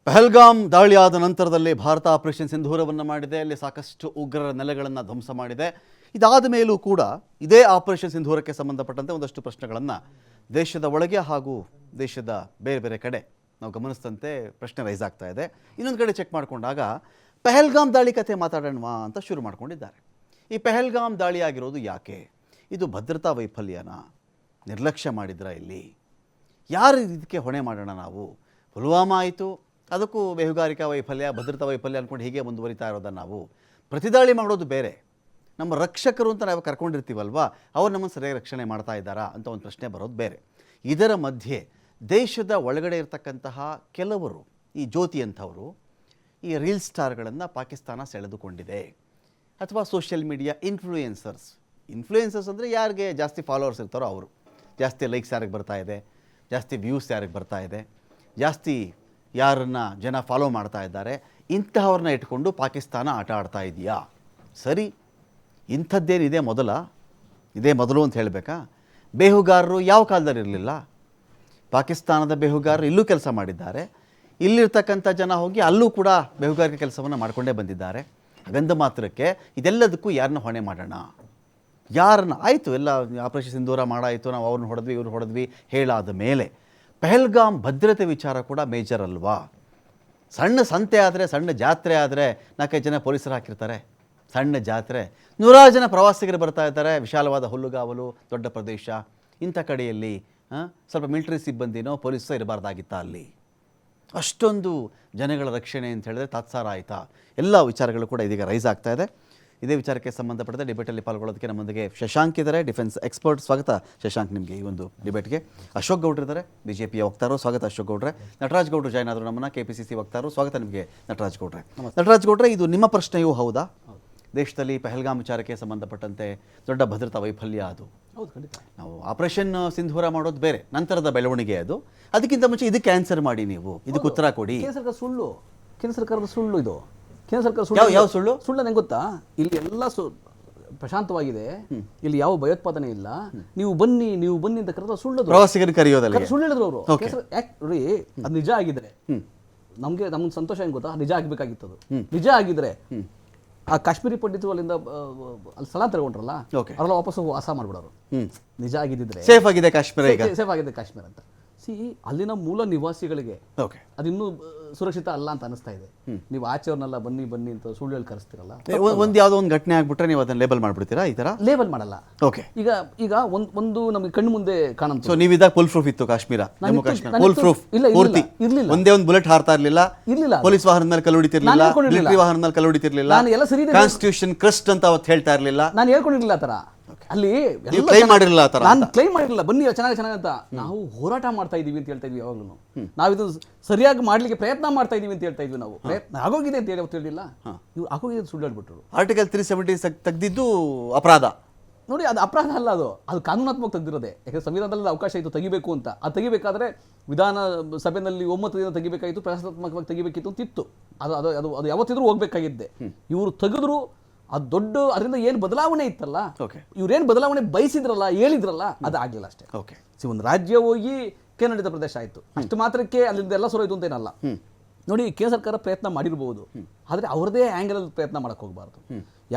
ಪಹಲ್ಗಾಮ್ ದಾಳಿಯಾದ ನಂತರದಲ್ಲಿ ಭಾರತ ಆಪರೇಷನ್ ಸಿಂಧೂರವನ್ನು ಮಾಡಿದೆ. ಅಲ್ಲಿ ಸಾಕಷ್ಟು ಉಗ್ರರ ನೆಲೆಗಳನ್ನು ಧ್ವಂಸ ಮಾಡಿದೆ. ಇದಾದ ಮೇಲೂ ಕೂಡ ಇದೇ ಆಪರೇಷನ್ ಸಿಂಧೂರಕ್ಕೆ ಸಂಬಂಧಪಟ್ಟಂತೆ ಒಂದಷ್ಟು ಪ್ರಶ್ನೆಗಳನ್ನು ದೇಶದ ಒಳಗೆ ಹಾಗೂ ದೇಶದ ಬೇರೆ ಬೇರೆ ಕಡೆ ನಾವು ಗಮನಿಸಿದಂತೆ ಪ್ರಶ್ನೆ ರೈಸ್ ಆಗ್ತಾ ಇದೆ. ಇನ್ನೊಂದು ಕಡೆ ಚೆಕ್ ಮಾಡಿಕೊಂಡಾಗ ಪಹಲ್ಗಾಮ್ ದಾಳಿ ಕತೆ ಮಾತಾಡೋಣವಾ ಅಂತ ಶುರು ಮಾಡ್ಕೊಂಡಿದ್ದಾರೆ. ಈ ಪಹಲ್ಗಾಮ್ ದಾಳಿ ಆಗಿರೋದು ಯಾಕೆ? ಇದು ಭದ್ರತಾ ವೈಫಲ್ಯನ? ನಿರ್ಲಕ್ಷ್ಯ ಮಾಡಿದ್ರ? ಇಲ್ಲಿ ಯಾರು ಇದಕ್ಕೆ ಹೊಣೆ ಮಾಡೋಣ? ನಾವು ಪುಲ್ವಾಮಾ ಆಯಿತು, ಅದಕ್ಕೂ ಬೇಹುಗಾರಿಕಾ ವೈಫಲ್ಯ, ಭದ್ರತಾ ವೈಫಲ್ಯ ಅಂದ್ಕೊಂಡು ಹೀಗೆ ಮುಂದುವರಿತಾ ಇರೋದನ್ನು ನಾವು ಪ್ರತಿದಾಳಿ ಮಾಡೋದು ಬೇರೆ. ನಮ್ಮ ರಕ್ಷಕರು ಅಂತ ನಾವು ಕರ್ಕೊಂಡಿರ್ತೀವಲ್ವಾ, ಅವ್ರು ನಮ್ಮನ್ನು ಸರಿಯಾಗಿ ರಕ್ಷಣೆ ಮಾಡ್ತಾ ಇದ್ದಾರಾ ಅಂತ ಒಂದು ಪ್ರಶ್ನೆ ಬರೋದು ಬೇರೆ. ಇದರ ಮಧ್ಯೆ ದೇಶದ ಒಳಗಡೆ ಇರತಕ್ಕಂತಹ ಕೆಲವರು, ಈ ಜ್ಯೋತಿ ಅಂಥವರು, ಈ ರೀಲ್ ಸ್ಟಾರ್ಗಳನ್ನು ಪಾಕಿಸ್ತಾನ ಸೆಳೆದುಕೊಂಡಿದೆ. ಅಥವಾ ಸೋಷಿಯಲ್ ಮೀಡಿಯಾ ಇನ್ಫ್ಲೂಯೆನ್ಸರ್ಸ್ ಅಂದರೆ ಯಾರಿಗೆ ಜಾಸ್ತಿ ಫಾಲೋವರ್ಸ್ ಇರ್ತಾರೋ ಅವರು, ಜಾಸ್ತಿ ಲೈಕ್ಸ್ ಯಾರಿಗೆ ಬರ್ತಾ ಇದೆ, ಜಾಸ್ತಿ ವ್ಯೂಸ್ ಯಾರಿಗೆ ಬರ್ತಾ ಇದೆ, ಜಾಸ್ತಿ ಯಾರನ್ನು ಜನ ಫಾಲೋ ಮಾಡ್ತಾ ಇದ್ದಾರೆ, ಇಂತಹವ್ರನ್ನ ಇಟ್ಕೊಂಡು ಪಾಕಿಸ್ತಾನ ಆಟ ಆಡ್ತಾ ಇದೆಯಾ? ಸರಿ, ಇಂಥದ್ದೇನಿದೆ ಇದೇ ಮೊದಲು ಅಂತ ಹೇಳಬೇಕಾ? ಬೇಹುಗಾರರು ಯಾವ ಕಾಲದಲ್ಲಿ ಇರಲಿಲ್ಲ. ಪಾಕಿಸ್ತಾನದ ಬೇಹುಗಾರರು ಇಲ್ಲೂ ಕೆಲಸ ಮಾಡಿದ್ದಾರೆ. ಇಲ್ಲಿರ್ತಕ್ಕಂಥ ಜನ ಹೋಗಿ ಅಲ್ಲೂ ಕೂಡ ಬೇಹುಗಾರಿಕೆ ಕೆಲಸವನ್ನು ಮಾಡಿಕೊಂಡೇ ಬಂದಿದ್ದಾರೆ. ಹಾಗಂದ ಮಾತ್ರಕ್ಕೆ ಇದೆಲ್ಲದಕ್ಕೂ ಯಾರನ್ನ ಹೊಣೆ ಮಾಡೋಣ? ಯಾರನ್ನ? ಆಯಿತು, ಎಲ್ಲ ಆಪರೇಷನ್ ಸಿಂಧೂರ ಮಾಡಾಯಿತು, ನಾವು ಅವ್ರನ್ನ ಹೊಡೆದ್ವಿ ಇವ್ರು ಹೊಡೆದ್ವಿ ಹೇಳಾದ ಮೇಲೆ ಪಹಲ್ಗಾಮ್ ಭದ್ರತೆ ವಿಚಾರ ಕೂಡ ಮೇಜರ್ ಅಲ್ವಾ? ಸಣ್ಣ ಸಂತೆ ಆದರೆ, ಸಣ್ಣ ಜಾತ್ರೆ ಆದರೆ 4-5 ಜನ ಪೊಲೀಸರು ಹಾಕಿರ್ತಾರೆ. ಸಣ್ಣ ಜಾತ್ರೆ, 100 ಜನ ಪ್ರವಾಸಿಗರು ಬರ್ತಾ ಇದ್ದಾರೆ. ವಿಶಾಲವಾದ ಹುಲ್ಲುಗಾವಲು, ದೊಡ್ಡ ಪ್ರದೇಶ. ಇಂಥ ಕಡೆಯಲ್ಲಿ ಸ್ವಲ್ಪ ಮಿಲಿಟರಿ ಸಿಬ್ಬಂದಿನೋ ಪೊಲೀಸೋ ಇರಬಾರ್ದಾಗಿತ್ತಾ? ಅಲ್ಲಿ ಅಷ್ಟೊಂದು ಜನಗಳ ರಕ್ಷಣೆ ಅಂತ ಹೇಳಿದ್ರೆ ತಾತ್ಸಾರ ಆಯಿತಾ? ಎಲ್ಲ ವಿಚಾರಗಳು ಕೂಡ ಇದೀಗ ರೈಸ್ ಆಗ್ತಾ ಇದೆ. ಇದೇ ವಿಚಾರಕ್ಕೆ ಸಂಬಂಧಪಟ್ಟಂತೆ ಡಿಬೇಟಲ್ಲಿ ಪಾಲ್ಗೊಳ್ಳೋದಕ್ಕೆ ನಮ್ಮೊಂದಿಗೆ ಶಶಾಂಕ್ ಇದ್ದಾರೆ, ಡಿಫೆನ್ಸ್ ಎಕ್ಸ್ಪರ್ಟ್. ಸ್ವಾಗತ ಶಶಾಂಕ್ ನಿಮಗೆ ಈ ಒಂದು ಡಿಬೇಟ್ಗೆ. ಅಶೋಕ್ ಗೌಡ್ರು ಇದ್ದಾರೆ, ಬಿಜೆಪಿಯ ವಕ್ತಾರರು. ಸ್ವಾಗತ ಅಶೋಕ್ ಗೌಡ್ರೆ. ನಟರಾಜ್ ಗೌಡ್ರು ಜಾಯ್ನ್ ಆದರು ನಮ್ಮನ್ನು, KPCC ವಕ್ತಾರರು. ಸ್ವಾಗತ ನಿಮಗೆ ನಟರಾಜ್ ಗೌಡ್ರೆ. ನಟರಾಜ್ ಗೌಡ್ರೆ, ಇದು ನಿಮ್ಮ ಪ್ರಶ್ನೆಯೂ ಹೌದಾ? ದೇಶದಲ್ಲಿ ಪಹಲ್ಗಾಮ್ ವಿಚಾರಕ್ಕೆ ಸಂಬಂಧಪಟ್ಟಂತೆ ದೊಡ್ಡ ಭದ್ರತಾ ವೈಫಲ್ಯ ಅದು. ಹೌದು, ಖಂಡಿತ. ನಾವು ಆಪರೇಷನ್ ಸಿಂಧೂರ ಮಾಡೋದು ಬೇರೆ, ನಂತರದ ಬೆಳವಣಿಗೆ ಅದು. ಅದಕ್ಕಿಂತ ಮುಂಚೆ ಇದಕ್ಕೆ ಆನ್ಸರ್ ಮಾಡಿ, ನೀವು ಇದಕ್ಕೆ ಉತ್ತರ ಕೊಡಿ. ಕೇಂದ್ರ ಸರ್ಕಾರ ಸುಳ್ಳು, ಕೇಂದ್ರ ಸರ್ಕಾರದ ಸುಳ್ಳು ಇದು. ಕೇಂದ್ರ ಸರ್ಕಾರ ಸುಳ್ಳು. ಯಾವ ಸುಳ್ಳು? ಸುಳ್ಳು ನಂಗೆ ಗೊತ್ತಾ? ಇಲ್ಲಿ ಎಲ್ಲ ಪ್ರಶಾಂತವಾಗಿದೆ, ಇಲ್ಲಿ ಯಾವ ಭಯೋತ್ಪಾದನೆ ಇಲ್ಲ, ನೀವು ಬನ್ನಿ ಅಂತ ಕರೆದ ಸುಳ್ಳು. ಪ್ರವಾಸಿಗರಿಗೆ ಕರೆಯೋದಲ್ಲ, ಸುಳ್ಳು ಹೇಳಿದ್ರು ಅವರು. ನೋಡಿ, ಅದು ನಿಜ ಆಗಿದ್ರೆ ನಮ್ಗೆ ಸಂತೋಷ ಏನ್ ಗೊತ್ತಾ? ನಿಜ ಆಗ್ಬೇಕಾಗಿತ್ತು. ಅದು ನಿಜ ಆಗಿದ್ರೆ ಆ ಕಾಶ್ಮೀರಿ ಪಂಡಿತರು ಅಲ್ಲಿಂದ ಅಲ್ಲಿ ಸ್ಥಳಾಂತರಗೊಂಡ್ರಲ್ಲ, ಅವರೆಲ್ಲ ವಾಪಸ್ಸು ವಾಸ ಮಾಡ್ಬಿಡೋರು. ನಿಜ ಆಗಿದ್ದಿದ್ರೆ ಸೇಫ್ ಆಗಿದೆ ಕಾಶ್ಮೀರ, ಸೇಫ್ ಆಗಿದೆ ಕಾಶ್ಮೀರ ಅಂತ. ಅಲ್ಲಿನ ಮೂಲ ನಿವಾಸಿಗಳಿಗೆ ಅದಿನ್ನೂ ಸುರಕ್ಷಿತ ಅಲ್ಲ ಅಂತ ಅನಿಸ್ತಾ ಇದೆ. ನೀವು ಆಚೆಯವ್ರನ್ನೆಲ್ಲ ಬನ್ನಿ ಅಂತ ಸುಳ್ಳು ಹೇಳಿ ಕರೆಸ್ತಿರಲ್ಲ. ಒಂದು ಯಾವುದೋ ಒಂದು ಘಟನೆ ಆಗ್ಬಿಟ್ರೆ ನೀವು ಅದನ್ನ ಲೇಬಲ್ ಮಾಡ್ಬಿಡ್ತೀರಾ? ಈ ತರ ಲೇಬಲ್ ಮಾಡಲ್ಲ. ಈಗ ಒಂದು ನಮಗೆ ಕಣ್ಣು ಮುಂದೆ ಕಾಣುತ್ತೆ. ಸೊ ನೀವಿದ್ದಾಗ ಫುಲ್ ಪ್ರೂಫ್ ಇತ್ತು ಕಾಶ್ಮೀರ, ಜಮ್ಮು ಕಾಶ್ಮೀರ ಫುಲ್ ಪ್ರೂಫ್ ಪೂರ್ತಿ ಇರಲಿಲ್ಲ. ಒಂದೇ ಒಂದು ಬುಲೆಟ್ ಹಾರ್ತಾ ಇರಲಿಲ್ಲ, ಪೊಲೀಸ್ ವಾಹನದ ಮೇಲೆ ಕಲ್ಲು ಹೊಡಿತಿರ್ಲಿಲ್ಲ, ಮಿಲಿಟರಿ ವಾಹನದ ಮೇಲೆ ಕಲ್ಲು ಹೊಡಿತಿರ್ಲಿಲ್ಲ, ಕಾನ್ಸ್ಟಿಟ್ಯೂಷನ್ ಕ್ರಸ್ಟ್ ಅಂತ ಅವತ್ತು ಹೇಳ್ತಾ ಇರಲಿಲ್ಲ. ನಾನು ಹೇಳ್ಕೊಂಡಿರ್ಲಿಲ್ಲ ಆ ತರ. ಅಲ್ಲಿ ಕ್ಲೈಮ್ ಮಾಡಿರಲಿಲ್ಲ, ನಾನು ಕ್ಲೈಮ್ ಮಾಡಿರಲಿಲ್ಲ. ಬನ್ನಿ ಚೆನ್ನಾಗಿ ಅಂತ ನಾವು ಹೋರಾಟ ಮಾಡ್ತಾ ಇದೀವಿ ಅಂತ ಹೇಳ್ತಾ ಇದ್ವಿ. ಯಾವಾಗಲೂ ನಾವಿದು ಸರಿಯಾಗಿ ಮಾಡ್ಲಿಕ್ಕೆ ಪ್ರಯತ್ನ ಮಾಡ್ತಾ ಇದೀವಿ ಅಂತ ಹೇಳ್ತಾ ಇದ್ವಿ. ನಾವು ಪ್ರಯತ್ನ ಆಗೋಗಿದೆ ಅಂತ ಹೇಳಿ ಹೇಳಿಲ್ಲ. ಇವ್ರು ಆಗೋಗಿದೆ ಸುಳ್ಳು ಹೇಳ್ಬಿಟ್ರು. ಆರ್ಟಿಕಲ್ 370 ತೆಗೆದಿದ್ದು ಅಪರಾಧ. ನೋಡಿ, ಅದು ಅಪರಾಧ ಅಲ್ಲ, ಅದು ಕಾನೂನಾತ್ಮಕ ತೆಗೆದಿರೋದೆ. ಯಾಕಂದ್ರೆ ಸಂವಿಧಾನದಲ್ಲಿ ಅವಕಾಶ ಇತ್ತು ತೆಗಿಬೇಕು ಅಂತ. ಅದು ತೆಗಿಬೇಕಾದ್ರೆ ವಿಧಾನ ಸಭೆಯಲ್ಲಿ ಒಮ್ಮತದಿಂದ ತೆಗಿಬೇಕಾಗಿತ್ತು, ಪ್ರಜಾಸತ್ತಾತ್ಮಕವಾಗಿ ತೆಗಿಬೇಕಿತ್ತು ಅಂತಿತ್ತು. ಅದು ಯಾವತ್ತಿದ್ರೂ ಹೋಗ್ಬೇಕಾಗಿದ್ದೆ. ಇವರು ತೆಗೆದ್ರು. ಅದು ದೊಡ್ಡ, ಅದರಿಂದ ಏನು ಬದಲಾವಣೆ ಇತ್ತಲ್ಲ, ಇವ್ರೇನು ಬದಲಾವಣೆ ಬಯಸಿದ್ರಲ್ಲ, ಹೇಳಿದ್ರಲ್ಲ, ಅದು ಆಗಲಿಲ್ಲ ಅಷ್ಟೇ. ಒಂದು ರಾಜ್ಯ ಹೋಗಿ ಕೇಂದ್ರಾಡಳಿತ ಪ್ರದೇಶ ಆಯಿತು, ಅಷ್ಟು ಮಾತ್ರಕ್ಕೆ ಅಲ್ಲಿಂದ ಎಲ್ಲ ಸರೋಯ್ತು ಅಂತ ಏನಲ್ಲ. ನೋಡಿ, ಕೇಂದ್ರ ಸರ್ಕಾರ ಪ್ರಯತ್ನ ಮಾಡಿರ್ಬೋದು, ಆದರೆ ಅವ್ರದೇ ಆ್ಯಂಗಲಲ್ಲಿ ಪ್ರಯತ್ನ ಮಾಡಕ್ಕೆ ಹೋಗಬಾರ್ದು.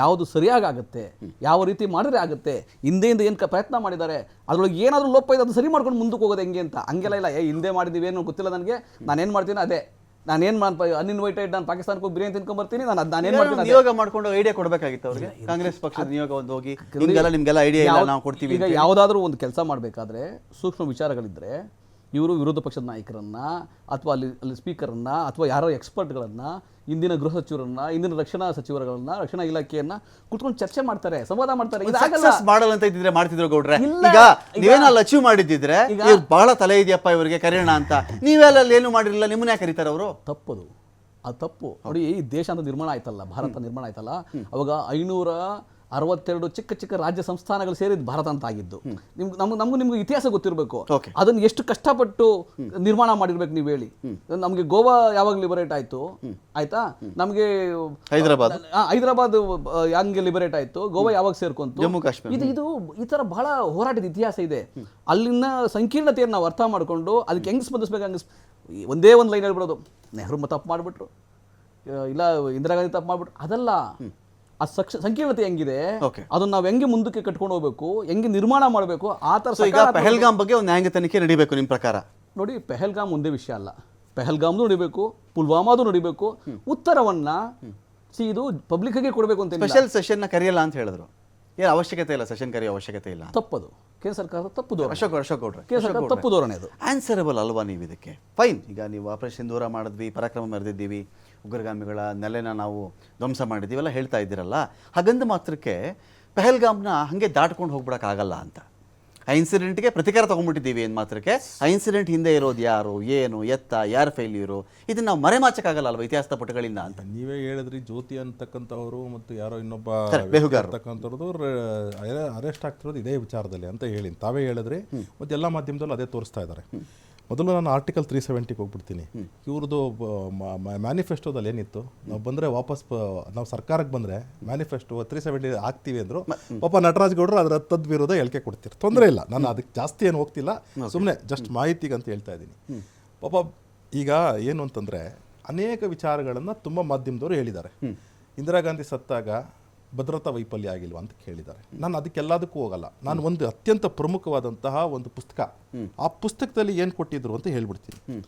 ಯಾವುದು ಸರಿಯಾಗುತ್ತೆ, ಯಾವ ರೀತಿ ಮಾಡಿದ್ರೆ ಆಗುತ್ತೆ, ಹಿಂದೆಯಿಂದ ಏನು ಪ್ರಯತ್ನ ಮಾಡಿದ್ದಾರೆ, ಅದರೊಳಗೆ ಏನಾದರೂ ಲೋಪ ಇದೆ ಅದು ಸರಿ ಮಾಡ್ಕೊಂಡು ಮುಂದಕ್ಕೆ ಹೋಗೋದು ಹೆಂಗೆ ಅಂತ. ಹಂಗೆಲ್ಲ ಇಲ್ಲ, ಹಿಂದೆ ಮಾಡಿದ್ದೀವಿ ಏನು ಗೊತ್ತಿಲ್ಲ ನನಗೆ, ನಾನೇನು ಮಾಡ್ತೀನಿ ಅದೇ, ನಾನೇನು ಅನ್ಇನ್ವೈಟೆಡ್, ನಾನು ಪಾಕಿಸ್ತಾನಕ್ಕೆ ಹೋಗಿ ಬಿರಿಯಾನಿ ತಿನ್ಕೊಂಡ್ಬರ್ತೀನಿ, ನಾನೇನು ಮಾಡ್ತೀನಿ ನಿಯೋಗ ಮಾಡ್ಕೊಂಡು ಐಡಿಯಾ ಕೊಡಬೇಕಾಗಿತ್ತು ಅವ್ರಿಗೆ. ಕಾಂಗ್ರೆಸ್ ಪಕ್ಷದ ನಿಯೋಗ ಒಂದು ಹೋಗಿ ನಿಮ್ಗೆಲ್ಲ ಐಡಿಯಾ ಇಲ್ಲ, ನಾವು ಕೊಡ್ತೀವಿ. ಈಗ ಯಾವುದಾದ್ರೂ ಒಂದು ಕೆಲಸ ಮಾಡಬೇಕಾದ್ರೆ ಸೂಕ್ಷ್ಮ ವಿಚಾರಗಳಿದ್ರೆ ಇವರು ವಿರೋಧ ಪಕ್ಷದ ನಾಯಕರನ್ನ ಅಥವಾ ಅಲ್ಲಿ ಸ್ಪೀಕರನ್ನ ಅಥವಾ ಯಾರೋ ಎಕ್ಸ್ಪರ್ಟ್ಗಳನ್ನ, ಇಂದಿನ ಗೃಹ ಸಚಿವರನ್ನ, ಇಂದಿನ ರಕ್ಷಣಾ ಸಚಿವರುಗಳನ್ನ, ರಕ್ಷಣಾ ಇಲಾಖೆಯನ್ನ ಕುತ್ಕೊಂಡು ಚರ್ಚೆ ಮಾಡ್ತಾರೆ, ಸಂವಾದ ಮಾಡ್ತಾರೆ. ಮಾಡಲ್ಲ ಅಂತ ಇದ್ದಿದ್ರೆ ಮಾಡ್ತಿದ್ರು ಗೌಡ್ರೆ. ಈಗ ನೀವೇನಲ್ಲಿ ಅಚೀವ್ ಮಾಡಿದ್ದಿದ್ರೆ ಬಹಳ ತಲೆ ಇದೆಯಪ್ಪ ಇವರಿಗೆ ಕರೆಯೋಣ ಅಂತ, ನೀವೆಲ್ಲ ಏನು ಮಾಡಿರಲಿಲ್ಲ, ನಿಮ್ಮನ್ನೇ ಕರೀತಾರೆ ಅವರು. ತಪ್ಪದು, ಅದು ತಪ್ಪು. ನೋಡಿ, ಈ ದೇಶ ಅಂತ ನಿರ್ಮಾಣ ಆಯ್ತಲ್ಲ, ಭಾರತ ನಿರ್ಮಾಣ ಆಯ್ತಲ್ಲ, ಅವಾಗ 562 ಚಿಕ್ಕ ರಾಜ್ಯ ಸಂಸ್ಥಾನಗಳು ಸೇರಿದ್ದು ಭಾರತ ಅಂತ ಆಗಿದ್ದು. ನಿಮ್ಗೆ ಇತಿಹಾಸ ಗೊತ್ತಿರಬೇಕು, ಅದನ್ನು ಎಷ್ಟು ಕಷ್ಟಪಟ್ಟು ನಿರ್ಮಾಣ ಮಾಡಿರ್ಬೇಕು ನೀವು ಹೇಳಿ. ನಮಗೆ ಗೋವಾ ಯಾವಾಗ ಲಿಬರೇಟ್ ಆಯ್ತು, ಆಯ್ತಾ? ನಮಗೆ ಹೈದರಾಬಾದ್ ಹಂಗೆ ಲಿಬರೇಟ್ ಆಯ್ತು, ಗೋವಾ ಯಾವಾಗ ಸೇರ್ಕೊಂತು, ಜಮ್ಮು ಕಾಶ್ಮೀರ. ಇದು ಈ ತರ ಬಹಳ ಹೋರಾಟದ ಇತಿಹಾಸ ಇದೆ. ಅಲ್ಲಿನ ಸಂಕೀರ್ಣತೆಯನ್ನು ನಾವು ಅರ್ಥ ಮಾಡಿಕೊಂಡು ಅದಕ್ಕೆ ಹೆಂಗ್ ಸ್ಪಂದಿಸ್ಬೇಕು, ಹಂಗೆ ಒಂದೇ ಒಂದು ಲೈನ್ ಹೇಳ್ಬಿಡೋದು, ನೆಹರು ತಪ್ಪು ಮಾಡಿಬಿಟ್ರು, ಇಲ್ಲ ಇಂದಿರಾ ಗಾಂಧಿ ತಪ್ಪು ಮಾಡಿಬಿಟ್ರು, ಅದಲ್ಲ. ಆ ಸಂಕೀರ್ಣತೆ ಹೆಂಗಿದೆ, Okay. ಅದನ್ನ ನಾವು ಹೆಂಗೆ ಮುಂದಕ್ಕೆ ಕಟ್ಕೊಂಡು ಹೋಗ್ಬೇಕು, ಹೆಂಗೆ ನಿರ್ಮಾಣ ಮಾಡಬೇಕು, ಆ ಥರ. ಸೊ ಈಗ ಪಹಲ್ಗಾಮ್ ಬಗ್ಗೆ ಒಂದು ನ್ಯಾಯಾಂಗ ತನಿಖೆ ನಡೀಬೇಕು ನಿಮ್ಮ ಪ್ರಕಾರ? ನೋಡಿ, ಪಹಲ್ಗಾಮ್ ಒಂದೇ ವಿಷಯ ಅಲ್ಲ, ಪಹಲ್ಗಾಮ್ದು ನಡೀಬೇಕು, ಪುಲ್ವಾಮಾದು ನಡೀಬೇಕು. ಉತ್ತರವನ್ನ ಇದು ಪಬ್ಲಿಕ್ಗೆ ಕೊಡಬೇಕು ಅಂತ ಸ್ಪೆಷಲ್ ಸೆಷನ್ನ ಕರೆಯಲ್ಲ ಅಂತ ಹೇಳಿದ್ರು. ಏನು ಅವಶ್ಯಕತೆ ಇಲ್ಲ, ಸೆಷನ್ ಕರೆಯೋ ಅವಶ್ಯಕತೆ ಇಲ್ಲ. ತಪ್ಪದು, ಕೇಂದ್ರ ಸರ್ಕಾರದ ತಪ್ಪು ಧೋರಣೆ. ಅಶೋಕ್ ಗೌಡ್ರೆ, ಕೇಂದ್ರ ಸರ್ಕಾರ ತಪ್ಪು ಧೋರಣೆ ಅದು. ಆನ್ಸರಬಲ್ ಅಲ್ವಾ ನೀವು ಇದಕ್ಕೆ? ಫೈನ್, ಈಗ ನೀವು ಆಪರೇಷನ್ ದೂರ ಮಾಡಿದ್ವಿ, ಪರಾಕ್ರಮ ಮೆರೆದಿದ್ದೀವಿ, ಉಗ್ರಗಾಮಿಗಳ ನೆಲೆನ ನಾವು ಧ್ವಂಸ ಮಾಡಿದ್ದೀವಿ ಎಲ್ಲ ಹೇಳ್ತಾ ಇದ್ದೀರಲ್ಲ, ಹಾಗಂದ ಮಾತ್ರಕ್ಕೆ ಪಹಲ್ಗಾಮ್ನ ಹಾಗೆ ದಾಟ್ಕೊಂಡು ಹೋಗ್ಬಿಡೋಕ್ಕಾಗಲ್ಲ ಅಂತ. ಆ ಇನ್ಸಿಡೆಂಟ್ಗೆ ಪ್ರತಿಕಾರ ತೊಗೊಂಡ್ಬಿಟ್ಟಿದ್ದೀವಿ ಏನು ಮಾತ್ರಕ್ಕೆ ಆ ಇನ್ಸಿಡೆಂಟ್ ಹಿಂದೆ ಇರೋದು ಯಾರು, ಏನು, ಎತ್ತ, ಯಾರು ಫೇಲ್ಯೂರು, ಇದನ್ನು ನಾವು ಮರೆಮಾಚಕ್ಕಾಗಲ್ಲ ಅಲ್ವಾ ಇತಿಹಾಸದ ಪುಟಗಳಿಂದ ಅಂತ. ನೀವೇ ಹೇಳಿದ್ರಿ, ಜ್ಯೋತಿ ಅಂತಕ್ಕಂಥವ್ರು ಮತ್ತು ಯಾರೋ ಇನ್ನೊಬ್ಬ ಬೇಹುಗಾರರು ಅಂತಕ್ಕಂಥವ್ರದ್ದು ಅರೆಸ್ಟ್ ಆಗ್ತಿರೋದು ಇದೇ ವಿಚಾರದಲ್ಲಿ ಅಂತ ಹೇಳಿ ತಾವೇ ಹೇಳಿದ್ರಿ. ಮತ್ತು ಎಲ್ಲ ಮಾಧ್ಯಮದಲ್ಲೂ ಅದೇ ತೋರಿಸ್ತಾ ಇದ್ದಾರೆ. ಮೊದಲು ನಾನು ಆರ್ಟಿಕಲ್ 370 ಹೋಗ್ಬಿಡ್ತೀನಿ. ಇವ್ರದ್ದು ಮ್ಯಾನಿಫೆಸ್ಟೋದಲ್ಲಿ ಏನಿತ್ತು, ನಾವು ಬಂದರೆ ವಾಪಸ್ ನಾವು ಸರ್ಕಾರಕ್ಕೆ ಬಂದರೆ ಮ್ಯಾನಿಫೆಸ್ಟೋ 370 ಹಾಕ್ತೀವಿ ಅಂದರು. ಪಾಪ ನಟರಾಜ್ ಗೌಡರು ಅದರ ವಿರೋಧ ಹೇಳಿಕೆ ಕೊಡ್ತೀರಿ, ತೊಂದರೆ ಇಲ್ಲ, ನಾನು ಅದಕ್ಕೆ ಜಾಸ್ತಿ ಏನು ಹೋಗ್ತಿಲ್ಲ, ಸುಮ್ಮನೆ ಜಸ್ಟ್ ಮಾಹಿತಿಗೆ ಅಂತ ಹೇಳ್ತಾ ಇದ್ದೀನಿ. ಪಾಪ ಈಗ ಏನು ಅಂತಂದರೆ ಅನೇಕ ವಿಚಾರಗಳನ್ನು ತುಂಬ ಮಾಧ್ಯಮದವರು ಹೇಳಿದ್ದಾರೆ. ಇಂದಿರಾ ಗಾಂಧಿ ಸತ್ತಾಗ ಭದ್ರತಾ ವೈಫಲ್ಯ ಆಗಿಲ್ವಾ ಅಂತ ಕೇಳಿದ್ದಾರೆ. ನಾನು ಅದಕ್ಕೆಲ್ಲದಕ್ಕೂ ಹೋಗಲ್ಲ. ನಾನು ಒಂದು ಅತ್ಯಂತ ಪ್ರಮುಖವಾದಂತಹ ಒಂದು ಪುಸ್ತಕ, ಆ ಪುಸ್ತಕದಲ್ಲಿ ಏನು ಕೊಟ್ಟಿದ್ರು ಅಂತ ಹೇಳ್ಬಿಡ್ತೀನಿ.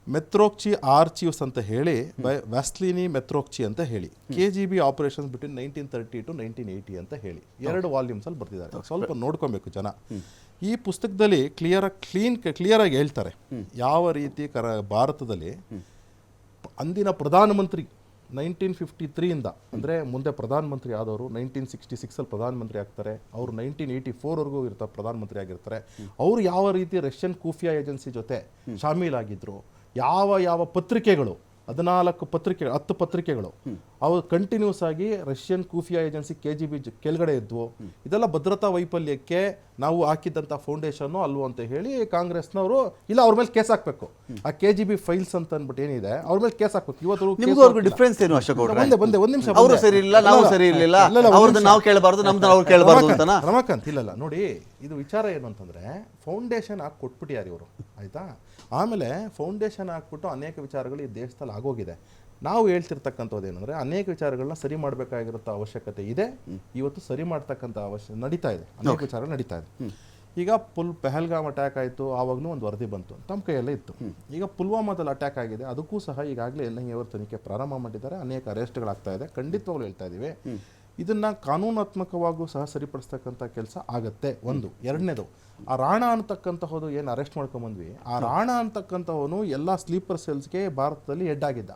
ಮೆತ್ರೋಕ್ಚಿ ಆರ್ಚೀವ್ಸ್ ಅಂತ ಹೇಳಿ, ಬೈ ವ್ಯಾಸ್ಲಿನಿ ಮೆತ್ರೋಕ್ಚಿ ಅಂತ ಹೇಳಿ, KGB ಆಪರೇಷನ್ಸ್ ಬಿಟ್ವೀನ್ 1930 to 1980 ಅಂತ ಹೇಳಿ 2 ವಾಲ್ಯೂಮ್ಸಲ್ಲಿ ಬರ್ತಿದ್ದಾರೆ. ಸ್ವಲ್ಪ ನೋಡ್ಕೊಬೇಕು ಜನ. ಈ ಪುಸ್ತಕದಲ್ಲಿ ಕ್ಲಿಯರಾಗಿ ಹೇಳ್ತಾರೆ ಯಾವ ರೀತಿ ಭಾರತದಲ್ಲಿ ಅಂದಿನ ಪ್ರಧಾನಮಂತ್ರಿ 1953 ಅಂದರೆ ಮುಂದೆ ಪ್ರಧಾನಮಂತ್ರಿ ಆದವರು 1966 ಪ್ರಧಾನಮಂತ್ರಿ ಆಗ್ತಾರೆ. ಅವರು 1984ವರೆಗೂ ಪ್ರಧಾನಮಂತ್ರಿ ಆಗಿರ್ತಾರೆ. ಅವರು ಯಾವ ರೀತಿ ರಷ್ಯನ್ ಖೂಫಿಯಾ ಏಜೆನ್ಸಿ ಜೊತೆ ಶಾಮೀಲಾಗಿದ್ರು, ಯಾವ ಪತ್ರಿಕೆಗಳು 10 ಪತ್ರಿಕೆಗಳು ಅವು ಕಂಟಿನ್ಯೂಸ್ ಆಗಿ ರಷ್ಯನ್ ಖೂಫಿಯಾ ಏಜೆನ್ಸಿ KGB ಕೆಳಗಡೆ ಇದ್ವು. ಇದೆಲ್ಲ ಭದ್ರತಾ ವೈಫಲ್ಯಕ್ಕೆ ನಾವು ಹಾಕಿದ್ದಂಥ ಫೌಂಡೇಶನ್ನು ಅಲ್ವೋ ಅಂತ ಹೇಳಿ ಕಾಂಗ್ರೆಸ್ನವರು ಇಲ್ಲ ಅವ್ರ ಮೇಲೆ ಕೇಸ್ ಹಾಕಬೇಕು. ಆ KGB ಫೈಲ್ಸ್ ಅಂತ ಅಂದ್ಬಿಟ್ಟು ಏನಿದೆ ಅವ್ರ ಮೇಲೆ ಕೇಸ್ ಹಾಕಬೇಕು. ಇವತ್ತು ಡಿಫ್ರೆನ್ಸ್ ಏನು ಅಶೋಕ್ ಗೌಡ್ರೆ? ಬಂದೆ ಒಂದು ನಿಮಿಷ. ಅವರು ಸರಿ ಇಲ್ಲ, ನಾವು ಸರಿ ಇರಲಿಲ್ಲ, ಅವ್ರದ್ದು ನಾವು ಕೇಳಬಾರ್ದು, ನಮ್ದು ಅವ್ರು ಕೇಳಬಾರ್ದು ಅಂತ ರಮಾಕಾಂತ್. ಇಲ್ಲ ನೋಡಿ, ಇದು ವಿಚಾರ ಏನು ಅಂತಂದ್ರೆ ಫೌಂಡೇಶನ್ ಹಾಕಿ ಕೊಟ್ಬಿಟ್ಟಿಯಾರು ಇವರು, ಆಯ್ತಾ? ಆಮೇಲೆ ಫೌಂಡೇಶನ್ ಹಾಕ್ಬಿಟ್ಟು ಅನೇಕ ವಿಚಾರಗಳು ಈ ದೇಶದಲ್ಲಿ ಆಗೋಗಿದೆ. ನಾವು ಹೇಳ್ತಿರ್ತಕ್ಕಂಥದ್ದು ಏನಂದರೆ ಅನೇಕ ವಿಚಾರಗಳನ್ನ ಸರಿ ಮಾಡಬೇಕಾಗಿರೋ ಅವಶ್ಯಕತೆ ಇದೆ. ಇವತ್ತು ಸರಿ ಮಾಡ್ತಕ್ಕಂಥ ನಡೀತಾ ಇದೆ, ಅನೇಕ ವಿಚಾರಗಳು ನಡೀತಾ ಇದೆ. ಈಗ ಪಹಲ್ಗಾಮ್ ಅಟ್ಯಾಕ್ ಆಯಿತು, ಆವಾಗಲೂ ಒಂದು ವರದಿ ಬಂತು, ತಮ್ಮ ಕೈಯಲ್ಲೇ ಇತ್ತು. ಈಗ ಪುಲ್ವಾಮಾದಲ್ಲಿ ಅಟ್ಯಾಕ್ ಆಗಿದೆ, ಅದಕ್ಕೂ ಸಹ ಈಗಾಗಲೇ NIA ಅವರು ತನಿಖೆ ಪ್ರಾರಂಭ ಮಾಡಿದ್ದಾರೆ. ಅನೇಕ ಅರೆಸ್ಟ್ಗಳಾಗ್ತಾ ಇದೆ. ಖಂಡಿತವಾಗ್ಲೂ ಹೇಳ್ತಾ ಇದ್ದೀವಿ, ಇದನ್ನು ಕಾನೂನಾತ್ಮಕವಾಗೂ ಸಹ ಸರಿಪಡಿಸ್ತಕ್ಕಂಥ ಕೆಲಸ ಆಗತ್ತೆ. ಒಂದು. ಎರಡನೇದು, ಆ ರಾಣಾ ಅಂತಕ್ಕಂತಹದ್ದು ಏನು ಅರೆಸ್ಟ್ ಮಾಡ್ಕೊಂಬಂದ್ವಿ, ಆ ರಾಣಾ ಅಂತಕ್ಕಂಥವನು ಎಲ್ಲ ಸ್ಲೀಪರ್ ಸೆಲ್ಸ್ಗೆ ಭಾರತದಲ್ಲಿ ಹೆಡ್ ಆಗಿದ್ದ.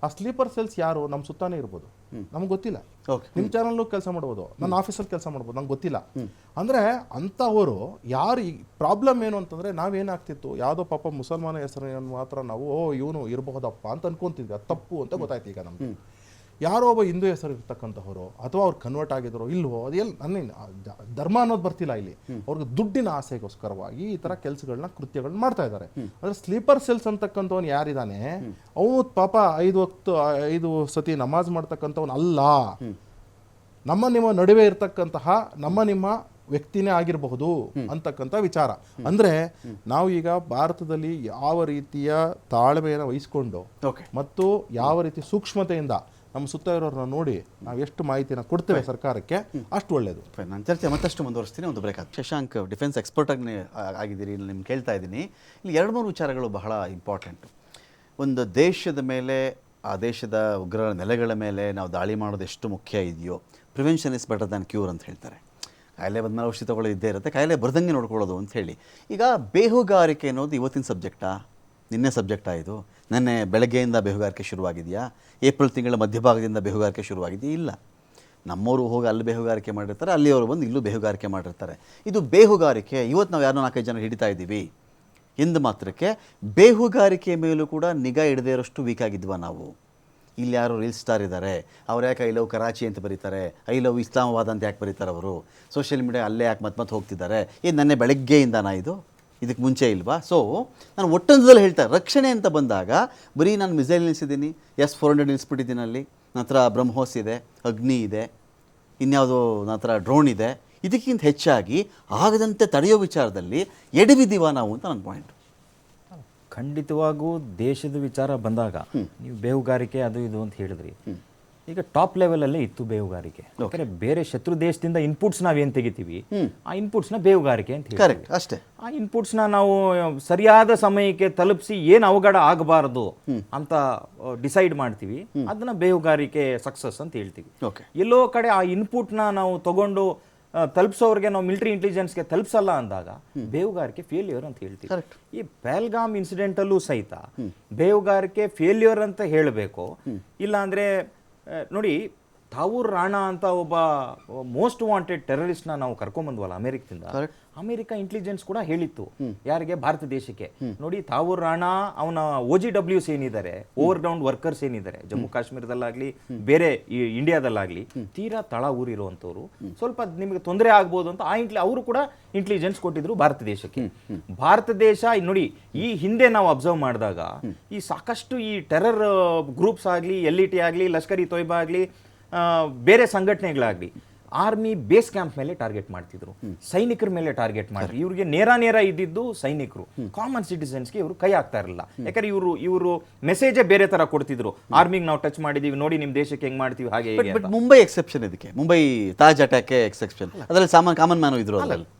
ಆ ಸ್ಲೀಪರ್ ಸೆಲ್ಸ್ ಯಾರು? ನಮ್ಮ ಸುತ್ತಾನೆ ಇರ್ಬೋದು, ನಮ್ಗೆ ಗೊತ್ತಿಲ್ಲ. ನಿಮ್ಮ ಚಾನಲ್ಲು ಕೆಲಸ ಮಾಡ್ಬೋದು, ನನ್ನ ಆಫೀಸಲ್ಲಿ ಕೆಲಸ ಮಾಡ್ಬೋದು, ನಂಗೆ ಗೊತ್ತಿಲ್ಲ. ಅಂದರೆ ಅಂಥವರು ಯಾರು? ಈ ಪ್ರಾಬ್ಲಮ್ ಏನು ಅಂತಂದರೆ ನಾವೇನಾಗ್ತಿತ್ತು, ಯಾವುದೋ ಪಾಪ ಮುಸಲ್ಮಾನ ಹೆಸರನ್ನು ಮಾತ್ರ ನಾವು ಇವನು ಇರಬಹುದಪ್ಪ ಅಂತ ಅನ್ಕೊಂತಿದ್ವಿ. ಅದು ತಪ್ಪು ಅಂತ ಗೊತ್ತಾಯ್ತು ಈಗ ನಮ್ಗೆ. ಯಾರೋ ಒಬ್ಬ ಹಿಂದೂ ಹೆಸರು ಇರ್ತಕ್ಕಂಥವ್ರು ಅಥವಾ ಅವ್ರು ಕನ್ವರ್ಟ್ ಆಗಿದ್ರು ಇಲ್ವೋ, ಅದೆಲ್ಲ ಧರ್ಮ ಅನ್ನೋದು ಬರ್ತಿಲ್ಲ ಇಲ್ಲಿ. ಅವ್ರಿಗೆ ದುಡ್ಡಿನ ಆಸೆಗೋಸ್ಕರವಾಗಿ ಈ ಥರ ಕೆಲಸಗಳನ್ನ ಕೃತ್ಯಗಳನ್ನ ಮಾಡ್ತಾ ಇದ್ದಾರೆ. ಅಂದರೆ ಸ್ಲೀಪರ್ ಸೆಲ್ಸ್ ಅಂತಕ್ಕಂಥವ್ನು ಯಾರಿದ್ದಾನೆ, ಅವನು ಪಾಪ 5 ಸತಿ ನಮಾಜ್ ಮಾಡ್ತಕ್ಕಂಥವ್ನು ಅಲ್ಲ. ನಿಮ್ಮ ನಡುವೆ ಇರ್ತಕ್ಕಂತಹ ನಿಮ್ಮ ವ್ಯಕ್ತಿನೇ ಆಗಿರಬಹುದು ಅಂತಕ್ಕಂಥ ವಿಚಾರ. ಅಂದರೆ ನಾವು ಈಗ ಭಾರತದಲ್ಲಿ ಯಾವ ರೀತಿಯ ತಾಳ್ಮೆಯನ್ನು ವಹಿಸ್ಕೊಂಡು ಮತ್ತು ಯಾವ ರೀತಿ ಸೂಕ್ಷ್ಮತೆಯಿಂದ ನಮ್ಮ ಸುತ್ತ ಇರೋರನ್ನ ನೋಡಿ ನಾವು ಎಷ್ಟು ಮಾಹಿತಿನ ಕೊಡ್ತೇವೆ ಸರ್ಕಾರಕ್ಕೆ, ಅಷ್ಟು ಒಳ್ಳೆಯದು. ನಾನು ಚರ್ಚೆ ಮತ್ತಷ್ಟು ಮುಂದುವರಿಸ್ತೀನಿ, ಒಂದು ಬ್ರೇಕ್ ಆಗುತ್ತೆ. ಶಶಾಂಕ್, ಡಿಫೆನ್ಸ್ ಎಕ್ಸ್ಪರ್ಟ್ ಆಗಿದ್ದೀರಿ, ನಿಮ್ಗೆ ಕೇಳ್ತಾ ಇದ್ದೀನಿ. ಇಲ್ಲಿ 2-3 ವಿಚಾರಗಳು ಬಹಳ ಇಂಪಾರ್ಟೆಂಟು. ಒಂದು, ದೇಶದ ಮೇಲೆ, ಆ ದೇಶದ ಉಗ್ರರ ನೆಲೆಗಳ ಮೇಲೆ ನಾವು ದಾಳಿ ಮಾಡೋದು ಎಷ್ಟು ಮುಖ್ಯ ಇದೆಯೋ, prevention is better than cure ಅಂತ ಹೇಳ್ತಾರೆ. ಕಾಯಿಲೆ ಬಂದಮೇಲೆ ಔಷಧಿ ತಗೊಳ್ಳೋದು ಇದ್ದೇ ಇರುತ್ತೆ, ಕಾಯಿಲೆ ಬರ್ದಂಗೆ ನೋಡ್ಕೊಳ್ಳೋದು ಅಂತ ಹೇಳಿ. ಈಗ ಬೇಹುಗಾರಿಕೆ ಅನ್ನೋದು ಇವತ್ತಿನ ಸಬ್ಜೆಕ್ಟಾ, ನಿನ್ನೆ ಸಬ್ಜೆಕ್ಟಾ? ಇದು ನೆನ್ನೆ ಬೆಳಗ್ಗೆಯಿಂದ ಬೇಹುಗಾರಿಕೆ ಶುರುವಾಗಿದೆಯಾ? ಏಪ್ರಿಲ್ ತಿಂಗಳ ಮಧ್ಯಭಾಗದಿಂದ ಬೇಹುಗಾರಿಕೆ ಶುರುವಾಗಿದೆಯಾ? ಇಲ್ಲ. ನಮ್ಮವರು ಹೋಗಿ ಅಲ್ಲಿ ಬೇಹುಗಾರಿಕೆ ಮಾಡಿರ್ತಾರೆ, ಅಲ್ಲಿಯವರು ಬಂದು ಇಲ್ಲೂ ಬೇಹುಗಾರಿಕೆ ಮಾಡಿರ್ತಾರೆ. ಇದು ಬೇಹುಗಾರಿಕೆ. ಇವತ್ತು ನಾವು ಯಾರನ್ನೋ 4-5 ಜನ ಹಿಡಿತಾ ಇದ್ದೀವಿ ಎಂದು ಮಾತ್ರಕ್ಕೆ ಬೇಹುಗಾರಿಕೆ ಮೇಲೂ ಕೂಡ ನಿಗಾ ಇಡದೇ ಇರೋಷ್ಟು ವೀಕ್ ಆಗಿದ್ವಾ ನಾವು? ಇಲ್ಲಿ ಯಾರು ರೀಲ್ ಸ್ಟಾರ್ ಇದ್ದಾರೆ, ಅವ್ರು ಯಾಕೆ ಐ ಲವ್ ಕರಾಚಿ ಅಂತ ಬರೀತಾರೆ, ಐ ಲವ್ ಇಸ್ಲಾಮಾಬಾದ್ ಅಂತ ಯಾಕೆ ಬರೀತಾರೆ ಅವರು? ಸೋಷಿಯಲ್ ಮೀಡಿಯಾ ಅಲ್ಲೇ ಯಾಕೆ ಮತ್ತೆ ಹೋಗ್ತಿದ್ದಾರೆ? ನೆನ್ನೆ ಬೆಳಗ್ಗೆಯಿಂದನಾ ಇದು? ಇದಕ್ಕೆ ಮುಂಚೆ ಇಲ್ವಾ? ಸೊ ನಾನು ಒಟ್ಟಂದಲ್ಲಿ ಹೇಳ್ತಾರೆ, ರಕ್ಷಣೆ ಅಂತ ಬಂದಾಗ ಬರೀ ನಾನು ಮಿಸೈಲ್ ನಿಲ್ಲಿಸಿದ್ದೀನಿ, S-400 ನಿಲ್ಲಿಸ್ಬಿಟ್ಟಿದ್ದೀನಿ, ಅಲ್ಲಿ ನನ್ನ ಹತ್ರ ಬ್ರಹ್ಮೋಸ್ ಇದೆ, ಅಗ್ನಿ ಇದೆ, ಇನ್ಯಾವುದೋ ನನ್ನ ಹತ್ರ ಡ್ರೋನ್ ಇದೆ. ಇದಕ್ಕಿಂತ ಹೆಚ್ಚಾಗಿ ಆಗದಂತೆ ತಡೆಯೋ ವಿಚಾರದಲ್ಲಿ ಎಡವಿದ್ದೀವ ನಾವು ಅಂತ ನನ್ನ ಪಾಯಿಂಟ್. ಖಂಡಿತವಾಗೂ ದೇಶದ ವಿಚಾರ ಬಂದಾಗ ನೀವು ಬೇಹುಗಾರಿಕೆ ಅದು ಇದು ಅಂತ ಹೇಳಿದ್ರಿ. ಈಗ ಟಾಪ್ ಲೆವೆಲಲ್ಲೇ ಇತ್ತು ಬೇಹುಗಾರಿಕೆ. ಯಾಕಂದ್ರೆ ಬೇರೆ ಶತ್ರು ದೇಶದಿಂದ ಇನ್ಪುಟ್ಸ್ ನಾವೇನು ತೆಗಿತೀವಿ ಆ ಇನ್ಪುಟ್ಸ್ನ ಬೇಹುಗಾರಿಕೆ ಅಂತ ಹೇಳ್ತೀವಿ. ಕರೆಕ್ಟ್, ಅಷ್ಟೇ. ಆ ಇನ್ಪುಟ್ಸ್ನ ನಾವು ಸರಿಯಾದ ಸಮಯಕ್ಕೆ ತಲುಪಿಸಿ ಏನು ಅವಘಡ ಆಗಬಾರದು ಅಂತ ಡಿಸೈಡ್ ಮಾಡ್ತೀವಿ, ಅದನ್ನ ಬೇಹುಗಾರಿಕೆ ಸಕ್ಸಸ್ ಅಂತ ಹೇಳ್ತೀವಿ. ಓಕೆ. ಎಲ್ಲೋ ಕಡೆ ಆ ಇನ್ಪುಟ್ನ ನಾವು ತಗೊಂಡು ತಲುಪಿಸೋರಿಗೆ ನಾವು ಮಿಲಿಟರಿ ಇಂಟೆಲಿಜೆನ್ಸ್ಗೆ ತಲುಪಿಸಲ್ಲ ಅಂದಾಗ ಬೇಹುಗಾರಿಕೆ ಫೇಲ್ಯೂರ್ ಅಂತ ಹೇಳ್ತೀವಿ. ಈ ಪಹಲ್ಗಾಮ್ ಇನ್ಸಿಡೆಂಟಲ್ಲೂ ಸಹಿತ ಬೇಹುಗಾರಿಕೆ ಫೇಲ್ಯೂರ್ ಅಂತ ಹೇಳಬೇಕು. ಇಲ್ಲ ಅಂದ್ರೆ ನೋಡಿ, ತಾವೂರ್ ರಾಣಾ ಅಂತ ಒಬ್ಬ ಮೋಸ್ಟ್ ವಾಂಟೆಡ್ ಟೆರರಿಸ್ಟ್ನ ನಾವು ಕರ್ಕೊಂಬಂದ್ವಲ್ಲ ಅಮೆರಿಕದಿಂದ. ಅಮೆರಿಕ ಇಂಟೆಲಿಜೆನ್ಸ್ ಕೂಡ ಹೇಳಿತ್ತು ಯಾರಿಗೆ, ಭಾರತ ದೇಶಕ್ಕೆ, ನೋಡಿ ತಾವೂರ್ ರಾಣಾ ಅವನ OGWs ಏನಿದ್ದಾರೆ, ಓವರ್ ಗ್ರೌಂಡ್ ವರ್ಕರ್ಸ್ ಏನಿದ್ದಾರೆ ಜಮ್ಮು ಕಾಶ್ಮೀರದಲ್ಲಾಗ್ಲಿ ಬೇರೆ ಇಂಡಿಯಾದಲ್ಲಾಗ್ಲಿ ತೀರಾ ತಳ ಊರಿರುವಂತವ್ರು, ಸ್ವಲ್ಪ ನಿಮಗೆ ತೊಂದರೆ ಆಗ್ಬೋದು ಅಂತ ಅವರು ಕೂಡ ಇಂಟೆಲಿಜೆನ್ಸ್ ಕೊಟ್ಟಿದ್ರು ಭಾರತ ದೇಶಕ್ಕೆ. ಭಾರತ ದೇಶ ನೋಡಿ, ಈ ಹಿಂದೆ ನಾವು ಅಬ್ಸರ್ವ್ ಮಾಡಿದಾಗ ಈ ಸಾಕಷ್ಟು ಈ ಟೆರರ್ ಗ್ರೂಪ್ಸ್ ಆಗಲಿ, LET ಆಗಲಿ, ಲಷ್ಕರ್ ಇ ತೊಯ್ಬಾ ಆಗಲಿ, ಬೇರೆ ಸಂಘಟನೆಗಳಾಗಲಿ ಆರ್ಮಿ ಬೇಸ್ ಕ್ಯಾಂಪ್ ಮೇಲೆ ಟಾರ್ಗೆಟ್ ಮಾಡ್ತಿದ್ರು, ಸೈನಿಕರ ಮೇಲೆ ಟಾರ್ಗೆಟ್ ಮಾಡಿದ್ರು. ಇವ್ರಿಗೆ ನೇರ ಇದ್ದಿದ್ದು ಸೈನಿಕರು, ಕಾಮನ್ ಸಿಟಿಸನ್ಸ್ಗೆ ಇವರು ಕೈ ಆಗ್ತಾ ಇರಲಿಲ್ಲ. ಯಾಕಂದ್ರೆ ಇವರು ಮೆಸೇಜೇ ಬೇರೆ ತರ ಕೊಡ್ತಿದ್ರು, ಆರ್ಮಿಗೆ ನಾವು ಟಚ್ ಮಾಡಿದೀವಿ ನೋಡಿ, ನಿಮ್ ದೇಶಕ್ಕೆ ಹೆಂಗ್ ಮಾಡ್ತೀವಿ ಹಾಗೆ. ಬಟ್ ಮುಂಬೈ ಎಕ್ಸೆಪ್ಷನ್, ಇದಕ್ಕೆ ಮುಂಬೈ ತಾಜ್ ಅಟ್ಯಾಕ್ ಎಕ್ಸೆಪ್ಷನ್. ಅದರಲ್ಲಿ ಕಾಮನ್ ಮ್ಯಾನು ಇದ್ರು,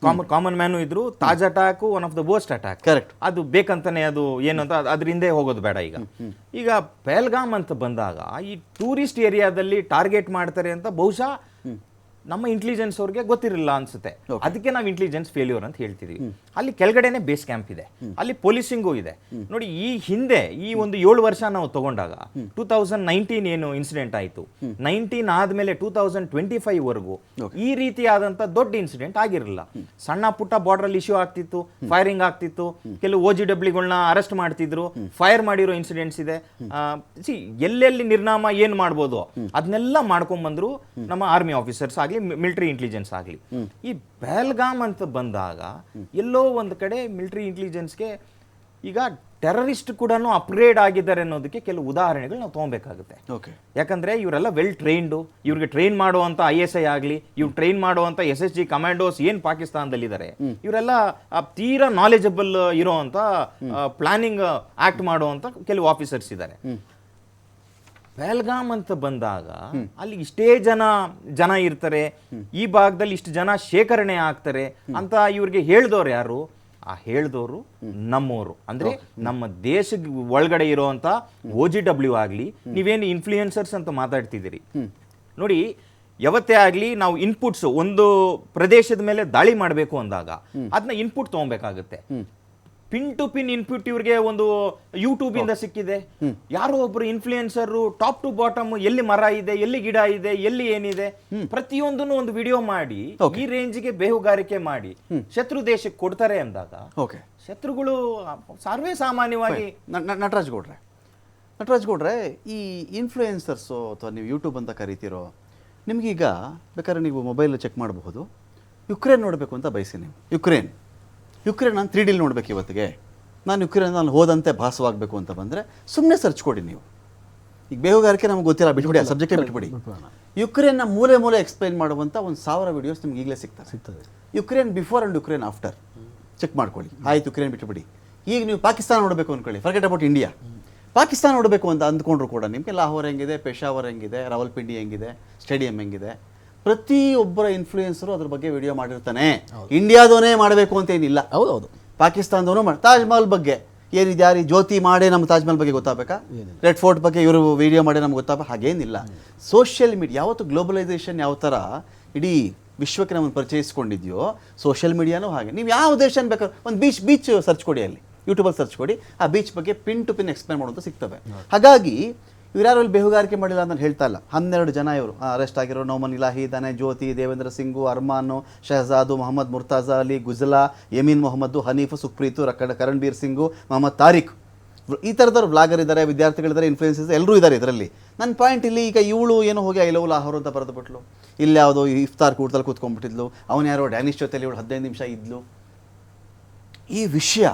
ಕಾಮನ್ ಮ್ಯಾನು ಇದ್ರು. Taj attack one of the worst attack. Correct. ಅದು ಬೇಕಂತಾನೆ, ಅದು ಏನು ಅಂತ ಅದ್ರ ಹಿಂದೆ ಹೋಗೋದು ಬೇಡ. ಈಗ ಪಹಲ್ಗಾಮ್ ಅಂತ ಬಂದಾಗ ಈ ಟೂರಿಸ್ಟ್ ಏರಿಯಾದಲ್ಲಿ ಟಾರ್ಗೆಟ್ ಮಾಡ್ತಾರೆ ಅಂತ ಬಹುಶಃ ನಮ್ಮ ಇಂಟೆಲಿಜೆನ್ಸ್ ಅವ್ರಿಗೆ ಗೊತ್ತಿರಲಿಲ್ಲ ಅನ್ಸುತ್ತೆ. ಅದಕ್ಕೆ ನಾವು ಇಂಟೆಲಿಜೆನ್ಸ್ ಫೇಲ್ಯೂರ್ ಅಂತ ಹೇಳ್ತಿದೀವಿ. ಅಲ್ಲಿ ಕೆಳಗಡೆನೆ ಬೇಸ್ ಕ್ಯಾಂಪ್ ಇದೆ, ಅಲ್ಲಿ ಪೊಲೀಸಿಂಗು ಇದೆ. ನೋಡಿ, ಈ ಹಿಂದೆ ಈ ಒಂದು 7 ವರ್ಷ ನಾವು ತಗೊಂಡಾಗ 2019 ಏನು ಇನ್ಸಿಡೆಂಟ್ ಆಯಿತು, 19 ಆದ್ಮೇಲೆ 2025 ವರೆಗೂ ಈ ರೀತಿಯಾದಂಥ ದೊಡ್ಡ ಇನ್ಸಿಡೆಂಟ್ ಆಗಿರಲಿಲ್ಲ. ಸಣ್ಣ ಪುಟ್ಟ ಬಾರ್ಡರ್ ಇಶ್ಯೂ ಆಗ್ತಿತ್ತು, ಫೈರಿಂಗ್ ಆಗ್ತಿತ್ತು, ಕೆಲವು OGWಗಳನ್ನ ಅರೆಸ್ಟ್ ಮಾಡ್ತಿದ್ರು, ಫೈರ್ ಮಾಡಿರೋ ಇನ್ಸಿಡೆಂಟ್ಸ್ ಇದೆ. ಎಲ್ಲೆಲ್ಲಿ ನಿರ್ನಾಮ ಏನ್ ಮಾಡ್ಬೋದು ಅದನ್ನೆಲ್ಲ ಮಾಡ್ಕೊಂಡ್ ಬಂದ್ರು ನಮ್ಮ ಆರ್ಮಿ ಆಫೀಸರ್ಸ್ ಆಗಲಿ, ಮಿಲಿಟರಿ ಇಂಟೆಲಿಜೆನ್ಸ್ ಆಗಲಿ. ಈ ಪಹಲ್ಗಾಮ್ ಅಂತ ಬಂದಾಗ ಎಲ್ಲೋ ಒಂದು ಕಡೆ ಮಿಲಿಟರಿ ಇಂಟೆಲಿಜೆನ್ಸ್ಗೆ ಈಗ ಟೆರರಿಸ್ಟ್ ಕೂಡ ಅಪ್ಗ್ರೇಡ್ ಆಗಿದ್ದಾರೆ ಅನ್ನೋದಕ್ಕೆ ಕೆಲವು ಉದಾಹರಣೆಗಳು ನಾವು ತಗೊಬೇಕಾಗುತ್ತೆ. ಯಾಕಂದ್ರೆ ಇವರೆಲ್ಲ ವೆಲ್ ಟ್ರೈನ್ಡ್, ಇವ್ರಿಗೆ ಟ್ರೈನ್ ಮಾಡುವಂತ ISI ಆಗಲಿ, ಇವ್ರು ಟ್ರೈನ್ ಮಾಡುವಂತ SSG ಕಮಾಂಡೋಸ್ ಏನ್ ಪಾಕಿಸ್ತಾನದಲ್ಲಿದ್ದಾರೆ, ಇವರೆಲ್ಲ ತೀರಾ ನಾಲೆಜಬಲ್ ಇರೋಂತ ಪ್ಲಾನಿಂಗ್ ಆಕ್ಟ್ ಮಾಡುವಂತ ಕೆಲವು ಆಫೀಸರ್ಸ್ ಇದ್ದಾರೆ. ಪಹಲ್ಗಾಮ್ ಅಂತ ಬಂದಾಗ ಅಲ್ಲಿ ಇಷ್ಟೇ ಜನ ಇರ್ತಾರೆ, ಈ ಭಾಗದಲ್ಲಿ ಇಷ್ಟು ಜನ ಶೇಖರಣೆ ಆಗ್ತಾರೆ ಅಂತ ಇವ್ರಿಗೆ ಹೇಳ್ದವ್ರು ಯಾರು? ಆ ಹೇಳ್ದವರು ನಮ್ಮವರು, ಅಂದ್ರೆ ನಮ್ಮ ದೇಶದ ಒಳಗಡೆ ಇರುವಂತ OGW ಆಗ್ಲಿ, ನೀವೇನು ಇನ್ಫ್ಲೂಯೆನ್ಸರ್ಸ್ ಅಂತ ಮಾತಾಡ್ತಿದ್ದೀರಿ ನೋಡಿ, ಯಾವತ್ತೇ ಆಗ್ಲಿ ನಾವು ಇನ್ಪುಟ್ಸ್ ಒಂದು ಪ್ರದೇಶದ ಮೇಲೆ ದಾಳಿ ಮಾಡಬೇಕು ಅಂದಾಗ ಅದನ್ನ ಇನ್ಪುಟ್ ತಗೊಬೇಕಾಗುತ್ತೆ. ಪಿನ್ ಟು ಪಿನ್ ಇನ್ಪುಟ್ ಇವ್ರಿಗೆ ಒಂದು ಯೂಟ್ಯೂಬ್ ಇಂದ ಸಿಕ್ಕಿದೆ. ಯಾರೋ ಒಬ್ರು ಇನ್ಫ್ಲೂಯೆನ್ಸರ್ ಟಾಪ್ ಟು ಬಾಟಮ್ ಎಲ್ಲಿ ಮರ ಇದೆ, ಎಲ್ಲಿ ಗಿಡ ಇದೆ, ಎಲ್ಲಿ ಏನಿದೆ, ಪ್ರತಿಯೊಂದನ್ನು ಒಂದು ವಿಡಿಯೋ ಮಾಡಿ ಈ ರೇಂಜ್ಗೆ ಬೇಹುಗಾರಿಕೆ ಮಾಡಿ ಶತ್ರು ದೇಶಕ್ಕೆ ಕೊಡ್ತಾರೆ ಅಂದಾಗ ಶತ್ರುಗಳು ಸರ್ವೇ ಸಾಮಾನ್ಯವಾಗಿ ನಟರಾಜ್ ಗೌಡ್ರೆ, ಈ ಇನ್ಫ್ಲೂಯೆನ್ಸರ್ಸು ಅಥವಾ ನೀವು ಯೂಟ್ಯೂಬ್ ಅಂತ ಕರಿತೀರೋ, ನಿಮಗೀಗ ಬೇಕಾದ್ರೆ ನೀವು ಮೊಬೈಲ್ ಚೆಕ್ ಮಾಡಬಹುದು, ಯುಕ್ರೇನ್ ನೋಡಬೇಕು ಅಂತ ಬಯಸಿ ನೀವು ಯುಕ್ರೇನ್ ನಾನು 3D ನೋಡ್ಬೇಕು ಇವತ್ತಿಗೆ, ನಾನು ಯುಕ್ರೇನ್ ನಾನು ಹೋದಂತೆ ಭಾಸವಾಗಬೇಕು ಅಂತ ಬಂದರೆ ಸುಮ್ಮನೆ ಸರ್ಚ್ ಕೊಡಿ ನೀವು. ಈಗ ಬೇಹುಗಾರಿಕೆ ನಮ್ಗೆ ಗೊತ್ತಿಲ್ಲ, ಬಿಟ್ಬಿಡಿ, ಆ ಸಬ್ಜೆಕ್ಟೇ ಬಿಟ್ಬಿಡಿ. ಯುಕ್ರೇನ್ನ ಮೂಲೆ ಎಕ್ಸ್ಪ್ಲೈನ್ ಮಾಡುವಂಥ 1000 ವಿಡಿಯೋಸ್ ನಿಮ್ಗೆ ಈಗಲೇ ಸಿಗ್ತದೆ. Ukraine before and Ukraine after check ಮಾಡ್ಕೊಳ್ಳಿ. ಆಯ್ತು, ಯುಕ್ರೇನ್ ಬಿಟ್ಬಿಡಿ. ಈಗ ನೀವು ಪಾಕಿಸ್ತಾನ ನೋಡಬೇಕು ಅಂದ್ಕೊಳ್ಳಿ, ಫರ್ಗೆಟ್ ಅಬೌಟ್ ಇಂಡಿಯಾ. ಪಾಕಿಸ್ತಾನ ನೋಡಬೇಕು ಅಂತ ಅಂದ್ಕೊಂಡ್ರು ಕೂಡ ನಿಮಗೆ ಲಾಹೋರ್ ಹೆಂಗಿದೆ, ಪೆಶಾವರ್ ಹೆಂಗಿದೆ, ರಾವಲ್ಪಿಂಡಿ ಹೆಂಗಿದೆ, ಸ್ಟೇಡಿಯಂ ಹೆಂಗಿದೆ, ಪ್ರತಿಯೊಬ್ಬರ ಇನ್ಫ್ಲೂಯೆನ್ಸರು ಅದ್ರ ಬಗ್ಗೆ ವಿಡಿಯೋ ಮಾಡಿರ್ತಾನೆ. ಇಂಡಿಯಾದವನೇ ಮಾಡಬೇಕು ಅಂತ ಏನಿಲ್ಲ. ಹೌದೌದು, ಪಾಕಿಸ್ತಾನದವನು ತಾಜ್ ಮಹಲ್ ಬಗ್ಗೆ ಏನಿದೆ, ಯಾರು ಜ್ಯೋತಿ ಮಾಡೇ ನಮ್ಮ ತಾಜ್ ಮಹಲ್ ಬಗ್ಗೆ ಗೊತ್ತಾಗಬೇಕಾ, ರೆಡ್ ಫೋರ್ಟ್ ಬಗ್ಗೆ ಇವರು ವಿಡಿಯೋ ಮಾಡೇ ನಮ್ಗೆ ಗೊತ್ತಾಗಬೇಕು, ಹಾಗೇನಿಲ್ಲ. ಸೋಷಿಯಲ್ ಮೀಡಿಯಾ ಯಾವತ್ತು ಗ್ಲೋಬಲೈಸೇಷನ್ ಯಾವ ಥರ ಇಡೀ ವಿಶ್ವಕ್ಕೆ ನಮ್ಮನ್ನು ಪರಿಚಯಿಸ್ಕೊಂಡಿದೆಯೋ, ಸೋಷಿಯಲ್ ಮೀಡಿಯಾನೂ ಹಾಗೆ. ನೀವು ಯಾವ ದೇಶ ಬೇಕಾದ್ರೆ ಒಂದು ಬೀಚ್ ಸರ್ಚ್ ಕೊಡಿ, ಅಲ್ಲಿ ಯೂಟ್ಯೂಬಲ್ಲಿ ಸರ್ಚ್ ಕೊಡಿ, ಆ ಬೀಚ್ ಬಗ್ಗೆ ಪಿನ್ ಟು ಪಿನ್ ಎಕ್ಸ್ಪ್ಲೇನ್ ಮಾಡೋದು ಸಿಗ್ತವೆ. ಹಾಗಾಗಿ ಇವ್ರು ಯಾರು ಬೇಹುಗಾರಿಕೆ ಮಾಡಿಲ್ಲ ಅಂತ ಹೇಳ್ತಾ ಇಲ್ಲ. 12 ಜನ ಇವರು ಅರೆಸ್ಟ್ ಆಗಿರೋ, ನೌಮನ್ ಇಲಾಹಿ ಇದ್ದಾನೆ, ಜ್ಯೋತಿ, ದೇವೇಂದ್ರ ಸಿಂಗು, ಅರ್ಮಾನು, ಶಹಜಾದು, ಮೊಹಮ್ಮದ್ ಮುರ್ತಾಜಾ ಅಲಿ, ಗುಜಲಾ, ಯಮೀನ್ ಮೊಹಮ್ಮದ್, ಹನೀಫ್, ಸುಪ್ರೀತು, ಕರಣ್ ಸಿಂಗು, ಮೊಹಮ್ಮದ್ ತಾರಿಕ್, ಈ ಥರದವ್ರು ಬ್ಲಾಗರ್ ಇದ್ದಾರೆ, ವಿದ್ಯಾರ್ಥಿಗಳಿದ್ದಾರೆ, ಇನ್ಫ್ಲೂಯೆನ್ಸರ್ಸ್ ಎಲ್ಲರೂ ಇದ್ದಾರೆ ಇದರಲ್ಲಿ. ನನ್ನ ಪಾಯಿಂಟ್ ಇಲ್ಲಿ, ಈಗ ಇವಳು ಏನೋ ಹೋಗಿ ಐ ಲವ್ ಲಾಹೋರ್ ಅಂತ ಬರೆದು ಬಿಟ್ಲು, ಇಲ್ಲಿ ಯಾವುದೋ ಇಫ್ತಾರ್ ಕೂಟದಲ್ಲಿ ಕೂತ್ಕೊಂಡ್ಬಿಟ್ಟಿದ್ಲು, ಅವನು ಯಾರೋ ಡ್ಯಾನಿಶ್ ಜೊತೆಲಿ ಇವಳು 15 ನಿಮಿಷ ಇದ್ಲು. ಈ ವಿಷಯ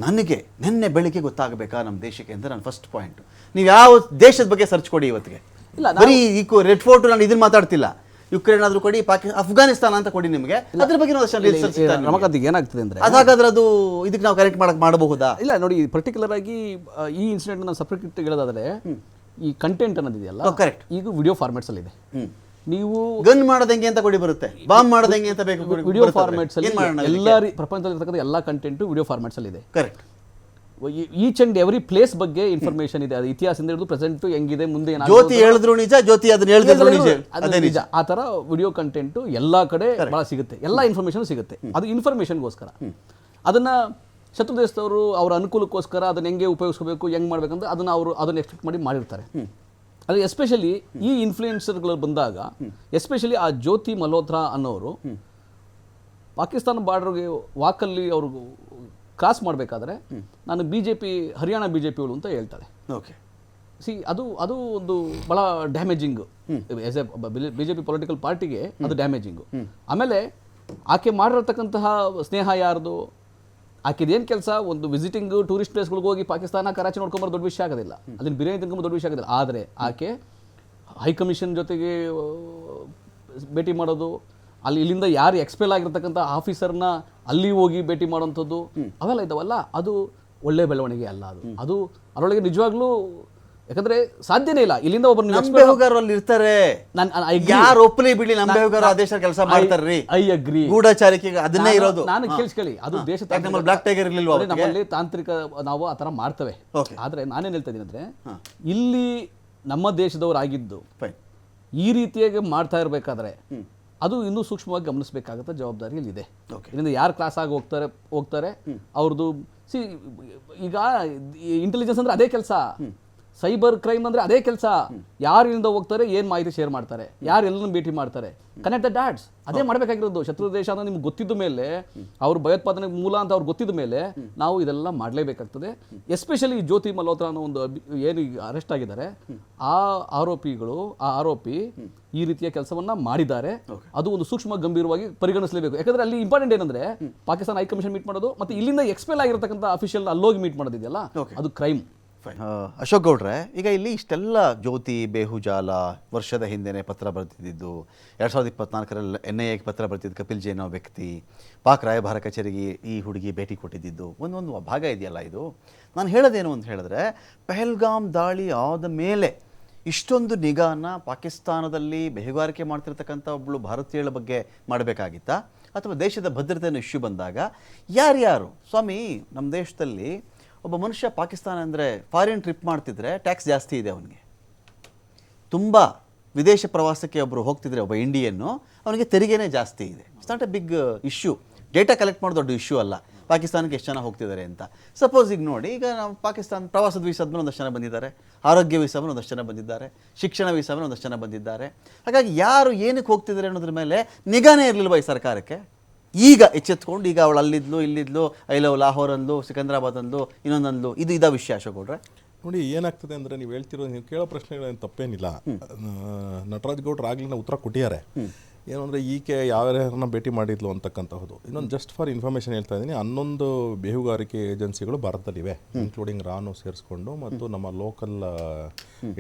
ನನಗೆ ನಿನ್ನೆ ಬೆಳಿಗ್ಗೆ ಗೊತ್ತಾಗಬೇಕಾ ನಮ್ಮ ದೇಶಕ್ಕೆ ಅಂತ ನನ್ನ ಫಸ್ಟ್ ಪಾಯಿಂಟ್. ನೀವು ಯಾವ ದೇಶದ ಬಗ್ಗೆ ಸರ್ಚ್ ಕೊಡಿ ಇವತ್ತಿಗೆ, ಬರೀ ರೆಡ್ ಫೋರ್ಟ್ ನಾನು ಇದನ್ನು ಮಾತಾಡ್ತಿಲ್ಲ, ಯುಕ್ರೇನ್ ಆದ್ರೂ ಕೊಡಿ, ಅಫ್ಘಾನಿಸ್ತಾನ ಅಂತ ಕೊಡಿ, ನಿಮಗೆ ಅದ್ರ ಬಗ್ಗೆ ರಮಕಾಂತ್ ಏನಾಗ್ತದೆ ಅಂದ್ರೆ ಅದಾಗಾದ್ರೆ ಅದು ಇದಕ್ಕೆ ನಾವು ಕರೆಕ್ಟ್ ಮಾಡಬಹುದಾ? ಇಲ್ಲ ನೋಡಿ, ಪರ್ಟಿಕ್ಯುಲರ್ ಆಗಿ ಈ ಇನ್ಸಿಡೆಂಟ್ ನಾನು ಸಪ್ರೇಟ್ ಹೇಳೋದಾದ್ರೆ ಈ ಕಂಟೆಂಟ್ ಅನ್ನೋದಿದೆಯಲ್ಲ, ಕರೆಕ್ಟ್, ಈಗ ವಿಡಿಯೋ ಫಾರ್ಮ್ಯಾಟ್ಸ್ ಅಲ್ಲಿ ಇದೆ. ನೀವು ಗನ್ ಮಾಡೋದಂಗೆ ಅಂತ ಕೊಡಿ ಬರುತ್ತೆ, ಬಾಂಬ್ ಮಾಡೋದಂಗೆ ಅಂತ ಬೇಕು, ವಿಡಿಯೋ ಫಾರ್ಮ್ಯಾಟ್ಸ್ ಅಲ್ಲಿ ಎಲ್ಲ ಪ್ರಪಂಚದಲ್ಲಿ ಇರ್ತಕ್ಕಂಥ ಎಲ್ಲ ಕಂಟೆಂಟ್ ವಿಡಿಯೋ ಫಾರ್ಮ್ಯಾಟ್ಸ್ ಅಲ್ಲಿ ಇದೆ. Correct. Each and every place ಬಗ್ಗೆ ಇನ್ಫಾರ್ಮೇಶನ್ ಇದೆ. ಅದು ಇತಿಹಾಸದಿಂದ ಹಿಡಿದು ಪ್ರೆಸೆಂಟ್ ಹೆಂಗಿದೆ, ಮುಂದೆ ಜ್ಯೋತಿ ಹೇಳಿದ್ರು ನಿಜ, ಜ್ಯೋತಿ ಅದನ್ನ ಹೇಳಿದ್ರು ನಿಜ, ಅದೇ ನಿಜ. ಆ ತರ ವಿಡಿಯೋ ಕಂಟೆಂಟ್ ಎಲ್ಲಾ ಕಡೆ ಬಹಳ ಸಿಗುತ್ತೆ, ಎಲ್ಲ ಇನ್ಫಾರ್ಮೇಶನ್ ಸಿಗುತ್ತೆ. ಅದು ಇನ್ಫಾರ್ಮೇಶನ್ಗೋಸ್ಕರ ಅದನ್ನ ಶತ್ರು ದೇಶದವರು ಅವರ ಅನುಕೂಲಕ್ಕೋಸ್ಕರ ಅದನ್ನ ಹೆಂಗೆ ಉಪಯೋಗಿಸಬೇಕು, ಹೆಂಗ್ ಮಾಡ್ಬೇಕಂತ ಅದನ್ನ ಎಕ್ಸ್ಪೆಕ್ಟ್ ಮಾಡಿರ್ತಾರೆ. ಅದು ಎಸ್ಪೆಷಲಿ ಈ ಇನ್ಫ್ಲೂಯೆನ್ಸರ್ಗಳು ಬಂದಾಗ, ಎಸ್ಪೆಷಲಿ ಆ ಜ್ಯೋತಿ ಮಲ್ಹೋತ್ರಾ ಅನ್ನೋರು ಪಾಕಿಸ್ತಾನ ಬಾರ್ಡರ್ಗೆ ವಾಕಲ್ಲಿ ಅವರು ಕ್ರಾಸ್ ಮಾಡಬೇಕಾದ್ರೆ ನಾನು BJP ಹರಿಯಾಣ BJPಗಳು ಅಂತ ಹೇಳ್ತಾಳೆ. ಓಕೆ, ಅದು ಒಂದು ಬಹಳ damaging as a BJP political ಪಾರ್ಟಿಗೆ, ಅದು ಡ್ಯಾಮೇಜಿಂಗು. ಆಮೇಲೆ ಆಕೆ ಮಾಡಿರತಕ್ಕಂತಹ ಸ್ನೇಹ ಯಾರ್ದು, ಆಕೆದೇನು ಕೆಲಸ, ಒಂದು ವಿಸಿಟಿಂಗ್ ಟೂರಿಸ್ಟ್ ಪ್ಲೇಸ್ಗಳಿಗೆ ಹೋಗಿ ಪಾಕಿಸ್ತಾನ ಕರಾಚಿ ನೋಡ್ಕೊಂಬರೋ ದೊಡ್ಡ ವಿಷಯ ಆಗೋದಿಲ್ಲ, ಅದನ್ನ ಬಿರಿಯಾನಿ ತಿನ್ಕೊಂಬ ದೊಡ್ಡ ವಿಷಯ ಆಗೋದಿಲ್ಲ. ಆದರೆ ಆಕೆ ಹೈಕಮಿಷನ್ ಜೊತೆಗೆ ಭೇಟಿ ಮಾಡೋದು, ಅಲ್ಲಿ ಇಲ್ಲಿಂದ ಯಾರು ಎಕ್ಸ್ಪೆಲ್ ಆಗಿರ್ತಕ್ಕಂಥ ಆಫೀಸರ್ನ ಅಲ್ಲಿ ಹೋಗಿ ಭೇಟಿ ಮಾಡೋಂಥದ್ದು, ಅವೆಲ್ಲ ಇದ್ದಾವಲ್ಲ, ಅದು ಒಳ್ಳೆ ಬೆಳವಣಿಗೆ ಅಲ್ಲ. ಅದು ಅದರೊಳಗೆ ನಿಜವಾಗ್ಲೂ, ಯಾಕಂದ್ರೆ ಸಾಧ್ಯನೇ ಇಲ್ಲ ಇಲ್ಲಿಂದ ಒಬ್ಬರು ಇರ್ತಾರೆ, ಯಾರು ಒಪ್ಪಲಿ ಬಿಡಿ, ನಮ್ಮ ದೇಶ ಕೆಲಸ ಮಾಡ್ತಾರ್ರಿ. ಐ ಅಗ್ರಿ, ಗೂಢಚಾರಿಕೆ ಅದನ್ನೇ ಇರೋದು. ನಾನು ಕೇಳಿಸ್ಕೊಳ್ಳಿ, ಅದು ದೇಶ ಬ್ಲಾಕ್ ಟೈಗರ್ ಇರ್ಲಿಲ್ವಾ ನಮ್ಮಲ್ಲಿ ತಾಂತ್ರಿಕ, ನಾವು ಆ ತರ ಮಾಡ್ತೇವೆ. ಆದ್ರೆ ನಾನೇನ್ ಹೇಳ್ತಾ ಇದೀನಿ ಅಂದ್ರೆ, ಇಲ್ಲಿ ನಮ್ಮ ದೇಶದವರಾಗಿದ್ದು ಈ ರೀತಿಯಾಗಿ ಮಾಡ್ತಾ ಇರ್ಬೇಕಾದ್ರೆ ಅದು ಇನ್ನೂ ಸೂಕ್ಷ್ಮವಾಗಿ ಗಮನಿಸಬೇಕಾಗತ್ತ ಜವಾಬ್ದಾರಿ ಇಲ್ಲಿದೆ. ಇದರಿಂದ ಯಾರು ಕ್ಲಾಸ್ ಆಗಿ ಹೋಗ್ತಾರೆ ಅವ್ರದ್ದು. ಈಗ ಇಂಟೆಲಿಜೆನ್ಸ್ ಅಂದ್ರೆ ಅದೇ ಕೆಲಸ, ಸೈಬರ್ ಕ್ರೈಮ್ ಅಂದ್ರೆ ಅದೇ ಕೆಲಸ. ಯಾರು ಇಲ್ಲಿಂದ ಹೋಗ್ತಾರೆ, ಏನ್ ಮಾಹಿತಿ ಶೇರ್ ಮಾಡ್ತಾರೆ, ಯಾರು ಎಲ್ಲರನ್ನು ಭೇಟಿ ಮಾಡ್ತಾರೆ, ಕನೆಕ್ಟ್ ದ ಡಾಟ್ಸ್, ಅದೇ ಮಾಡ್ಬೇಕಾಗಿರೋದು. ಶತ್ರು ದೇಶ ಅಂತ ನಿಮ್ಗೆ ಗೊತ್ತಿದ್ದ ಮೇಲೆ, ಅವ್ರ ಭಯೋತ್ಪಾದನೆ ಮೂಲ ಅಂತ ಅವ್ರಿಗೆ ಗೊತ್ತಿದ್ದ ಮೇಲೆ ನಾವು ಇದೆಲ್ಲ ಮಾಡಲೇಬೇಕಾಗ್ತದೆ. ಎಸ್ಪೆಷಲಿ ಜ್ಯೋತಿ ಮಲ್ಹೋತ್ರಾ ಅನ್ನೋ ಒಂದು ಏನು ಅರೆಸ್ಟ್ ಆಗಿದ್ದಾರೆ, ಆ ಆರೋಪಿ ಈ ರೀತಿಯ ಕೆಲಸವನ್ನ ಮಾಡಿದ್ದಾರೆ. ಅದು ಒಂದು ಸೂಕ್ಷ್ಮ ಗಂಭೀರವಾಗಿ ಪರಿಗಣಿಸಲೇಬೇಕು. ಯಾಕಂದ್ರೆ ಅಲ್ಲಿ ಇಂಪಾರ್ಟೆಂಟ್ ಏನಂದ್ರೆ, ಪಾಕಿಸ್ತಾನ ಹೈಕಮಿಷನ್ ಮೀಟ್ ಮಾಡೋದು ಮತ್ತೆ ಇಲ್ಲಿಂದ ಎಕ್ಸ್ಪೆಲ್ ಆಗಿರತಕ್ಕಂಥ ಅಫಿಷಿಯಲ್ ಅಲ್ಲೋಗಿ ಮೀಟ್ ಮಾಡೋದಿದೆಯಲ್ಲ, ಅದು ಕ್ರೈಮ್. ಅಶೋಕ್ ಗೌಡ್ರೆ, ಈಗ ಇಲ್ಲಿ ಇಷ್ಟೆಲ್ಲ ಜ್ಯೋತಿ ಬೇಹುಜಾಲ ವರ್ಷದ ಹಿಂದೆನೇ ಪತ್ರ ಬರೆದಿದ್ದು, 2024ರಲ್ಲಿ NIAಗೆ ಪತ್ರ ಬರೆದಿದ್ದು ಕಪಿಲ್ ಜೈನ್ ಅನ್ನೋ ವ್ಯಕ್ತಿ, ಪಾಕ್ ರಾಯಭಾರ ಕಚೇರಿಗೆ ಈ ಹುಡುಗಿ ಭೇಟಿ ಕೊಟ್ಟಿದ್ದು ಒಂದು ಭಾಗ ಇದೆಯಲ್ಲ. ಇದು ನಾನು ಹೇಳೋದೇನು ಅಂತ ಹೇಳಿದ್ರೆ, ಪಹಲ್ಗಾಮ್ ದಾಳಿ ಆದ ಮೇಲೆ ಇಷ್ಟೊಂದು ನಿಗಾನ ಪಾಕಿಸ್ತಾನದಲ್ಲಿ ಬೇಹುಗಾರಿಕೆ ಮಾಡ್ತಿರ್ತಕ್ಕಂಥ ಒಬ್ಬಳು ಭಾರತೀಯಳ ಬಗ್ಗೆ ಮಾಡಬೇಕಾಗಿತ್ತಾ, ಅಥವಾ ದೇಶದ ಭದ್ರತೆಯನ್ನು ಇಶ್ಯೂ ಬಂದಾಗ ಯಾರ್ಯಾರು ಸ್ವಾಮಿ, ನಮ್ಮ ದೇಶದಲ್ಲಿ ಒಬ್ಬ ಮನುಷ್ಯ ಪಾಕಿಸ್ತಾನ ಅಂದರೆ ಫಾರಿನ್ ಟ್ರಿಪ್ ಮಾಡ್ತಿದ್ರೆ ಟ್ಯಾಕ್ಸ್ ಜಾಸ್ತಿ ಇದೆ ಅವನಿಗೆ. ತುಂಬ ವಿದೇಶ ಪ್ರವಾಸಕ್ಕೆ ಒಬ್ಬರು ಹೋಗ್ತಿದ್ರೆ ಒಬ್ಬ ಇಂಡಿಯನ್ನು, ಅವನಿಗೆ ತೆರಿಗೆನೇ ಜಾಸ್ತಿ ಇದೆ. It's not a big issue. Data collect ಮಾಡೋದು ದೊಡ್ಡ ಇಶ್ಯೂ ಅಲ್ಲ, ಪಾಕಿಸ್ತಾನಕ್ಕೆ ಎಷ್ಟು ಜನ ಹೋಗ್ತಿದ್ದಾರೆ ಅಂತ. ಸಪೋಸ್ ಈಗ ನೋಡಿ, ಈಗ ನಾವು ಪಾಕಿಸ್ತಾನ ಪ್ರವಾಸದ ವೀಸಾದ ಮೇಲೆ ಒಂದಷ್ಟು ಜನ ಬಂದಿದ್ದಾರೆ, ಆರೋಗ್ಯ ವೀಸಾ ಮೇಲೆ ಒಂದಷ್ಟು ಜನ ಬಂದಿದ್ದಾರೆ, ಶಿಕ್ಷಣ ವೀಸಾ ಮೇಲೆ ಒಂದಷ್ಟು ಜನ ಬಂದಿದ್ದಾರೆ. ಹಾಗಾಗಿ ಯಾರು ಏನಕ್ಕೆ ಹೋಗ್ತಿದ್ದಾರೆ ಅನ್ನೋದ್ರ ಮೇಲೆ ನಿಗಾನೇ ಇರಲಿಲ್ವ ಈ ಸರ್ಕಾರಕ್ಕೆ? ಈಗ ಎಚ್ಚೆತ್ಕೊಂಡು, ಈಗ ಅವಳು ಅಲ್ಲಿದ್ಲು ಇಲ್ಲಿದ್ಲು, ಲಾಹೋರ್ ಅಂದ್ಲು, ಸಿಕಂದ್ರಾಬಾದ್ ಅಂದ್ಲು, ಇನ್ನೊಂದಂದ್ಲು, ಇದು ವಿಷಯ ಅಶೋಕ್ ಗೌಡ್ರೆ. ನೋಡಿ ಏನಾಗ್ತದೆ ಅಂದರೆ, ನೀವು ಕೇಳೋ ಪ್ರಶ್ನೆಗಳೇನು ತಪ್ಪೇನಿಲ್ಲ. ನಟರಾಜ್ ಗೌಡ್ರು ಆಗ್ಲಿನ ಉತ್ತರ ಕೊಟ್ಟಿದ್ದಾರೆ. ಏನು ಅಂದರೆ, ಈಕೆ ಯಾರ್ಯಾರನ್ನ ಭೇಟಿ ಮಾಡಿದ್ಲು ಅಂತಕ್ಕಂಥದ್ದು. ಇನ್ನೊಂದು ಜಸ್ಟ್ ಫಾರ್ ಇನ್ಫಾರ್ಮೇಷನ್ ಹೇಳ್ತಾ ಇದ್ದೀನಿ, 11 ಬೇಹುಗಾರಿಕೆ ಏಜೆನ್ಸಿಗಳು ಭಾರತದಲ್ಲಿವೆ, ಇನ್ಕ್ಲೂಡಿಂಗ್ ರಾನು ಸೇರಿಸ್ಕೊಂಡು ಮತ್ತು ನಮ್ಮ ಲೋಕಲ್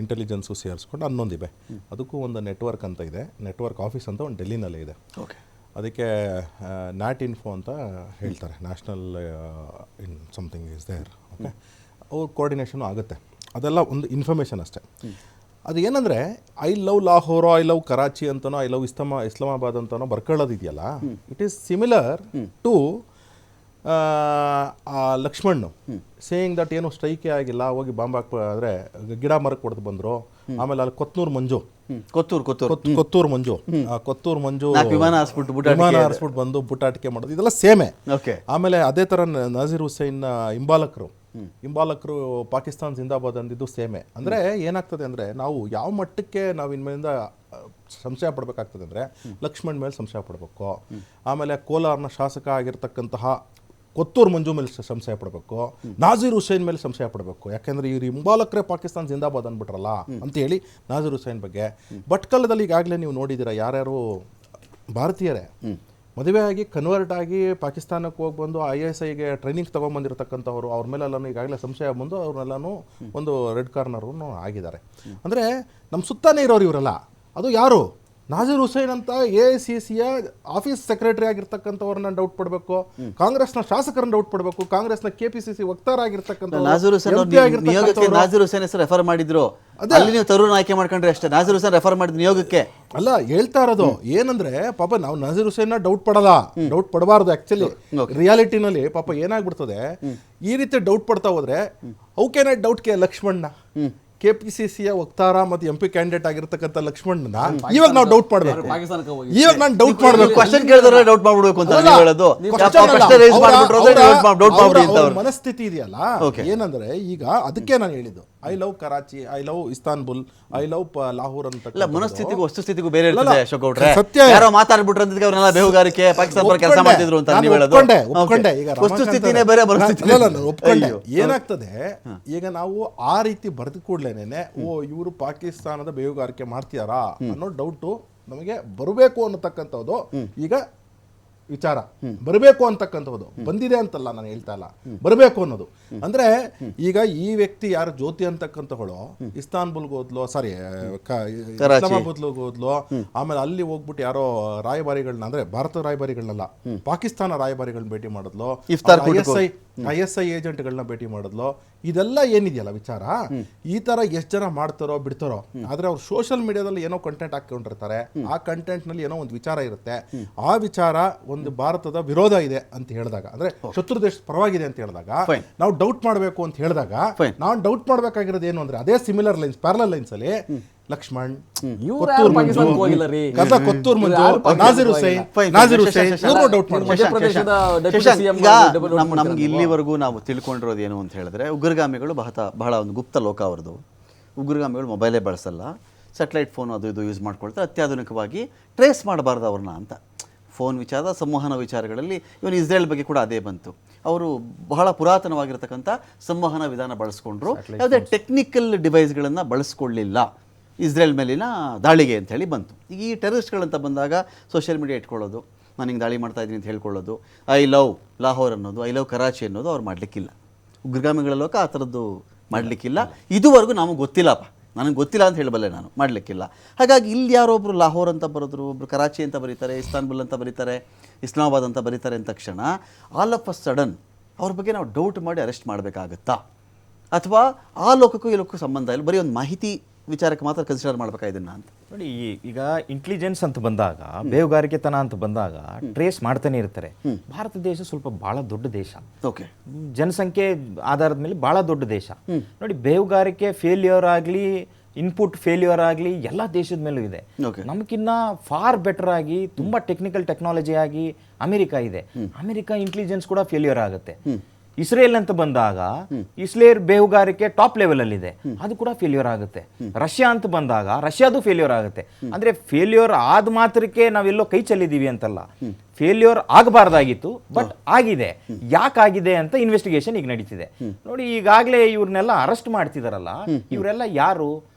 ಇಂಟೆಲಿಜೆನ್ಸು ಸೇರಿಸ್ಕೊಂಡು 11 ಇವೆ. ಅದಕ್ಕೂ ಒಂದು ನೆಟ್ವರ್ಕ್ ಅಂತ ಇದೆ, ನೆಟ್ವರ್ಕ್ ಆಫೀಸ್ ಅಂತ ಒಂದು ಡೆಲ್ಲಿನಲ್ಲೇ ಇದೆ. ಅದಕ್ಕೆ ನ್ಯಾಟ್ ಇನ್ಫೋ ಅಂತ ಹೇಳ್ತಾರೆ, national something is there. Okay, ಅವ್ರ ಕೋಆರ್ಡಿನೇಷನು ಆಗುತ್ತೆ. ಅದೆಲ್ಲ ಒಂದು ಇನ್ಫಾರ್ಮೇಷನ್ ಅಷ್ಟೇ. ಅದು ಏನಂದರೆ, ಐ ಲವ್ ಲಾಹೋರೋ, ಐ ಲವ್ ಕರಾಚಿ ಅಂತನೋ, ಐ ಲವ್ ಇಸ್ಲಾಮಾಬಾದ್ ಅಂತನೋ ಬರ್ಕೊಳ್ಳೋದಿದೆಯಲ್ಲ, it is similar to Lakshman saying that ಏನು ಸ್ಟ್ರೈಕೇ ಆಗಿಲ್ಲ, ಹೋಗಿ ಬಾಂಬ್ ಹಾಕ್ಬೇಕಾದ್ರೆ ಗಿಡ ಮರಕ್ಕೆ ಹೊಡೆದು ಬಂದರು. ಆಮೇಲೆ ಅಲ್ಲಿ ಕೊತ್ತೂರು ಮಂಜು ವಿಮಾನ ಹಾರಿಸ್ಬಿಟ್ಟು ಬಂದು ಬುಟಾಟಿಕೆ ಮಾಡೋದು, ಇದೆಲ್ಲ ಸೇಮೆ. ಆಮೇಲೆ ಅದೇ ಥರ ನಜೀರ್ ಹುಸೈನ್ ಹಿಂಬಾಲಕರು ಪಾಕಿಸ್ತಾನ ಜಿಂದಾಬಾದ್ ಅಂದಿದ್ದು ಸೇಮೆ. ಅಂದರೆ ಏನಾಗ್ತದೆ ಅಂದರೆ, ನಾವು ಯಾವ ಮಟ್ಟಕ್ಕೆ ನಾವು ಇನ್ಮೇಲಿಂದ ಸಂಶಯ ಪಡಬೇಕಾಗ್ತದೆ ಅಂದರೆ, ಲಕ್ಷ್ಮಣ್ ಮೇಲೆ ಸಂಶಯ ಪಡಬೇಕು. ಆಮೇಲೆ ಕೋಲಾರ್ನ ಶಾಸಕ ಆಗಿರ್ತಕ್ಕಂತಹ ಕೊತ್ತೂರು ಮಂಜು ಮೇಲೆ ಸಂಶಯ ಪಡಬೇಕು, ನಾಜೀರ್ ಹುಸೈನ್ ಮೇಲೆ ಸಂಶಯ ಪಡಬೇಕು. ಯಾಕೆಂದರೆ ಇವ್ರು ಹಿಂಬಾಲಕರೇ ಪಾಕಿಸ್ತಾನ ಜಿಂದಾಬಾದ್ ಅಂದ್ಬಿಟ್ರಲ್ಲ ಅಂತೇಳಿ ನಾಜೀರ್ ಹುಸೈನ್ ಬಗ್ಗೆ. ಭಟ್ಕಳದಲ್ಲಿ ಈಗಾಗಲೇ ನೀವು ನೋಡಿದ್ದೀರಾ, ಯಾರ್ಯಾರು ಭಾರತೀಯರೇ ಮದುವೆ ಆಗಿ ಕನ್ವರ್ಟ್ ಆಗಿ ಪಾಕಿಸ್ತಾನಕ್ಕೆ ಹೋಗಿ ಬಂದು ISIಗೆ ಟ್ರೈನಿಂಗ್ ತೊಗೊಂಬಂದಿರತಕ್ಕಂಥವ್ರು, ಅವ್ರ ಮೇಲೆಲ್ಲನೂ ಈಗಾಗಲೇ ಸಂಶಯ ಬಂದು ಅವ್ರನ್ನೆಲ್ಲನೂ ಒಂದು ರೆಡ್ ಕಾರ್ನರು ಆಗಿದ್ದಾರೆ. ಅಂದರೆ ನಮ್ಮ ಸುತ್ತಾನೇ ಇರೋರು ಇವರೆಲ್ಲ. ಅದು ಯಾರು? ನಾಜೀರ್ ಹುಸೇನ್ ಅಂತ AICCಯ ಆಫೀಸ್ ಸೆಕ್ರೆಟರಿ ಆಗಿರ್ತಕ್ಕಂಥವ್ರನ್ನ ಡೌಟ್ ಪಡಬೇಕು, ಕಾಂಗ್ರೆಸ್ನ ಶಾಸಕರನ್ನ ಡೌಟ್ ಪಡಬೇಕು, ಕಾಂಗ್ರೆಸ್ನ KPCC ವಕ್ತಾರ ಆಗಿರ್ತಕ್ಕಂಥ ನಾಜೀರ್ ಹುಸೇನ್ ನಿಯೋಗಕ್ಕೆ ನಾಜೀರ್ ಹುಸೇನ್ ಹೆಸರು ರೆಫರ್ ಮಾಡಿದ್ರು, ಅಲ್ಲಿ ನೀವು ತರುಣ್ ಆಯ್ಕೆ ಮಾಡ್ಕೊಂಡ್ರೆ ಅಷ್ಟೇ. ನಾಜೀರ್ ಹುಸೇನ್ ರೆಫರ್ ಮಾಡಿದ ನಿಯೋಗಕ್ಕೆ ಅಲ್ಲ ಹೇಳ್ತಾ ಇರೋದು ಏನಂದ್ರೆ, ಪಾಪ ನಾವು Nazeer Hussain doubt ಪಡಲ್ಲ, doubt ಪಡಬಾರ್ದು. Actually ರಿಯಾಲಿಟಿನಲ್ಲಿ ಪಾಪ ಏನಾಗ್ಬಿಡ್ತದೆ, ಈ ರೀತಿ ಡೌಟ್ ಪಡ್ತಾ ಹೋದ್ರೆ how can I doubt Lakshmanna, KPCCಯ ವಕ್ತಾರ ಮತ್ತು MP ಕ್ಯಾಂಡಿಡೇಟ್ ಆಗಿರ್ತಕ್ಕಂಥ ಲಕ್ಷ್ಮಣ್ಣನ ಇವಾಗ ನಾವು ಡೌಟ್ ಮಾಡ್ಬೇಕು. ಪಾಕಿಸ್ತಾನಕ್ಕೆ ಹೋಗಿ ಇವಾಗ ನಾನು ಡೌಟ್ ಮಾಡ್ಬೇಕು. ಕ್ವಶನ್ ಕೇಳಿದ್ರೆ ಡೌಟ್ ಮಾಡ್ಬಿಡ್ಬೇಕು ಅಂತ ನೀವು ಹೇಳೋದು. ಅವ್ರ ಮನಸ್ಥಿತಿ ಇದೆಯಲ್ಲ, ಏನಂದ್ರೆ ಈಗ ಅದಕ್ಕೆ ನಾನು ಹೇಳಿದ್ದು I love Karachi, I love Istanbul, I love Lahore ಅಂತ. ಇಲ್ಲ, ಮನಸ್ಥಿತಿಗೂ ವಸ್ತುಸ್ಥಿತಿಗೂ ಬೇರೆ ಇರ್ತದೆ ಅಶೋಕ್ ಗೌಡ್ರೆ. ಸತ್ಯ. ಯಾರೋ ಮಾತಾಡ್ಬಿಟ್ರೆ ಅಂತಿದ್ಕೆ ಅವ್ರನ್ನೆಲ್ಲ ಬೇಹುಗಾರಿಕೆ ಪಾಕಿಸ್ತಾನ ಪರ ಕೆಲಸ ಮಾಡ್ತಿದ್ರು ಅಂತ ನೀವು ಹೇಳೋದು. ಒಪ್ಕೊಂಡೆ. ಈಗ ವಸ್ತುಸ್ಥಿತಿನೇ ಬೇರೆ, ಮನಸ್ಥಿತಿ ಒಪ್ಕೊಂಡೆ. ಏನಾಗ್ತದೆ ಈಗ ನಾವು ಆ ರೀತಿ ಬರೆದ ಕೂಡ್ಲೇನೆ ಓ ಇವರು ಪಾಕಿಸ್ತಾನದ ಬೇಹುಗಾರಿಕೆ ಮಾಡ್ತೀಯಾರಾ ಅನ್ನೋ ಡೌಟು ನಮಗೆ ಬರಬೇಕು ಅನ್ನತಕ್ಕಂಥದ್ದು ಈಗ ವಿಚಾರ. ಬರಬೇಕು ಅಂತಕ್ಕಂಥದ್ದು ಬಂದಿದೆ ಅಂತಲ್ಲ ನಾನು ಹೇಳ್ತಾ ಇಲ್ಲ, ಬರಬೇಕು ಅನ್ನೋದು. ಅಂದ್ರೆ ಈಗ ಈ ವ್ಯಕ್ತಿ ಯಾರು ಜ್ಯೋತಿ ಅಂತಕ್ಕಂಥವಳು ಇಸ್ತಾನ್ಬುಲ್ಗೆ ಹೋದ್ಲು, ಸಾರಿ ಇಸ್ಲಾಮಾಬಾದ್ಗೆ ಹೋದ್ಲು, ಆಮೇಲೆ ಅಲ್ಲಿ ಹೋಗ್ಬಿಟ್ಟು ಯಾರೋ ರಾಯಭಾರಿಗಳನ್ನ, ಅಂದ್ರೆ ಭಾರತ ರಾಯಭಾರಿಗಳನ್ನಲ್ಲ ಪಾಕಿಸ್ತಾನ ರಾಯಭಾರಿಗಳನ್ನ ಭೇಟಿ ಮಾಡಿದ್ಲು, ISI ಏಜೆಂಟ್ಗಳನ್ನ ಭೇಟಿ ಮಾಡಿದ್ಲು. ಇದೆಲ್ಲ ಏನಿದೆಯಲ್ಲ ವಿಚಾರ, ಈ ತರ ಎಷ್ಟು ಜನ ಮಾಡ್ತಾರೋ ಬಿಡ್ತಾರೋ, ಆದ್ರೆ ಅವ್ರು ಸೋಷಿಯಲ್ ಮೀಡಿಯಾದಲ್ಲಿ ಏನೋ ಕಂಟೆಂಟ್ ಹಾಕೊಂಡಿರ್ತಾರೆ, ಆ ಕಂಟೆಂಟ್ ನಲ್ಲಿ ಏನೋ ಒಂದು ವಿಚಾರ ಇರುತ್ತೆ, ಆ ವಿಚಾರ ಒಂದು ಭಾರತದ ವಿರೋಧ ಇದೆ ಅಂತ ಹೇಳಿದಾಗ, ಅಂದ್ರೆ ಶತ್ರು ದೇಶ ಪರವಾಗಿದೆ ಅಂತ ಹೇಳಿದಾಗ ನಾವು ಡೌಟ್ ಮಾಡಬೇಕು ಅಂತ ಹೇಳಿದಾಗ, ನಾವು ಡೌಟ್ ಮಾಡ್ಬೇಕಾಗಿರೋದು ಏನು ಅಂದ್ರೆ ಅದೇ ಸಿಮಿಲರ್ ಲೈನ್ಸ್, ಪ್ಯಾರಲಲ್ ಲೈನ್ಸ್ ಅಲ್ಲಿ ಲಕ್ಷ್ಮಣ್, ಕೊತ್ತೂರ್ ಮಂಜು, ನಾಜೀರ್ ಹುಸೇನ್ ಡೌಟ್ ನಮ್ಗೆ ಇಲ್ಲಿವರೆಗೂ ನಾವು ತಿಳ್ಕೊಂಡಿರೋದು ಏನು ಅಂತ ಹೇಳಿದ್ರೆ, ಉಗ್ರಗಾಮಿಗಳು ಬಹಳ ಒಂದು ಗುಪ್ತ ಲೋಕ ಅವ್ರದ್ದು. ಉಗ್ರಗಾಮಿಗಳು ಮೊಬೈಲೇ ಬಳಸಲ್ಲ, ಸ್ಯಾಟಲೈಟ್ ಫೋನ್ ಅದು ಇದು ಯೂಸ್ ಮಾಡ್ಕೊಳ್ತಾರೆ, ಅತ್ಯಾಧುನಿಕವಾಗಿ ಟ್ರೇಸ್ ಮಾಡಬಾರ್ದು ಅವ್ರನ್ನ ಅಂತ. ಫೋನ್ ವಿಚಾರ, ಸಂವಹನ ವಿಚಾರಗಳಲ್ಲಿ ಇವನು ಇಸ್ರೇಲ್ ಬಗ್ಗೆ ಕೂಡ ಅದೇ ಬಂತು. ಅವರು ಬಹಳ ಪುರಾತನವಾಗಿರ್ತಕ್ಕಂಥ ಸಂವಹನ ವಿಧಾನ ಬಳಸ್ಕೊಂಡ್ರು, ಯಾವುದೇ ಟೆಕ್ನಿಕಲ್ ಡಿವೈಸ್ಗಳನ್ನು ಬಳಸ್ಕೊಳ್ಳಿಲ್ಲ ಇಸ್ರೇಲ್ ಮೇಲಿನ ದಾಳಿಗೆ ಅಂತ ಹೇಳಿ ಬಂತು. ಈಗ ಈ ಟೆರರಿಸ್ಟ್ಗಳಂತ ಬಂದಾಗ ಸೋಷಿಯಲ್ ಮೀಡಿಯಾ ಇಟ್ಕೊಳ್ಳೋದು, ನಾನು ಹಿಂಗೆ ದಾಳಿ ಮಾಡ್ತಾ ಇದ್ದೀನಿ ಅಂತ ಹೇಳ್ಕೊಳ್ಳೋದು, ಐ ಲವ್ ಲಾಹೋರ್ ಅನ್ನೋದು, ಐ ಲವ್ ಕರಾಚಿ ಅನ್ನೋದು ಅವ್ರು ಮಾಡಲಿಕ್ಕಿಲ್ಲ. ಉಗ್ರಗಾಮಿಗಳ ಲೋಕ ಆ ಥರದ್ದು ಮಾಡಲಿಕ್ಕಿಲ್ಲ. ಇದುವರೆಗೂ ನಮಗೆ ಗೊತ್ತಿಲ್ಲಪ್ಪ, ನನಗೆ ಗೊತ್ತಿಲ್ಲ ಅಂತ ಹೇಳಬಲ್ಲೆ, ನಾನು ಮಾಡಲಿಕ್ಕಿಲ್ಲ. ಹಾಗಾಗಿ ಇಲ್ಲಿ ಯಾರೊಬ್ಬರು ಲಾಹೋರ್ ಅಂತ ಬರೆದ್ರು, ಒಬ್ಬರು ಕರಾಚಿ ಅಂತ ಬರೀತಾರೆ, ಇಸ್ತಾನ್ಬುಲ್ ಅಂತ ಬರೀತಾರೆ, ಇಸ್ಲಾಮಾಬಾದ್ ಅಂತ ಬರೀತಾರೆ ಅಂದ ತಕ್ಷಣ ಆಲ್ ಆಫ್ ಅ ಸಡನ್ ಅವ್ರ ಬಗ್ಗೆ ನಾವು ಡೌಟ್ ಮಾಡಿ ಅರೆಸ್ಟ್ ಮಾಡಬೇಕಾಗತ್ತಾ? ಅಥವಾ ಆ ಲೋಕಕ್ಕೂ ಈ ಲೋಕಕ್ಕೂ ಸಂಬಂಧ ಇಲ್ಲ, ಬರೀ ಒಂದು ಮಾಹಿತಿ ವಿಚಾರಕ್ಕೆ ಮಾತ್ರ ಕನ್ಸಿಡರ್ ಮಾಡಬೇಕಾಗಿದ್ದನ್ನ ಅಂತ ನೋಡಿ. ಈಗ ಇಂಟೆಲಿಜೆನ್ಸ್ ಅಂತ ಬಂದಾಗ, ಬೇಹುಗಾರಿಕೆತನ ಅಂತ ಬಂದಾಗ ಟ್ರೇಸ್ ಮಾಡ್ತಾನೆ ಇರ್ತಾರೆ. ಭಾರತ ದೇಶ ಸ್ವಲ್ಪ ಬಹಳ ದೊಡ್ಡ ದೇಶ, ಓಕೆ, ಜನಸಂಖ್ಯೆ ಆಧಾರದ ಮೇಲೆ ಬಹಳ ದೊಡ್ಡ ದೇಶ. ನೋಡಿ, ಬೇಹುಗಾರಿಕೆ ಫೇಲ್ಯೂರ್ ಆಗಲಿ, ಇನ್ಪುಟ್ ಫೇಲ್ಯೂರ್ ಆಗಲಿ ಎಲ್ಲ ದೇಶದ ಮೇಲೂ ಇದೆ. ನಮಗಿನ್ನ ಫಾರ್ ಬೆಟರ್ ಆಗಿ ತುಂಬಾ ಟೆಕ್ನಿಕಲ್ ಟೆಕ್ನಾಲಜಿ ಆಗಿ ಅಮೆರಿಕ ಇದೆ. ಅಮೆರಿಕ ಇಂಟೆಲಿಜೆನ್ಸ್ ಕೂಡ ಫೇಲ್ಯೂರ್ ಆಗುತ್ತೆ. ಇಸ್ರೇಲ್ ಅಂತ ಬಂದಾಗ ಇಸ್ರೇಲ್ ಬೇಹುಗಾರಿಕೆ ಟಾಪ್ ಲೆವೆಲ್ ಅಲ್ಲಿ ಇದೆ, ಅದು ಕೂಡ ಫೇಲ್ಯೂರ್ ಆಗುತ್ತೆ. ರಷ್ಯಾ ಅಂತ ಬಂದಾಗ ರಷ್ಯಾದು ಫೇಲ್ಯೂರ್ ಆಗುತ್ತೆ. ಅಂದ್ರೆ ಫೇಲ್ಯೂರ್ ಆದ ಮಾತ್ರಕ್ಕೆ ನಾವೆಲ್ಲೋ ಕೈ ಚೆಲ್ಲಿದೀವಿ ಅಂತಲ್ಲ, ಫೇಲ್ಯೂರ್ ಆಗಬಾರ್ದಾಗಿತ್ತು, ಬಟ್ ಆಗಿದೆ. ಯಾಕಾಗಿದೆ ಅಂತ ಇನ್ವೆಸ್ಟಿಗೇಷನ್ ಈಗ ನಡೀತಿದೆ. ನೋಡಿ, ಈಗಾಗಲೇ ಇವ್ರನ್ನೆಲ್ಲ ಅರೆಸ್ಟ್ ಮಾಡ್ತಿದಾರಲ್ಲ, ಇವರೆಲ್ಲ ಯಾರು?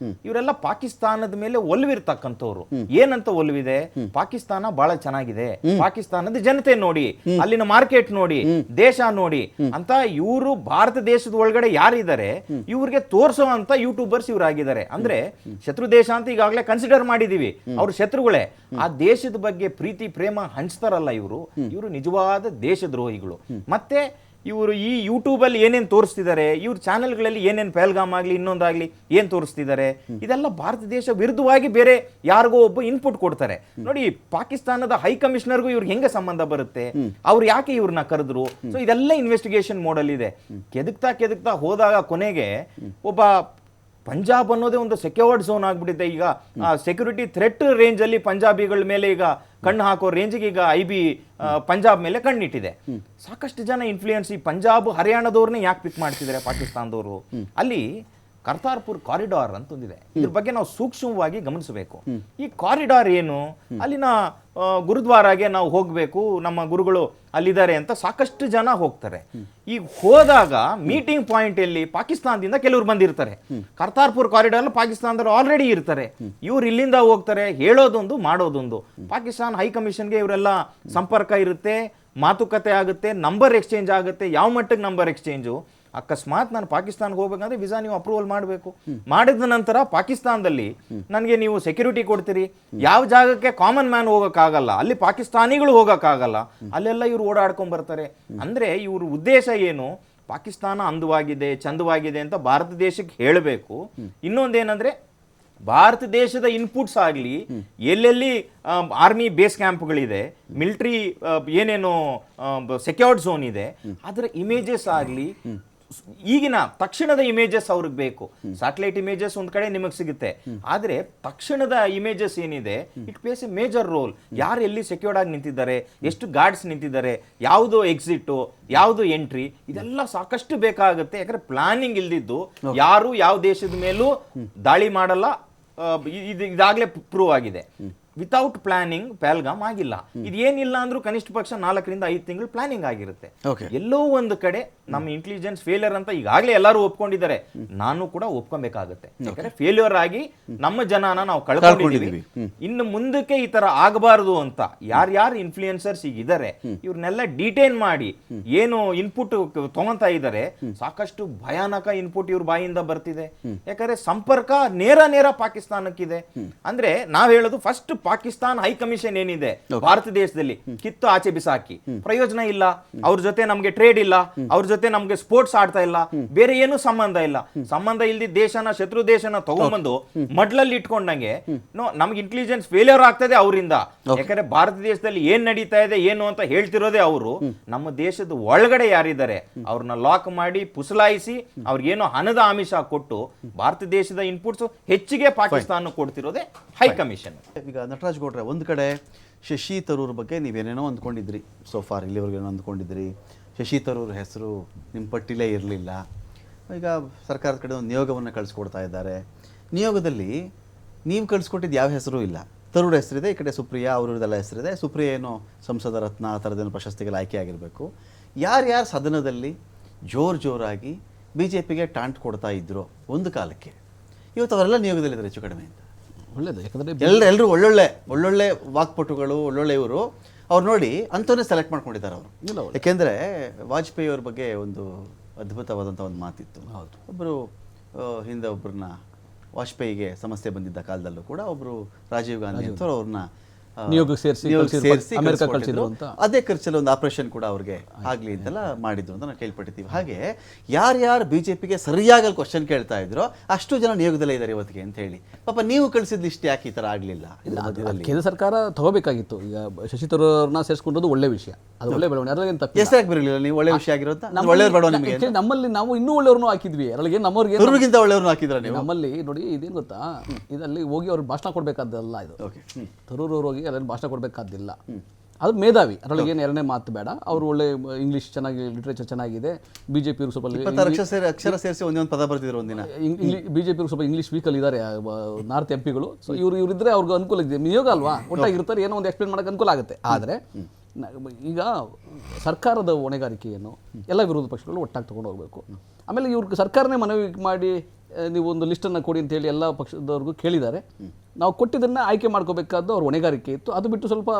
ಇವರೆಲ್ಲ ಪಾಕಿಸ್ತಾನದ ಮೇಲೆ ಒಲವಿರ್ತಕ್ಕಂಥವ್ರು. ಏನಂತ ಒಲವಿದೆ? ಪಾಕಿಸ್ತಾನ ಬಹಳ ಚೆನ್ನಾಗಿದೆ, ಪಾಕಿಸ್ತಾನದ ಜನತೆ ನೋಡಿ, ಅಲ್ಲಿನ ಮಾರ್ಕೆಟ್ ನೋಡಿ, ದೇಶ ನೋಡಿ ಅಂತ ಇವರು ಭಾರತ ದೇಶದ ಒಳಗಡೆ ಯಾರಿದ್ದಾರೆ ಇವ್ರಿಗೆ ತೋರ್ಸೋ ಅಂತ ಯೂಟ್ಯೂಬರ್ಸ್ ಇವರಾಗಿದ್ದಾರೆ. ಅಂದ್ರೆ ಶತ್ರು ದೇಶ ಅಂತ ಈಗಾಗಲೇ ಕನ್ಸಿಡರ್ ಮಾಡಿದೀವಿ, ಅವ್ರ ಶತ್ರುಗಳೇ. ಆ ದೇಶದ ಬಗ್ಗೆ ಪ್ರೀತಿ ಪ್ರೇಮ ಹಂಚ್ತಾರಲ್ಲ ಇವರು ನಿಜವಾದ ದೇಶದ್ರೋಹಿಗಳು. ಮತ್ತೆ ಇವರು ಈ ಯೂಟ್ಯೂಬ್ ಅಲ್ಲಿ ಏನೇನ್ ತೋರಿಸ್ತಿದ್ದಾರೆ, ಇವ್ರ ಚಾನೆಲ್ಗಳಲ್ಲಿ ಏನೇನ್ ಪಹಲ್ಗಾಮ್ ಆಗ್ಲಿ ಇನ್ನೊಂದಾಗ್ಲಿ ಏನ್ ತೋರಿಸ್ತಿದ್ದಾರೆ, ಇದೆಲ್ಲ ಭಾರತ ದೇಶ ವಿರುದ್ಧವಾಗಿ ಬೇರೆ ಯಾರಿಗೋ ಒಬ್ಬ ಇನ್ಪುಟ್ ಕೊಡ್ತಾರೆ. ನೋಡಿ, ಪಾಕಿಸ್ತಾನದ ಹೈ ಕಮಿಷನರ್ಗೂ ಇವ್ರಿಗೆ ಹೆಂಗೆ ಸಂಬಂಧ ಬರುತ್ತೆ, ಅವ್ರು ಯಾಕೆ ಇವ್ರನ್ನ ಕರೆದ್ರು? ಸೊ ಇದೆಲ್ಲ ಇನ್ವೆಸ್ಟಿಗೇಷನ್ ಮೋಡಲ್ ಇದೆ. ಕೆದಕ್ತಾ ಹೋದಾಗ ಕೊನೆಗೆ ಒಬ್ಬ ಪಂಜಾಬ್ ಅನ್ನೋದೇ ಒಂದು ಸೆಕ್ಯೂರ್ಡ್ ಝೋನ್ ಆಗ್ಬಿಟ್ಟಿದೆ. ಈಗ ಸೆಕ್ಯೂರಿಟಿ ಥ್ರೆಟ್ ರೇಂಜ್ ಅಲ್ಲಿ ಪಂಜಾಬಿಗಳ ಮೇಲೆ ಈಗ ಕಣ್ಣು ಹಾಕೋ ರೇಂಜ್ಗೆ ಈಗ IB ಪಂಜಾಬ್ ಮೇಲೆ ಕಣ್ಣಿಟ್ಟಿದೆ. ಸಾಕಷ್ಟು ಜನ ಇನ್ಫ್ಲೂಯೆನ್ಸ್ ಈ ಪಂಜಾಬ್ ಹರಿಯಾಣದವ್ರನ್ನೇ ಯಾಕೆ ಪಿಕ್ ಮಾಡ್ತಿದ್ದಾರೆ ಪಾಕಿಸ್ತಾನದವರು? ಅಲ್ಲಿ ಕರ್ತಾರ್ಪುರ್ ಕಾರಿಡಾರ್ ಅಂತ ಒಂದಿದೆ, ಇದ್ರ ಬಗ್ಗೆ ನಾವು ಸೂಕ್ಷ್ಮವಾಗಿ ಗಮನಿಸಬೇಕು. ಈ ಕಾರಿಡಾರ್ ಏನು? ಅಲ್ಲಿನ ಗುರುದ್ವಾರಾಗೆ ನಾವು ಹೋಗ್ಬೇಕು, ನಮ್ಮ ಗುರುಗಳು ಅಲ್ಲಿದ್ದಾರೆ ಅಂತ ಸಾಕಷ್ಟು ಜನ ಹೋಗ್ತಾರೆ. ಈಗ ಹೋದಾಗ ಮೀಟಿಂಗ್ ಪಾಯಿಂಟ್ ಅಲ್ಲಿ ಪಾಕಿಸ್ತಾನದಿಂದ ಕೆಲವರು ಬಂದಿರ್ತಾರೆ. ಕರ್ತಾರ್ಪುರ್ ಕಾರಿಡಾರ್ ಪಾಕಿಸ್ತಾನದವರು ಆಲ್ರೆಡಿ ಇರ್ತಾರೆ. ಇವ್ರು ಇಲ್ಲಿಂದ ಹೋಗ್ತಾರೆ, ಹೇಳೋದೊಂದು ಮಾಡೋದೊಂದು. ಪಾಕಿಸ್ತಾನ ಹೈಕಮಿಷನ್ಗೆ ಇವರೆಲ್ಲ ಸಂಪರ್ಕ ಇರುತ್ತೆ, ಮಾತುಕತೆ ಆಗುತ್ತೆ, ನಂಬರ್ ಎಕ್ಸ್ಚೇಂಜ್ ಆಗುತ್ತೆ. ಯಾವ ಮಟ್ಟಕ್ಕೆ ನಂಬರ್ ಎಕ್ಸ್ಚೇಂಜು? ಅಕಸ್ಮಾತ್ ನಾನು ಪಾಕಿಸ್ತಾನ್ಗೆ ಹೋಗ್ಬೇಕಂದ್ರೆ ವಿಸಾ ನೀವು ಅಪ್ರೂವಲ್ ಮಾಡಬೇಕು. ಮಾಡಿದ ನಂತರ ಪಾಕಿಸ್ತಾನದಲ್ಲಿ ನನಗೆ ನೀವು ಸೆಕ್ಯೂರಿಟಿ ಕೊಡ್ತೀರಿ. ಯಾವ ಜಾಗಕ್ಕೆ ಕಾಮನ್ ಮ್ಯಾನ್ ಹೋಗೋಕ್ಕಾಗಲ್ಲ, ಅಲ್ಲಿ ಪಾಕಿಸ್ತಾನಿಗಳು ಹೋಗೋಕ್ಕಾಗಲ್ಲ, ಅಲ್ಲೆಲ್ಲ ಇವ್ರು ಓಡಾಡ್ಕೊಂಡ್ ಬರ್ತಾರೆ. ಅಂದ್ರೆ ಇವ್ರ ಉದ್ದೇಶ ಏನು, ಪಾಕಿಸ್ತಾನ ಅಂದವಾಗಿದೆ ಚಂದವಾಗಿದೆ ಅಂತ ಭಾರತ ದೇಶಕ್ಕೆ ಹೇಳಬೇಕು. ಇನ್ನೊಂದೇನಂದ್ರೆ ಭಾರತ ದೇಶದ ಇನ್ಪುಟ್ಸ್ ಆಗಲಿ, ಎಲ್ಲೆಲ್ಲಿ ಆರ್ಮಿ ಬೇಸ್ ಕ್ಯಾಂಪ್ಗಳಿದೆ, ಮಿಲಿಟರಿ ಏನೇನು ಸೆಕ್ಯೂರ್ಡ್ ಝೋನ್ ಇದೆ, ಅದರ ಇಮೇಜಸ್ ಆಗಲಿ, ಈಗಿನ ತಕ್ಷಣದ ಇಮೇಜಸ್ ಅವ್ರಿಗೆ ಬೇಕು. ಸ್ಯಾಟಲೈಟ್ ಇಮೇಜಸ್ ಒಂದ್ ಕಡೆ ನಿಮಗೆ ಸಿಗುತ್ತೆ, ಆದ್ರೆ ತಕ್ಷಣದ ಇಮೇಜಸ್ ಏನಿದೆ it place A major role. ಯಾರು ಎಲ್ಲಿ ಸೆಕ್ಯೂರ್ಡ್ ಆಗಿ ನಿಂತಿದ್ದಾರೆ, ಎಷ್ಟು ಗಾರ್ಡ್ಸ್ ನಿಂತಿದ್ದಾರೆ, ಯಾವುದು ಎಕ್ಸಿಟ್, ಯಾವುದು ಎಂಟ್ರಿ, ಇದೆಲ್ಲ ಸಾಕಷ್ಟು ಬೇಕಾಗುತ್ತೆ. ಯಾಕಂದ್ರೆ ಪ್ಲಾನಿಂಗ್ ಇಲ್ದಿದ್ದು ಯಾರು ಯಾವ ದೇಶದ ಮೇಲೂ ದಾಳಿ ಮಾಡಲ್ಲ. ಇದಾಗಲೇ ಪ್ರೂವ್ ಆಗಿದೆ. ವಿತೌಟ್ ಪ್ಲಾನಿಂಗ್ ಪಹಲ್ಗಾಮ್ ಆಗಿಲ್ಲ. ಇದೇನಿಲ್ಲ ಅಂದ್ರೂ ಕನಿಷ್ಠ ಪಕ್ಷ 4 ರಿಂದ 5 ತಿಂಗಳು ಪ್ಲಾನಿಂಗ್ ಆಗಿರುತ್ತೆ. ಎಲ್ಲೋ ಒಂದು ಕಡೆ ನಮ್ಮ ಇಂಟೆಲಿಜೆನ್ಸ್ ಫೇಲಿಯರ್ ಅಂತ ಈಗಾಗಲೇ ಎಲ್ಲರೂ ಒಪ್ಕೊಂಡಿದ್ದಾರೆ, ನಾನು ಕೂಡ ಒಪ್ಕೊಬೇಕಾಗುತ್ತೆ. ಯಾಕಂದ್ರೆ ಫೇಲ್ಯೂರ್ ಆಗಿ ನಮ್ಮ ಜನನ ನಾವು ಕಳ್ಕೊಂಡಿದ್ದೀವಿ. ಇನ್ನು ಮುಂದಕ್ಕೆ ಈ ತರ ಆಗಬಾರದು ಅಂತ ಯಾರ್ಯಾರು ಇನ್ಫ್ಲೂಯೆನ್ಸರ್ಸ್ ಈಗ ಇದ್ದಾರೆ ಇವ್ರನ್ನೆಲ್ಲ ಡಿಟೈನ್ ಮಾಡಿ ಏನು ಇನ್ಪುಟ್ ತಗೊಂತಾ ಇದ್ದಾರೆ, ಸಾಕಷ್ಟು ಭಯಾನಕ ಇನ್ಪುಟ್ ಇವ್ರ ಬಾಯಿಂದ ಬರ್ತಿದೆ. ಯಾಕಂದ್ರೆ ಸಂಪರ್ಕ ನೇರ ಪಾಕಿಸ್ತಾನಕ್ಕಿದೆ. ಅಂದ್ರೆ ನಾವ್ ಹೇಳೋದು ಫಸ್ಟ್ ಪಾಕಿಸ್ತಾನ ಹೈಕಮಿಷನ್ ಏನಿದೆ ಭಾರತ ದೇಶದಲ್ಲಿ ಕಿತ್ತು ಆಚೆ ಬಿಸಾಕಿ, ಪ್ರಯೋಜನ ಇಲ್ಲ, ಅವ್ರ ಜೊತೆ ನಮ್ಗೆ ಟ್ರೇಡ್ ಇಲ್ಲ, ಅವ್ರ ಜೊತೆ ನಮ್ಗೆ ಸ್ಪೋರ್ಟ್ಸ್ ಆಡ್ತಾ ಇಲ್ಲ, ಬೇರೆ ಏನು ಸಂಬಂಧ ಇಲ್ಲ. ಸಂಬಂಧ ಇಲ್ದಿದ್ದ ದೇಶನ ಶತ್ರು ದೇಶನ ತಗೊಂಡ್ಬಂದು ಮಡ್ಲಲ್ಲಿ ಇಟ್ಕೊಂಡಂಗೆ ನಮ್ಗೆ ಇಂಟೆಲಿಜೆನ್ಸ್ ಫೇಲಿಯರ್ ಆಗ್ತದೆ ಅವರಿಂದ. ಯಾಕಂದ್ರೆ ಭಾರತ ದೇಶದಲ್ಲಿ ಏನ್ ನಡೀತಾ ಇದೆ ಏನು ಅಂತ ಹೇಳ್ತಿರೋದೇ ಅವರು. ನಮ್ಮ ದೇಶದ ಒಳಗಡೆ ಯಾರಿದ್ದಾರೆ ಅವ್ರನ್ನ ಲಾಕ್ ಮಾಡಿ ಪುಸಲಾಯಿಸಿ ಅವ್ರಿಗೇನೋ ಹಣದ ಆಮಿಷ ಕೊಟ್ಟು ಭಾರತ ದೇಶದ ಇನ್ಪುಟ್ಸ್ ಹೆಚ್ಚಿಗೆ ಪಾಕಿಸ್ತಾನ ಕೊಡ್ತಿರೋದೇ ಹೈಕಮಿಷನ್. ಈಗ ನಟರಾಜ್ ಗೌಡ್ರೆ, ಒಂದು ಕಡೆ ಶಶಿ ತರೂರ್ ಬಗ್ಗೆ ನೀವೇನೇನೋ ಅಂದ್ಕೊಂಡಿದ್ರಿ, ಸೋಫಾರ್ ಇಲ್ಲಿವರೆಗೇನೋ ಅಂದ್ಕೊಂಡಿದ್ರಿ. ಶಶಿ ತರೂರ್ ಹೆಸರು ನಿಮ್ಮ ಪಟ್ಟಿಲೇ ಇರಲಿಲ್ಲ. ಈಗ ಸರ್ಕಾರದ ಕಡೆ ಒಂದು ನಿಯೋಗವನ್ನು ಕಳಿಸ್ಕೊಡ್ತಾ ಇದ್ದಾರೆ. ನಿಯೋಗದಲ್ಲಿ ನೀವು ಕಳಿಸ್ಕೊಟ್ಟಿದ್ದು ಯಾವ ಹೆಸರು ಇಲ್ಲ. ತರೂರ್ ಹೆಸರಿದೆ, ಈ ಕಡೆ ಸುಪ್ರಿಯಾ ಅವ್ರದ್ದೆಲ್ಲ ಹೆಸರಿದೆ. ಸುಪ್ರಿಯಾ ಏನೋ ಸಂಸದ ರತ್ನ ಆ ಥರದ್ದೇನೋ ಪ್ರಶಸ್ತಿಗೆ ಆಯ್ಕೆ ಆಗಿರಬೇಕು. ಯಾರ್ಯಾರು ಸದನದಲ್ಲಿ ಜೋರಾಗಿ BJPಗೆ ಟಾಂಟ್ ಕೊಡ್ತಾ ಇದ್ರು ಒಂದು ಕಾಲಕ್ಕೆ, ಇವತ್ತು ಅವರೆಲ್ಲ ನಿಯೋಗದಲ್ಲಿದ್ದಾರೆ ಹೆಚ್ಚು ಕಡಿಮೆ ಅಂತ. ಒಳ್ಳೇದು, ಯಾಕಂದರೆ ಎಲ್ಲರೂ ಒಳ್ಳೊಳ್ಳೆ ವಾಕ್ಪಟುಗಳು, ಒಳ್ಳೊಳ್ಳೆ ಇವರು. ಅವ್ರು ನೋಡಿ ಅಂಥವನ್ನೇ ಸೆಲೆಕ್ಟ್ ಮಾಡ್ಕೊಂಡಿದ್ದಾರೆ ಅವರು. ಯಾಕೆಂದರೆ ವಾಜಪೇಯಿ ಅವ್ರ ಬಗ್ಗೆ ಒಂದು ಅದ್ಭುತವಾದಂಥ ಒಂದು ಮಾತಿತ್ತು. ಹೌದು, ಒಬ್ಬರು ಹಿಂದೆ ಒಬ್ಬರನ್ನ ವಾಜಪೇಯಿಗೆ ಸಮಸ್ಯೆ ಬಂದಿದ್ದ ಕಾಲದಲ್ಲೂ ಕೂಡ ಒಬ್ಬರು ರಾಜೀವ್ ಗಾಂಧಿ ಅಂತ ಅವ್ರನ್ನ ನಿಯೋಗಕ್ಕೆ ಸೇರಿಸಿ ಅಮೆರಿಕ ಕಳಿಸಿದ್ರು ಅಂತ. ಅದೇ ಖರ್ಚಲ್ಲಿ ಒಂದು ಆಪರೇಷನ್ ಕೂಡ ಅವ್ರಿಗೆ ಆಗ್ಲಿ ಅಂತೆಲ್ಲ ಮಾಡಿದ್ರು ಅಂತ ನಾವು ಕೇಳ್ಪಟ್ಟಿದ್ದೀವಿ. ಹಾಗೆ ಯಾರ್ಯಾರು BJPಗೆ ಸರಿಯಾಗಿ ಕ್ವಶನ್ ಕೇಳ್ತಾ ಇದ್ರು ಅಷ್ಟು ಜನ ನಿಯೋಗದಲ್ಲೇ ಇದ್ದಾರೆ ಇವತ್ತಿಗೆ ಅಂತ ಹೇಳಿ. ಪಾಪ ನೀವು ಕಳಿಸಿದ ಲಿಸ್ಟ್ ಯಾಕೆ ಈ ಥರ ಆಗಲಿಲ್ಲ? ಕೇಂದ್ರ ಸರ್ಕಾರ ತಗೋಬೇಕಾಗಿತ್ತು. ಈಗ ಶಶಿ ತರೂರ್ನ ಸೇರಿಸ್ಕೊಂಡದ್ದು ಒಳ್ಳೆ ವಿಷಯ, ಅದು ಒಳ್ಳೆ ಬೆಳವಣಿಗೆ, ಅದ್ರಾಗೇನು ತಪ್ಪು. ಹೆಸರಾಗಿ ಬರಲಿಲ್ಲ ನೀವು ಒಳ್ಳೆ ವಿಷಯ ಆಗಿರೋದು. ಒಳ್ಳೆಯವ್ರು ಬೇಡ ನಿಮಗೆ? ನಮ್ಮಲ್ಲಿ ನಾವು ಇನ್ನೂ ಒಳ್ಳೆಯವ್ರನ್ನೂ ಹಾಕಿದ್ವಿ, ಅದ್ರಾಗೆ ನಮ್ಮವ್ರಿಗೆ ತರೂರ್ಗಿಂತ ಒಳ್ಳೆಯವ್ರನ್ನ ಹಾಕಿದ್ರ ನೀವು? ನಮ್ಮಲ್ಲಿ ನೋಡಿ ಇದೇನು ಗೊತ್ತಾ, ಇದರಲ್ಲಿ ಹೋಗಿ ಅವ್ರು ಭಾಷಣ ಕೊಡಬೇಕಾದ್ದಲ್ಲ ಇದು. ತರೂರ್ ಅವ್ರು ಹೋಗಿ ಅದರಲ್ಲಿ ಭಾಷಣ ಕೊಡಬೇಕಾದಿಲ್ಲ. ಅದು ಮೇಧಾವಿ, ಅದರೊಳಗೆ ಏನು ಎರಡನೇ ಮಾತು ಬೇಡ. ಅವರು ಒಳ್ಳೆ ಇಂಗ್ಲೀಷ್ ಚೆನ್ನಾಗಿ, ಲಿಟ್ರೇಚರ್ ಚೆನ್ನಾಗಿದೆ. BJP ಸ್ವಲ್ಪ ಅಕ್ಷರ ಸೇರಿಸಿ ಒಂದೊಂದು ಪದ ಬರ್ತಿದ್ರು ಒಂದಿನ. BJP ಸ್ವಲ್ಪ ಇಂಗ್ಲೀಷ್ ವೀಕಲ್ಲಿ ಇದ್ದಾರೆ ನಾರ್ತ್ MPಗಳು. ಸೊ ಇವರಿದ್ರೆ ಅವ್ರಿಗೆ ಅನುಕೂಲ ಇದೆ. ನಿಯೋಗ ಅಲ್ವಾ, ಒಟ್ಟಾಗಿರ್ತಾರೆ, ಏನೋ ಒಂದು ಎಕ್ಸ್ಪ್ಲೇನ್ ಮಾಡೋಕೆ ಅನುಕೂಲ ಆಗುತ್ತೆ. ಆದರೆ ಈಗ ಸರ್ಕಾರದ ಹೊಣೆಗಾರಿಕೆ ಏನು, ಎಲ್ಲ ವಿರೋಧ ಪಕ್ಷಗಳು ಒಟ್ಟಾಗಿ ತೊಗೊಂಡು ಹೋಗಬೇಕು. ಆಮೇಲೆ ಇವ್ರಿಗೆ ಸರ್ಕಾರನೇ ಮನವಿ ಮಾಡಿ ನೀವು ಒಂದು ಲಿಸ್ಟನ್ನು ಕೊಡಿ ಅಂತೇಳಿ ಎಲ್ಲ ಪಕ್ಷದವ್ರಿಗೂ ಕೇಳಿದ್ದಾರೆ. ನಾವು ಕೊಟ್ಟಿದ್ದನ್ನು ಆಯ್ಕೆ ಮಾಡ್ಕೋಬೇಕಾದ್ದು ಅವ್ರ ಹೊಣೆಗಾರಿಕೆ ಇತ್ತು. ಅದು ಬಿಟ್ಟು ಸ್ವಲ್ಪ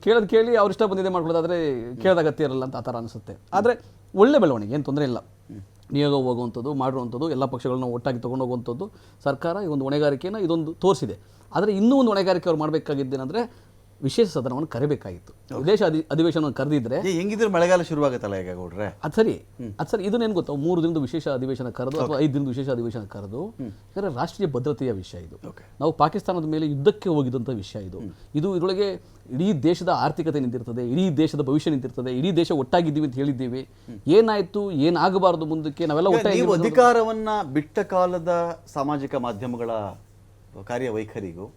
ಕೇಳಿ ಅವ್ರ ಇಷ್ಟ ಬಂದಿದೆ ಮಾಡ್ಕೊಳ್ಳೋದಾದರೆ ಕೇಳೋದ ಅಗತ್ಯ ಇರಲ್ಲ ಅಂತ ಆ ಥರ ಅನಿಸುತ್ತೆ. ಆದರೆ ಒಳ್ಳೆ ಬೆಳವಣಿಗೆ, ಏನು ತೊಂದರೆ ಇಲ್ಲ. ನಿಯೋಗ ಹೋಗುವಂಥದ್ದು, ಮಾಡಿರುವಂಥದ್ದು, ಎಲ್ಲ ಪಕ್ಷಗಳನ್ನ ಒಟ್ಟಾಗಿ ತೊಗೊಂಡು ಹೋಗುವಂಥದ್ದು ಸರ್ಕಾರ ಈ ಒಂದು ಹೊಣೆಗಾರಿಕೆಯನ್ನು ಇದೊಂದು ತೋರಿಸಿದೆ. ಆದರೆ ಇನ್ನೂ ಒಂದು ಹೊಣೆಗಾರಿಕೆ ಅವ್ರು ಮಾಡಬೇಕಾಗಿದ್ದೇನೆಂದರೆ ವಿಶೇಷ ಸದನವನ್ನು ಕರೆಬೇಕಾಗಿತ್ತು. ವಿದೇಶ ಅಧಿವೇಶನವನ್ನು ಕರೆದಿದ್ರೆ ಹೆಂಗಿದ್ರೆ ಮಳೆಗಾಲ ಶುರುವಾಗುತ್ತಲ್ಲ ಈಗ ಗೌಡ್ರೆ. ಅದು ಸರಿ. ಇದನ್ನೇನು ಗೊತ್ತಾ, 3 ದಿನದ ವಿಶೇಷ ಅಧಿವೇಶನ ಕರೆದು ಅಥವಾ 5 ದಿನದ ವಿಶೇಷ ಅಧಿವೇಶನ ಕರೆದು, ಯಾಕಂದರೆ ರಾಷ್ಟ್ರೀಯ ಭದ್ರತೆಯ ವಿಷಯ ಇದು. ನಾವು ಪಾಕಿಸ್ತಾನದ ಮೇಲೆ ಯುದ್ಧಕ್ಕೆ ಹೋಗಿದ್ದಂಥ ವಿಷಯ ಇದು. ಇದರೊಳಗೆ ಇಡೀ ದೇಶದ ಆರ್ಥಿಕತೆ ನಿಂತಿರ್ತದೆ, ಇಡೀ ದೇಶದ ಭವಿಷ್ಯ ನಿಂತಿರ್ತದೆ, ಇಡೀ ದೇಶ ಒಟ್ಟಾಗಿದ್ದೀವಿ ಅಂತ ಹೇಳಿದ್ದೀವಿ. ಏನಾಯ್ತು, ಏನಾಗಬಾರದು ಮುಂದಕ್ಕೆ, ನಾವೆಲ್ಲ ಒಟ್ಟಾಗಿ. ಅಧಿಕಾರವನ್ನ ಬಿಟ್ಟ ಕಾಲದ ಸಾಮಾಜಿಕ ಮಾಧ್ಯಮಗಳ ಕಾರ್ಯವೈಖರಿಗೂ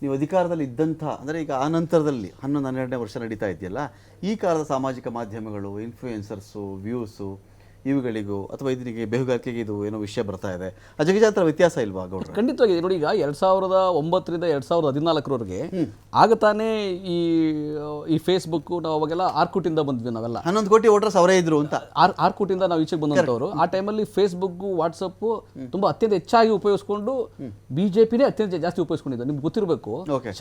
ನೀವು ಅಧಿಕಾರದಲ್ಲಿ ಇದ್ದಂಥ, ಅಂದರೆ ಈಗ ಆ ನಂತರದಲ್ಲಿ 11-12ನೇ ವರ್ಷ ನಡೀತಾ ಇದೆಯಲ್ಲ, ಈ ಕಾಲದ ಸಾಮಾಜಿಕ ಮಾಧ್ಯಮಗಳು, ಇನ್ಫ್ಲೂಯೆನ್ಸರ್ಸು, ವ್ಯೂಸು, ಇವುಗಳಿಗೂ ಅಥವಾ ಇದರಿಗೆ ಬೇಹುಗಾರಿಕೆಗೆ ಇದು ಏನೋ ವಿಷಯ ಬರ್ತಾ ಇದೆ, ಅಜಗಜಾಂತರ ವ್ಯತ್ಯಾಸ ಇಲ್ವಾ ಗೌಡ್ರೆ? ಖಂಡಿತವಾಗಿ ನೋಡಿ, ಈಗ 2009ರಿಂದ 2014ರವರೆಗೆ ಆಗ ತಾನೇ ಈ ಫೇಸ್ಬುಕ್, ನಾವು ಅವಾಗೆಲ್ಲ ಆರ್ಕುಟಿಂದ ಬಂದ್ವಿ. ನಾವೆಲ್ಲ 11 ಕೋಟಿ ವೋಟರ್ಸ್ ಅವರೇ ಇದ್ರು ಅಂತ. ಆರ್ಕುಟಿಂದ ನಾವು ಈಚೆಗೆ ಬಂದಂಥವ್ರು. ಆ ಟೈಮಲ್ಲಿ ಫೇಸ್ಬುಕ್, ವಾಟ್ಸಪ್ ತುಂಬಾ ಅತ್ಯಂತ ಹೆಚ್ಚಾಗಿ ಉಪಯೋಗಿಸ್ಕೊಂಡು BJPನೇ ಅತ್ಯಂತ ಜಾಸ್ತಿ ಉಪಯೋಗಿಸ್ಕೊಂಡಿದ್ದು. ನಿಮ್ಗೆ ಗೊತ್ತಿರಬೇಕು,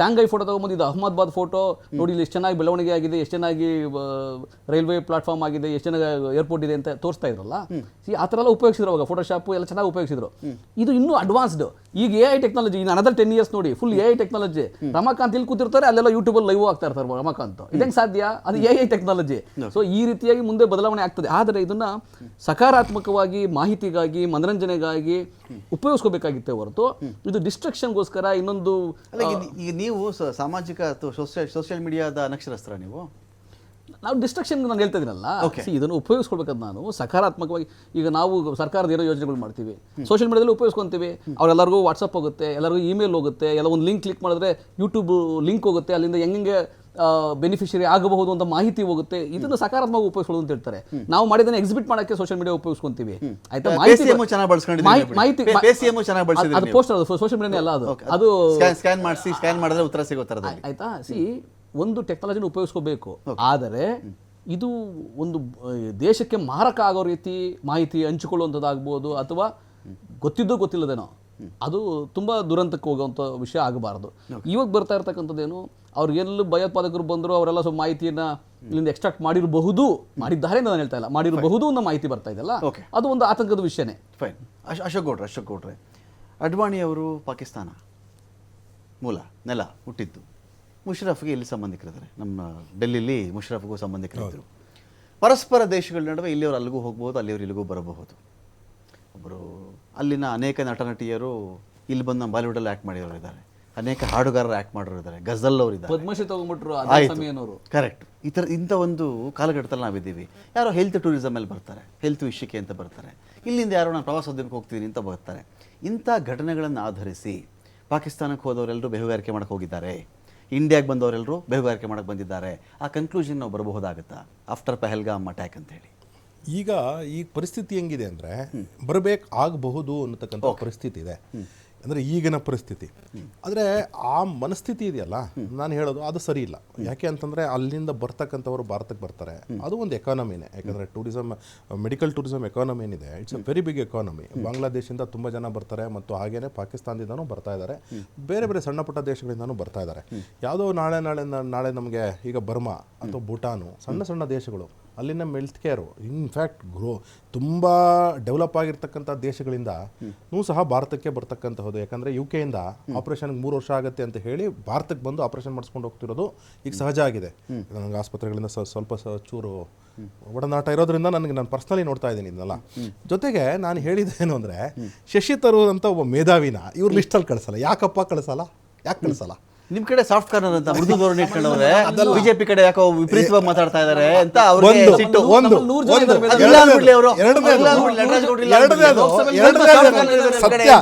ಶಾಂಘೈ ಫೋಟೋ ತಗೊಂಬಂದಿದ್ದು, ಅಹಮದಾಬಾದ್ ಫೋಟೋ ನೋಡಿ, ಇಲ್ಲಿ ಎಷ್ಟು ಚೆನ್ನಾಗಿ ಬೆಳವಣಿಗೆ ಆಗಿದೆ, ಎಷ್ಟು ಚೆನ್ನಾಗಿ ರೈಲ್ವೆ ಪ್ಲಾಟ್ಫಾರ್ಮ್ ಆಗಿದೆ, ಎಷ್ಟು ಚೆನ್ನಾಗಿ ಏರ್ಪೋರ್ಟ್ ಇದೆ ಅಂತ ತೋರಿಸ್ತಾ ಇದ್ರಲ್ಲ, ಆ ಥರ ಎಲ್ಲ ಉಪಯೋಗಿಸಿದ್ರು ಅವಾಗ, ಫೋಟೋಶಾಪ್ ಎಲ್ಲ ಚೆನ್ನಾಗಿ ಉಪಯೋಗಿಸಿದ್ರು. ಇದು ಇನ್ನೂ ಅಡ್ವಾನ್ಸ್ಡ್. ಈಗ AI ಟೆಕ್ನಾಲಜಿ, ಇನ್ನು ಅನದರ್ 10 years ನೋಡಿ, ಫುಲ್ AI ಟೆಕ್ನಾಲಜಿ. ರಮಾಕಾಂತ್ ಇಲ್ಲಿ ಕೂತಿರ್ತಾರೆ, ಅಲ್ಲೆಲ್ಲ ಯೂಟ್ಯೂಬಲ್ಲಿ ಲೈವ್ ಆಗ್ತಾ ಇರ್ತಾರೆ ರಮಾಕಾಂತ್. ಇದಂಗೆ ಸಾಧ್ಯ? ಅದು AI ಟೆಕ್ನಾಲಜಿ. ಸೊ ಈ ರೀತಿಯಾಗಿ ಮುಂದೆ ಬದಲಾವಣೆ ಆಗ್ತದೆ. ಆದರೆ ಇದನ್ನ ಸಕಾರಾತ್ಮಕವಾಗಿ, ಮಾಹಿತಿಗಾಗಿ, ಮನರಂಜನೆಗಾಗಿ ಉಪಯೋಗಿಸ್ಕೋಬೇಕಾಗಿತ್ತೆ ಹೊರತು ಇದು ಡಿಸ್ಟ್ರಕ್ಷನ್ಗೋಸ್ಕರ ಇನ್ನೊಂದು. ಈಗ ನೀವು ಸಾಮಾಜಿಕ ಅಥವಾ ಸೋಷಿಯಲ್ ಮೀಡಿಯಾದ ಅನಕ್ಷರಸ್ತ್ರ ನೀವು? ನಾವು ಡಿಸ್ಟ್ರಕ್ಷನ್ ನಾನು ಹೇಳ್ತಾ ಇದ್ದೀನಲ್ಲ, ಇದನ್ನು ಉಪಯೋಗಿಸ್ಕೊಳ್ಬೇಕಾದ ನಾನು ಸಕಾರಾತ್ಮಕವಾಗಿ. ಈಗ ನಾವು ಸರ್ಕಾರದ ಏನೋ ಯೋಜನೆಗಳು ಮಾಡ್ತೀವಿ, ಸೋಷಿಯಲ್ ಮೀಡಿಯಾದಲ್ಲಿ ಉಪಯೋಗಿಸ್ಕೊಂತೀವಿ. ಅವ್ರೆಲ್ಲರಿಗೂ ವಾಟ್ಸಪ್ ಹೋಗುತ್ತೆ, ಎಲ್ಲರಿಗೂ ಇಮೇಲ್ ಹೋಗುತ್ತೆ, ಎಲ್ಲ ಒಂದು ಲಿಂಕ್ ಕ್ಲಿಕ್ ಮಾಡಿದ್ರೆ ಯೂಟ್ಯೂಬ್ ಲಿಂಕ್ ಹೋಗುತ್ತೆ, ಅಲ್ಲಿಂದ ಹೆಂಗೆ ಬೆನಿಫಿಷರಿ ಆಗಬಹುದು ಅಂತ ಮಾಹಿತಿ ಹೋಗುತ್ತೆ. ಇದನ್ನು ಸಕಾರಾತ್ಮಕವಾಗಿ ಉಪಯೋಗಿಸೋದು ಅಂತ ಹೇಳ್ತಾರೆ. ನಾವು ಮಾಡಿದ್ದನ್ನು ಎಕ್ಸಿಬಿಟ್ ಮಾಡೋಕ್ಕೆ ಸೋಷಿಯಲ್ ಮೀಡಿಯಾ ಉಪಯೋಗಿಸ್ಕೊಂತೀವಿ. ಆಯ್ತಾ? ಅದು ಪೋಸ್ಟ್, ಅದು ಸೋಷಿಯಲ್ ಮೀಡಿಯಾನೇ ಅಲ್ಲ, ಅದು ಸ್ಕ್ಯಾನ್ ಮಾಡಿದ್ರೆ ಉತ್ತರ ಸಿಗುತ್ತೆ. ಆಯ್ತಾ? ಒಂದು ಟೆಕ್ನಾಲಜಿನ ಉಪಯೋಗಿಸ್ಕೋಬೇಕು, ಆದರೆ ಇದು ಒಂದು ದೇಶಕ್ಕೆ ಮಾರಕ ಆಗೋ ರೀತಿ ಮಾಹಿತಿ ಹಂಚಿಕೊಳ್ಳುವಂಥದ್ದಾಗ್ಬೋದು, ಅಥವಾ ಗೊತ್ತಿಲ್ಲದೇನೋ ಅದು ತುಂಬ ದುರಂತಕ್ಕೆ ಹೋಗುವಂಥ ವಿಷಯ ಆಗಬಾರ್ದು. ಇವಾಗ ಬರ್ತಾ ಇರ್ತಕ್ಕಂಥದ್ದೇನು, ಅವ್ರಿಗೆಲ್ಲ ಭಯೋತ್ಪಾದಕರು ಬಂದರು, ಅವರೆಲ್ಲ ಸ್ವಲ್ಪ ಮಾಹಿತಿಯನ್ನು ಇಲ್ಲಿಂದ ಎಕ್ಸ್ಟ್ರಾಕ್ಟ್ ಮಾಡಿದ್ದಾರೆ ನಾನು ಹೇಳ್ತಾ ಇಲ್ಲ, ಮಾಡಿರಬಹುದು ಅನ್ನೋ ಮಾಹಿತಿ ಬರ್ತಾ ಇದೆಯಲ್ಲ, ಅದು ಒಂದು ಆತಂಕದ ವಿಷಯನೇ. ಫೈನ್. ಅಶೋಕ್ ಗೌಡ್ರೆ, ಅಡ್ವಾಣಿ ಅವರು ಪಾಕಿಸ್ತಾನ ಮೂಲ ನೆಲ ಹುಟ್ಟಿದ್ದು. ಮುಷರಫ್ಗೆ ಇಲ್ಲಿ ಸಂಬಂಧಿಕರಿದ್ದಾರೆ, ನಮ್ಮ ಡೆಲ್ಲಿಲಿ ಮುಷರಫ್ಗೂ ಸಂಬಂಧಿಕರಿದ್ದರು. ಪರಸ್ಪರ ದೇಶಗಳ ನಡುವೆ ಇಲ್ಲಿಯವರು ಅಲ್ಲಿಗೂ ಹೋಗ್ಬೋದು, ಅಲ್ಲಿಯವರು ಇಲ್ಲಿಗೂ ಬರಬಹುದು. ಒಬ್ಬರು ಅಲ್ಲಿನ ಅನೇಕ ನಟನಟಿಯರು ಇಲ್ಲಿ ಬಂದು ನಮ್ಮ ಬಾಲಿವುಡಲ್ಲಿ ಆ್ಯಕ್ಟ್ ಮಾಡಿರೋರು ಇದ್ದಾರೆ, ಅನೇಕ ಹಾಡುಗಾರರು ಆ್ಯಕ್ಟ್ ಮಾಡೋರು ಇದ್ದಾರೆ, ಗಜಲ್ ಅವರು ಇದ್ದಾರೆ, ಪದ್ಮಶ್ರೀ ತಗೊಂಡ್ಬಿಟ್ರು. ಕರೆಕ್ಟ್. ಇಂಥ ಒಂದು ಕಾಲಘಟ್ಟದಲ್ಲಿ ನಾವಿದ್ದೀವಿ. ಯಾರೋ ಹೆಲ್ತ್ ಟೂರಿಸಮಲ್ಲಿ ಬರ್ತಾರೆ, ಹೆಲ್ತ್ ವಿಷಯಕ್ಕೆ ಅಂತ ಬರ್ತಾರೆ, ಇಲ್ಲಿಂದ ಯಾರೋ ನಾನು ಪ್ರವಾಸೋದ್ಯಮಕ್ಕೆ ಹೋಗ್ತೀನಿ ಅಂತ ಬರ್ತಾರೆ. ಇಂಥ ಘಟನೆಗಳನ್ನು ಆಧರಿಸಿ ಪಾಕಿಸ್ತಾನಕ್ಕೆ ಹೋದವರೆಲ್ಲರೂ ಬೇಹುಗಾರಿಕೆ ಮಾಡಕ್ಕೆ ಹೋಗಿದ್ದಾರೆ, ಇಂಡಿಯಾಗೆ ಬಂದವರೆಲ್ಲರೂ ಬೇಹುಗಾರಿಕೆ ಮಾಡಕ್ಕೆ ಬಂದಿದ್ದಾರೆ. ಆ ಕನ್ಕ್ಲೂಷನ್ ನಾವು ಬರಬಹುದಾಗುತ್ತಾ ಆಫ್ಟರ್ ಪಹಲ್ಗಾಮ್ ಅಟ್ಯಾಕ್ ಅಂತ ಹೇಳಿ? ಈಗ ಪರಿಸ್ಥಿತಿ ಹೆಂಗಿದೆ ಅಂದರೆ ಆಗಬಹುದು ಅನ್ನತಕ್ಕಂಥ ಪರಿಸ್ಥಿತಿ ಇದೆ. ಅಂದರೆ ಈಗಿನ ಪರಿಸ್ಥಿತಿ. ಆದರೆ ಆ ಮನಸ್ಥಿತಿ ಇದೆಯಲ್ಲ, ನಾನು ಹೇಳೋದು ಅದು ಸರಿ ಇಲ್ಲ. ಯಾಕೆ ಅಂತಂದರೆ ಅಲ್ಲಿಂದ ಬರ್ತಕ್ಕಂಥವ್ರು ಭಾರತಕ್ಕೆ ಬರ್ತಾರೆ, ಅದು ಒಂದು ಎಕಾನಮಿನೇ. ಯಾಕಂದರೆ ಮೆಡಿಕಲ್ ಟೂರಿಸಮ್ ಎಕಾನಮಿ ಏನಿದೆ, it's a very big economy. ಬಾಂಗ್ಲಾದೇಶದಿಂದ ತುಂಬ ಜನ ಬರ್ತಾರೆ, ಮತ್ತು ಹಾಗೇನೆ ಪಾಕಿಸ್ತಾನದಿಂದನೂ ಬರ್ತಾ ಇದ್ದಾರೆ, ಬೇರೆ ಬೇರೆ ಸಣ್ಣ ಪುಟ್ಟ ದೇಶಗಳಿಂದನೂ ಬರ್ತಾ ಇದ್ದಾರೆ. ಯಾವುದೋ ನಾಳೆ ನಮಗೆ ಈಗ ಬರ್ಮಾ ಅಥವಾ ಭೂಟಾನು, ಸಣ್ಣ ದೇಶಗಳು, ಅಲ್ಲಿನ ಮೆಲ್ತ್ ಕೇರು ಇನ್ಫ್ಯಾಕ್ಟ್ ತುಂಬ ಡೆವಲಪ್ ಆಗಿರ್ತಕ್ಕಂಥ ದೇಶಗಳಿಂದ ಸಹ ಭಾರತಕ್ಕೆ ಬರ್ತಕ್ಕಂಥದ್ದು. ಯಾಕಂದರೆ UK ಆಪರೇಷನ್ಗೆ 3 ವರ್ಷ ಆಗುತ್ತೆ ಅಂತ ಹೇಳಿ ಭಾರತಕ್ಕೆ ಬಂದು ಆಪರೇಷನ್ ಮಾಡಿಸ್ಕೊಂಡು ಹೋಗ್ತಿರೋದು ಈಗ ಸಹಜ ಆಗಿದೆ. ನನಗೆ ಆಸ್ಪತ್ರೆಗಳಿಂದ ಸ್ವಲ್ಪ ಚೂರು ಒಡನಾಟ ಇರೋದ್ರಿಂದ ನಾನು ಪರ್ಸ್ನಲಿ ನೋಡ್ತಾ ಇದ್ದೀನಿ ಇದನ್ನೆಲ್ಲ. ಜೊತೆಗೆ ನಾನು ಹೇಳಿದ್ದೇನು ಅಂದರೆ, ಶಶಿ ತರೂರ್ ಅಂತ ಒಬ್ಬ ಮೇಧಾವಿನ ಇವ್ರು ಲಿಸ್ಟಲ್ಲಿ ಕಳಿಸಲ್ಲ. ಯಾಕೆ ಕಳಿಸಲ್ಲ? ನಿಮ್ ಕಡೆ ಸಾಫ್ಟ್ ಕಾರ್ನರ್ ಅಂತ ಮೃದು ಧೋರಣೆ ಇಟ್ಕೊಂಡವ್ರೆ, ಬಿಜೆಪಿ ಕಡೆ ಯಾಕೋ ವಿಪರೀತವಾಗಿ ಮಾತಾಡ್ತಾ ಇದ್ದಾರೆ ಅಂತ ಅವ್ರಿಗೆ ಸಿಟ್ಟು.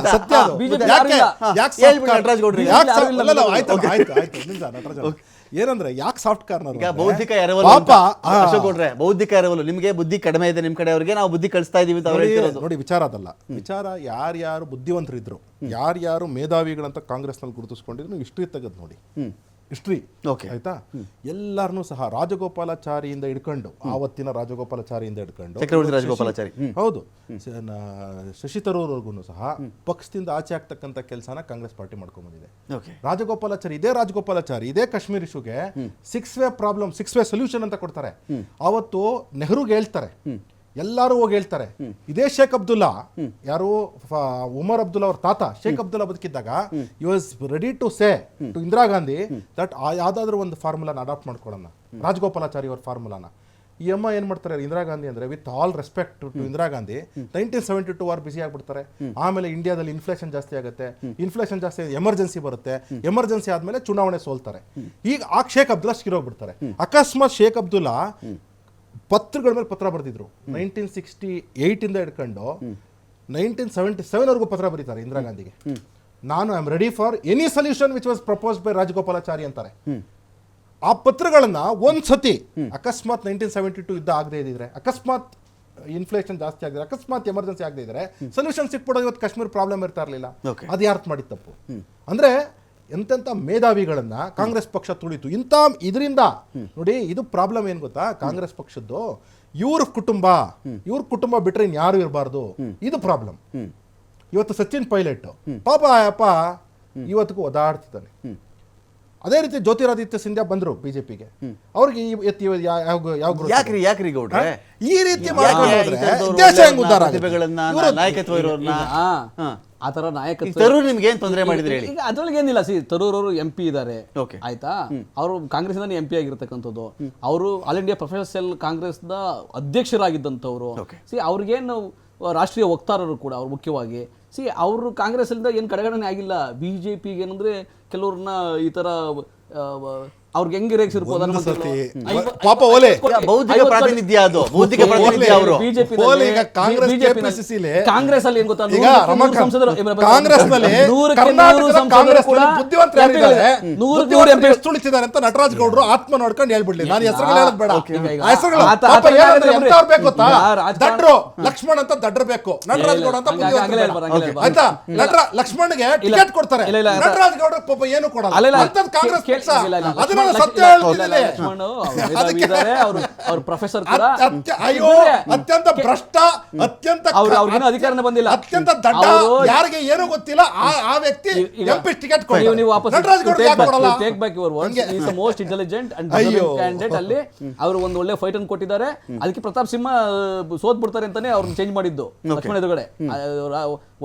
ಏನಂದ್ರೆ ಯಾಕೆ ಸಾಫ್ಟ್ ಕಾರ್ನರ್? ಬೌದ್ಧಿಕ ಎರವಲು ಅಶೋಕ್ ಗೌಡ್ರೆ, ಬೌದ್ಧಿಕ ಎರವಲು. ನಿಮ್ಗೆ ಬುದ್ಧಿ ಕಡಿಮೆ ಇದೆ ನಿಮ್ ಕಡೆ, ಅವ್ರಿಗೆ ನಾವು ಬುದ್ಧಿ ಕಳಿಸ್ತಾ ಇದೀವಿ ಅಂತ ನೋಡಿ. ವಿಚಾರ ಅದಲ್ಲ. ವಿಚಾರ ಯಾರ್ಯಾರು ಬುದ್ಧಿವಂತರಿದ್ರು, ಯಾರ್ಯಾರು ಮೇಧಾವಿಗಳಂತ ಕಾಂಗ್ರೆಸ್ನಲ್ಲಿ ಗುರುತಿಸ್ಕೊಂಡಿದ್ರು, ಹಿಸ್ಟ್ರಿ ತೆಗೆದು ನೋಡಿ. ಹಿಸ್ಟ್ರಿ ಆಯ್ತಾ? ಎಲ್ಲಾರನ್ನೂ ಸಹ ರಾಜಗೋಪಾಲಾಚಾರಿಯಿಂದ ಹಿಡ್ಕೊಂಡು, ಆವತ್ತಿನ ರಾಜಗೋಪಾಲಾಚಾರಿಯಿಂದ ಹಿಡ್ಕೊಂಡು ಚಕ್ರವರ್ತಿ ರಾಜಗೋಪಾಲಾಚಾರಿ, ಹೌದು, ಶಶಿ ತರೂರ್ವರೆಗೂ ಸಹ ಪಕ್ಷದಿಂದ ಆಚೆ ಆಗ್ತಕ್ಕಂಥ ಕೆಲಸನ ಕಾಂಗ್ರೆಸ್ ಪಾರ್ಟಿ ಮಾಡ್ಕೊಂಡ್ ಬಂದಿದೆ. ರಾಜಗೋಪಾಲಾಚಾರಿ ಇದೇ ಕಾಶ್ಮೀರ್ ಇಶ್ಯೂಗೆ 6 ವೇ ಪ್ರಾಬ್ಲಮ್, 6 ವೇ ಸೊಲ್ಯೂಷನ್ ಅಂತ ಕೊಡ್ತಾರೆ. ಅವತ್ತು ನೆಹರುಗೆ ಹೇಳ್ತಾರೆ, ಎಲ್ಲರೂ ಹೋಗಿ ಹೇಳ್ತಾರೆ. ಇದೇ ಶೇಖ್ ಅಬ್ದುಲ್ಲಾ, ಯಾರು ಉಮರ್ ಅಬ್ದುಲ್ಲಾ ಅವ್ರ ತಾತ ಶೇಖ್ ಅಬ್ದುಲ್ಲಾ ಬದುಕಿದ್ದಾಗ, you was ready to say to Indira Gandhi that ಯಾವ್ದಾದ್ರು ಒಂದು ಫಾರ್ಮುಲಾನ ಅಡಾಪ್ಟ್ ಮಾಡ್ಕೊಳ್ಳೋಣ, ರಾಜಗೋಪಾಲಾಚಾರಿ ಅವ್ರ ಫಾರ್ಮುಲಾನ. ಈ ಅಮ್ಮ ಏನ್ ಮಾಡ್ತಾರೆ, ಇಂದಿರಾ ಗಾಂಧಿ ಅಂದ್ರೆ with all respect to Indira Gandhi 1972 war ಬಿಸಿ ಆಗ್ಬಿಡ್ತಾರೆ. ಆಮೇಲೆ ಇಂಡಿಯಾದಲ್ಲಿ ಇನ್ಫ್ಲೇಷನ್ ಜಾಸ್ತಿ ಆಗುತ್ತೆ, ಎಮರ್ಜೆನ್ಸಿ ಬರುತ್ತೆ, ಎಮರ್ಜೆನ್ಸಿ ಆದ್ಮೇಲೆ ಚುನಾವಣೆ ಸೋಲ್ತಾರೆ. ಈಗ ಆ ಶೇಖ್ ಅಬ್ದುಲ್ಲಾ ಶಿರೋಗ್ಬಿಡ್ತಾರೆ. ಅಕಸ್ಮಾತ್ ಶೇಖ್ ಅಬ್ದುಲ್ಲಾ ಪತ್ರಗಳ ಮೇಲೆ ಪತ್ರ ಬರೆದಿದ್ರು. 1968 ಹಿಡ್ಕೊಂಡು 1977 ಪತ್ರ ಬರೀತಾರೆ ಇಂದಿರಾ ಗಾಂಧಿಗೆ. ನಾನು I am ready for any solution which was proposed by Rajagopalachari ಅಂತಾರೆ. ಆ ಪತ್ರಗಳನ್ನ ಒಂದ್ಸತಿ ಅಕಸ್ಮಾತ್ 1972 ಯುದ್ಧ ಆಗದೆ ಇದ್ದಿದ್ರೆ, ಅಕಸ್ಮಾತ್ ಇನ್ಫ್ಲೇಷನ್ ಜಾಸ್ತಿ ಆಗಿದ್ರೆ, ಅಕಸ್ಮಾತ್ ಎಮರ್ಜೆನ್ಸಿ ಆಗದೆ ಇದ್ರೆ ಸೊಲ್ಯೂಷನ್ ಸಿಕ್ಬಿಡೋದು, ಇವತ್ತು ಕಾಶ್ಮೀರ್ ಪ್ರಾಬ್ಲಮ್ ಇರ್ತಾ ಇರಲಿಲ್ಲ. ಅದು ಯಾರು ಮಾಡಿದ ತಪ್ಪು? ಅಂದ್ರೆ ಎಂತೆಂಥ ಮೇಧಾವಿಗಳನ್ನ ಕಾಂಗ್ರೆಸ್ ಪಕ್ಷ ತುಳಿತು. ಇದರಿಂದ ನೋಡಿ, ಇದು ಪ್ರಾಬ್ಲಮ್ ಏನ್ ಗೊತ್ತಾ, ಕಾಂಗ್ರೆಸ್ ಪಕ್ಷದ್ದು ಇವ್ರ ಕುಟುಂಬ ಬಿಟ್ರೆ ಇನ್ಯಾರು ಇರಬಾರ್ದು, ಇದು ಪ್ರಾಬ್ಲಮ್. ಇವತ್ತು ಸಚಿನ್ ಪೈಲಟ್ ಪಾಪ ಇವತ್ತಿಗೂ ಓದಾಡ್ತಿದ್ದಾನೆ. ಅದೇ ರೀತಿ ಜ್ಯೋತಿರಾದಿತ್ಯ ಸಿಂಧ್ಯಾ ಬಂದ್ರು ಬಿಜೆಪಿಗೆ, ಅವ್ರಿಗೆ ಯಾವ ಯಾಕ್ರಿ ಗೌಡ್ರೆ ಈ ರೀತಿ ಮಾಡ್ಕೊಂಡು ಹೋದ್ರೆ ದೇಶ ಹೆಂಗ್ ಉದ್ಧಾರ ಆಗುತ್ತೆ? ಪ್ರತಿಭೆಗಳನ್ನ ನಾಯಕತ್ವ ಇರೋರ್ನ ಆ ತರ ನಾಯಕತ್ವ ತರೂರ್ ನಿಮ್ಗೆ ಏನ್ ತೊಂದರೆ ಮಾಡಿದ್ರಿ ಹೇಳಿ? ಈಗ ಅದ್ರೊಳಗೆ ಏನಿಲ್ಲ, ತರೂರ್ ಅವರು MP ಇದ್ದಾರೆ, Okay. ಆಯ್ತಾ, ಅವರು ಕಾಂಗ್ರೆಸ್ ಇಂದಾನೆ MP ಆಗಿರ್ತಕ್ಕಂಥದ್ದು, ಅವರು ಆಲ್ ಇಂಡಿಯಾ ಪ್ರೊಫೆಷನಲ್ ಕಾಂಗ್ರೆಸ್ ನ ಅಧ್ಯಕ್ಷರಾಗಿದ್ದಂಥವ್ರು. ಅವ್ರಿಗೇನು ರಾಷ್ಟ್ರೀಯ ವಕ್ತಾರರು ಕೂಡ ಅವ್ರು ಮುಖ್ಯವಾಗಿ. ಅವರು ಕಾಂಗ್ರೆಸ್ ಇಂದ ಏನು ಕಡೆಗಣನೆ ಆಗಿಲ್ಲ. ಬಿಜೆಪಿಗೆ ಏನಂದ್ರೆ ಕೆಲವ್ರನ್ನ ಈ ತರ ಅವ್ರಿಗೆ ಹೆಂಗೆ ರೇಗಿಸಿರ್ಬೋದು ಪಾಪ ಓಲೆ ಬೌದ್ಧಿಕ ಪ್ರಾತಿನಿಧ್ಯ, ಅದು ಬೌದ್ಧಿಕ ಪ್ರಾತಿನಿಧ್ಯ. ಅವರು ಕಾಂಗ್ರೆಸ್ ಅಲ್ಲಿ ಏನ್ ಗೊತ್ತಾ, ತುಳಿತಿದ್ದಾರೆ ಅಂತ ನಟರಾಜ್ ಗೌಡ್ರು ಆತ್ಮ ನೋಡ್ಕೊಂಡು ಹೇಳ್ಬಿಡ್ಲಿ. ನಾನು ಹೆಸರುಗಳು ಹೇಳೋದ್ ಬೇಡ, ಗೊತ್ತಾ, ದಡ್ರು ಲಕ್ಷ್ಮಣ್ ಅಂತ ದಡ್ರು ಬೇಕು, ನಟರಾಜ್ ಗೌಡ ಅಂತ ಆಯ್ತಾ. ಲಕ್ಷ್ಮಣ್ಗೆ ಟಿಕೆಟ್ ಕೊಡ್ತಾರೆ, ನಟರಾಜ್ ಗೌಡ ಪಾಪ ಏನು ಕೊಡಲ್ಲ. ಕಾಂಗ್ರೆಸ್ ಪಕ್ಷ ಸತ್ಯ ಹೇಳ್ತಿದ್ದೇನೆ. ಪ್ರೊಫೆಸರ್ ಅಯ್ಯೋ ಅತ್ಯಂತ ಭ್ರಷ್ಟ, ಅತ್ಯಂತ ಅವ್ರಿಗೇನು ಅಧಿಕಾರನೇ ಬಂದಿಲ್ಲ, ಅತ್ಯಂತ ದಡ್ಡ, ಯಾರಿಗೆ ಏನು ಗೊತ್ತಿಲ್ಲ ಆ ವ್ಯಕ್ತಿ ಎಂಪಿ ಟಿಕೆಟ್ ಕೊಡಿ. ನೀವು ವಾಪಸ್ take back your words. He is the most intelligent and candidate. ಅಲ್ಲಿ ಅವರು ಒಂದು ಒಳ್ಳೆ ಫೈಟ್ ಅನ್ನು ಕೊಟ್ಟಿದ್ದಾರೆ. ಅದಕ್ಕೆ ಪ್ರತಾಪ್ ಸಿಂಹ ಸೋತ್ ಬಿಡ್ತಾರೆ ಅಂತಾನೆ ಅವ್ರನ್ನ ಚೇಂಜ್ ಮಾಡಿದ್ದು, ಲಕ್ಷ್ಮಣ ಎದುರುಗಡೆ